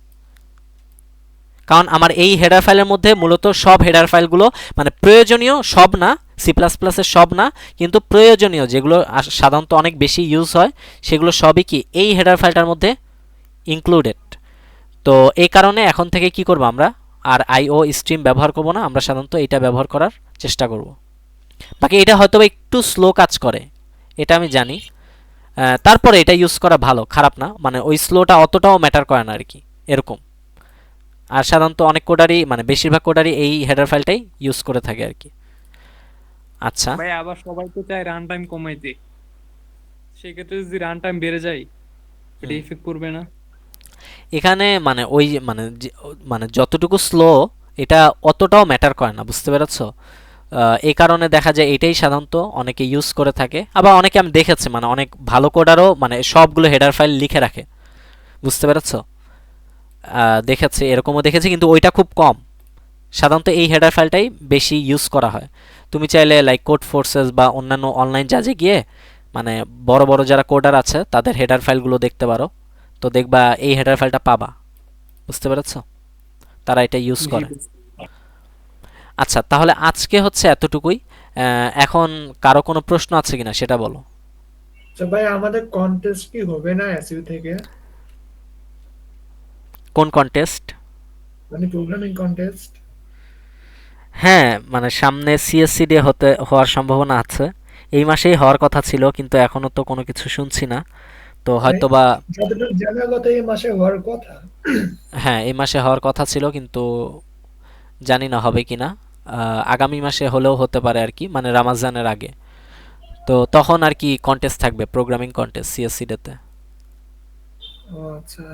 কারণ আমার এই হেডার ফাইলের মধ্যে মূলত সব হেডার ফাইলগুলো মানে প্রয়োজনীয়, সব না, সি প্লাস প্লাসের সব না, কিন্তু প্রয়োজনীয় যেগুলো সাধারণত অনেক বেশি ইউজ হয় সেগুলো সবই কি এই হেডার ফাইলটার মধ্যে ইনক্লুডেড। তো এই কারণে এখন থেকে কি করব, আমরা আর আইও স্ট্রিম ব্যবহার করব না, আমরা সাধারণত এটা ব্যবহার করার চেষ্টা করব। বাকি এটা হয়তো একটু স্লো কাজ করে, এটা আমি জানি, তারপরে এটা ইউজ করা ভালো, খারাপ না, মানে ওই স্লোটা অতটাও ম্যাটার করে না আর কি, এরকম। আর সাধারণত অনেক কোডারই মানে বেশিরভাগ কোডারই এই হেডার ফাইলটাই ইউজ করে থাকে আর কি। আচ্ছা ভাই আবার সবাই তো চায় রান টাইম কমাইতে, সেক্ষেত্রে যদি রান টাইম বেড়ে যায় এটা ইফেক্ট করবে না? এখানে মানে ওই মানে যতটুকু স্লো এটা অতটাও ম্যাটার করে না, বুঝতে পেরেছ? এই কারণে দেখা যায় এটাই সাধারণত অনেকে ইউজ করে থাকে। আবার অনেকে আমি দেখেছি মানে অনেক ভালো কোডারও মানে সবগুলো হেডার ফাইল লিখে রাখে, বুঝতে পেরেছ? দেখেছি, এরকমও দেখেছি, কিন্তু ওইটা খুব কম। সাধারণত এই হেডার ফাইলটাই বেশি ইউজ করা হয়। তুমি চাইলে লাইক কোড ফোর্সেস বা অন্যান্য অনলাইন জাজে গিয়ে মানে বড় বড় যারা কোডার আছে তাদের হেডার ফাইলগুলো দেখতে পারো, তো দেখবা এই হেডার ফাইলটা পাবা, বুঝতে পেরেছ? তারা এটা ইউজ করে। আচ্ছা, তাহলে আজকে হচ্ছে এতটুকুই। এখন কারো কোনো প্রশ্ন আছে কিনা সেটা বলো। তো ভাই আমাদের কন্টেস্ট কি হবে না এসইউ থেকে, কোন কন্টেস্ট? মানে প্রোগ্রামিং কন্টেস্ট? হ্যাঁ, মানে সামনে সিএসসি ডে হওয়ার সম্ভাবনা আছে। এই মাসেই হওয়ার কথা ছিল, কিন্তু এখনো তো কোনো কিছু শুনছি না। তো হয়তোবা যতটুকু জানা কথা এই মাসে হওয়ার কথা। হ্যাঁ এই মাসে হওয়ার কথা ছিল, কিন্তু জানি না হবে কিনা। আগামী মাসে হলেও হতে পারে আর কি, মানে রামাজানের আগে। তো তখন আর কি কন্টেস্ট থাকবে, প্রোগ্রামিং কন্টেস্ট সিএসসি ডেতে। ও আচ্ছা।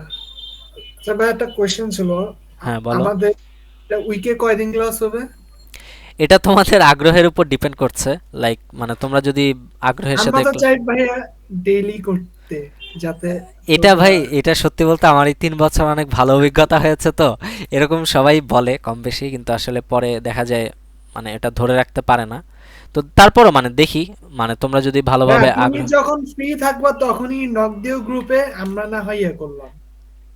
আচ্ছা ভাই একটা কোশ্চেন ছিল, হ্যাঁ বলো। আমাদের উইকে কয়দিন ক্লাস হবে? এটা তোমাদের আগ্রহের উপর ডিপেন্ড করছে, লাইক মানে তোমরা যদি আগ্রহের আমরা সাথে তো চাই ভাইয়া ডেইলি করতে, যাতে এটা ভাই, এটা সত্যি বলতে আমার এই 3 বছর অনেক ভালো অভিজ্ঞতা হয়েছে। তো এরকম সবাই বলে কম বেশি, কিন্তু আসলে পরে দেখা যায় মানে এটা ধরে রাখতে পারে না। তো তারপরও মানে দেখি, মানে তোমরা যদি ভালোভাবে হ্যাঁ, তুমি আগ্রহ, যখন ফ্রি থাকবা তখনই নক দিও গ্রুপে, আমরা না হয় ইয়ে করলাম।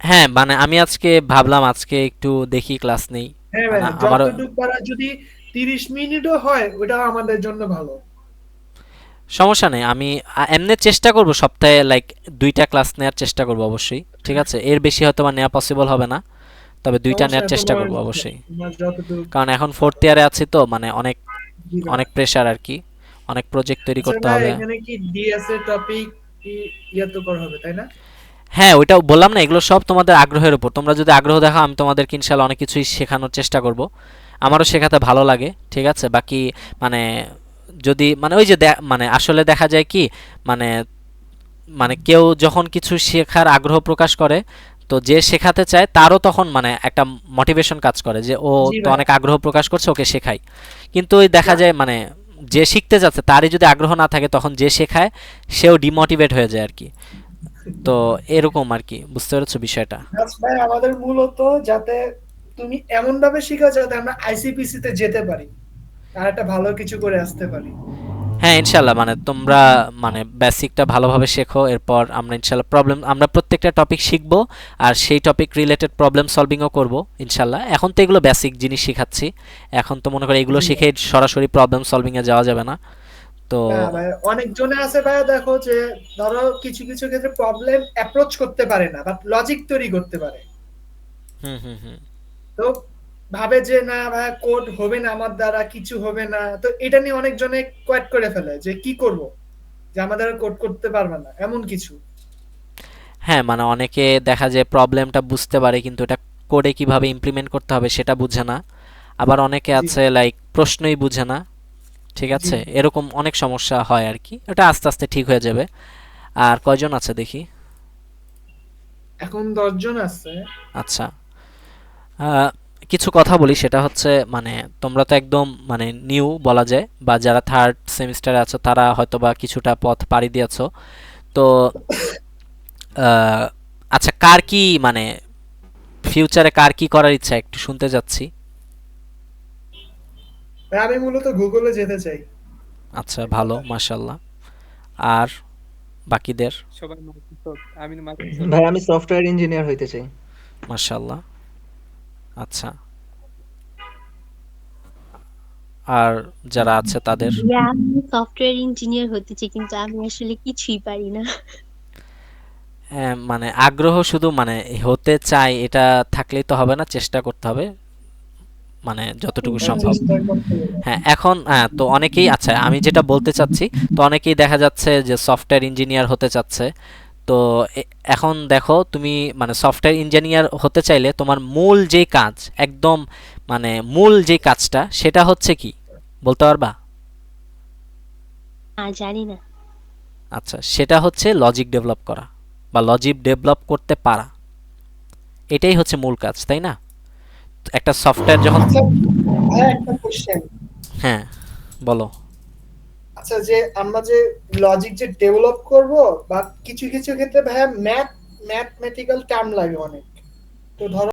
হ্যাঁ মানে আমি আজকে ভাবলাম আজকে একটু দেখি ক্লাস নেই, হ্যাঁ মানে ভাই, আমারও যতটুকু পারা যদি 30 মিনিটও হয় ওটা আমাদের জন্য ভালো। সমস্যা নেই। আমি এমনি চেষ্টা করব সপ্তাহে লাইক 2টা ক্লাস নেওয়ার চেষ্টা করব অবশ্যই, ঠিক আছে? এর বেশি হয়তো বা নেওয়া পসিবল হবে না, তবে 2টা সমস্যা নেওয়ার নেই, চেষ্টা তোমার করব অবশ্যই। তোমার যতটুকু। কারণ এখন 4th ইয়ারে আছি, তো মানে অনেক জি ভাই। অনেক প্রেশার আর কি, অনেক প্রজেক্ট তৈরি আচ্ছা করতে ভাই, হবে। এখানে কি ডিএস এর টপিক ইয়ে তো করা হবে তাই না? হ্যাঁ ওইটা বললাম না, এগুলো সব তোমাদের আগ্রহের উপর। তোমরা যদি আগ্রহ দেখাও আমি তোমাদেরকে ইনশাআল্লাহ অনেক কিছুই শেখানোর চেষ্টা করব, আমারও শেখাতে ভালো লাগে, ঠিক আছে? বাকি মানে যদি মানে ওই যে মানে আসলে দেখা যায় কি মানে মানে কেউ যখন কিছু শেখার আগ্রহ প্রকাশ করে, তো যে শেখাতে চায় তারও তখন মানে একটা মোটিভেশন কাজ করে যে ও জি তো ভাই। অনেক আগ্রহ প্রকাশ করছে, ওকে শেখাই। কিন্তু ওই দেখা যায় মানে যে শিখতে যাচ্ছে তারই যদি আগ্রহ না থাকে, তখন যে শেখায় সেও ডিমোটিভেট হয়ে যায় আর কি। তো এরকম আর কি, বুঝতে পেরেছো বিষয়টা? আচ্ছা ভাই, আমাদের মূলত যাতে তুমি এমন ভাবে শিখাও যাতে আমরা আইসিপিসি তে যেতে পারি আর একটা ভালো কিছু করে আসতে পারি। হ্যাঁ ইনশাল্লাহ, মানে তোমরা মানে বেসিকটা ভালোভাবে শেখো, এরপর আমরা ইনশাল্লাহ আমরা প্রত্যেকটা টপিক শিখবো, আর সেই টপিক রিলেটেড প্রবলেম সলভিংও করব ইনশাল্লাহ। এখন তো এগুলো বেসিক জিনিস শিখাচ্ছি, এখন তো মনে করি এগুলো জি শিখে সরাসরি প্রবলেম সলভিংয়ে যাওয়া যাবে না। তো না ভাই, অনেক জনে আছে ভাই, দেখো যে ধরো কিছু কিছু ক্ষেত্রে প্রবলেম অ্যাপ্রোচ করতে পারে না, বাট লজিক তৈরি করতে পারে। হুম হুম হুম। তো ভাবে যে না ভাই, কোড হবে না, আমার দ্বারা কিছু হবে না, তো এটা নিয়ে অনেক জনে কোয়েট করে ফেলে যে কি করব, যে আমাদের কোড করতে পারবে না এমন কিছু। হ্যাঁ মানে অনেকে দেখা যায় প্রবলেমটা বুঝতে পারে, কিন্তু এটা কোডে কিভাবে ইমপ্লিমেন্ট করতে হবে সেটা বুঝে না। আবার অনেকে জি আছে লাইক প্রশ্নই বুঝে না, ঠিক জি আছে, এরকম অনেক সমস্যা হয় আর কি। এটা আস্তে আস্তে ঠিক হয়ে যাবে। আর কয়জন আছে দেখি? এখন 10 জন আছে। আচ্ছা, আহ, কিছু কথা বলি, সেটা হচ্ছে মানে তোমরা তো একদম মানে নিউ বলা যায়, বা যারা থার্ড সেমিস্টারে আছো তারা হয়তো বা কিছুটা পথ পাড়ি দিয়েছো। তো আহ, আচ্ছা, কার কি মানে ফিউচারে কার কি করার ইচ্ছা একটু শুনতে যাচ্ছি। ভাই, আমি মূলত গুগলে যেতে চাই। আচ্ছা ভালো, মাশাল্লাহ। আর বাকিদের? সবাই মাইক্রোসফট, আমি মাইক্রোসফট। ভাই আমি সফটওয়্যার ইঞ্জিনিয়ার হইতে চাই। মাশাল্লাহ। আচ্ছা, আর যারা আছে তাদের? ভাইয়া আমি সফটওয়্যার ইঞ্জিনিয়ার হতে চাই, কিন্তু আমি আসলে কিছুই পারি না। মানে আগ্রহ শুধু মানে হতে চাই এটা থাকলেই তো হবে না, চেষ্টা করতে হবে মানে যতটুকু হ্যাঁ, সম্ভব। চেষ্টা করতে হবে। হ্যাঁ এখন হ্যাঁ, তো অনেকেই, আচ্ছা আমি যেটা বলতে চাচ্ছি, তো অনেকেই দেখা যাচ্ছে যে সফটওয়্যার ইঞ্জিনিয়ার হতে চাচ্ছে। তো এখন দেখো তুমি মানে সফটওয়্যার ইঞ্জিনিয়ার হতে চাইলে তোমার মূল যে কাজ, একদম মানে মূল যে কাজটা, সেটা হচ্ছে কি বলতে পারবা? জানি না। আচ্ছা, সেটা হচ্ছে লজিক ডেভেলপ করা বা লজিক ডেভেলপ করতে পারা। এটাই হচ্ছে মূল কাজ, তাই না? একটা সফটওয়্যার যখন, আচ্ছা ভাই, একটা কোশ্চেন। হ্যাঁ বলো। আচ্ছা, যে আমরা যে লজিক যে ডেভেলপ করব, বা কিছু কিছু ক্ষেত্রে ভাইয়া ম্যাথমেটিক্যাল টার্ম লাগে অনেক। তো ধরো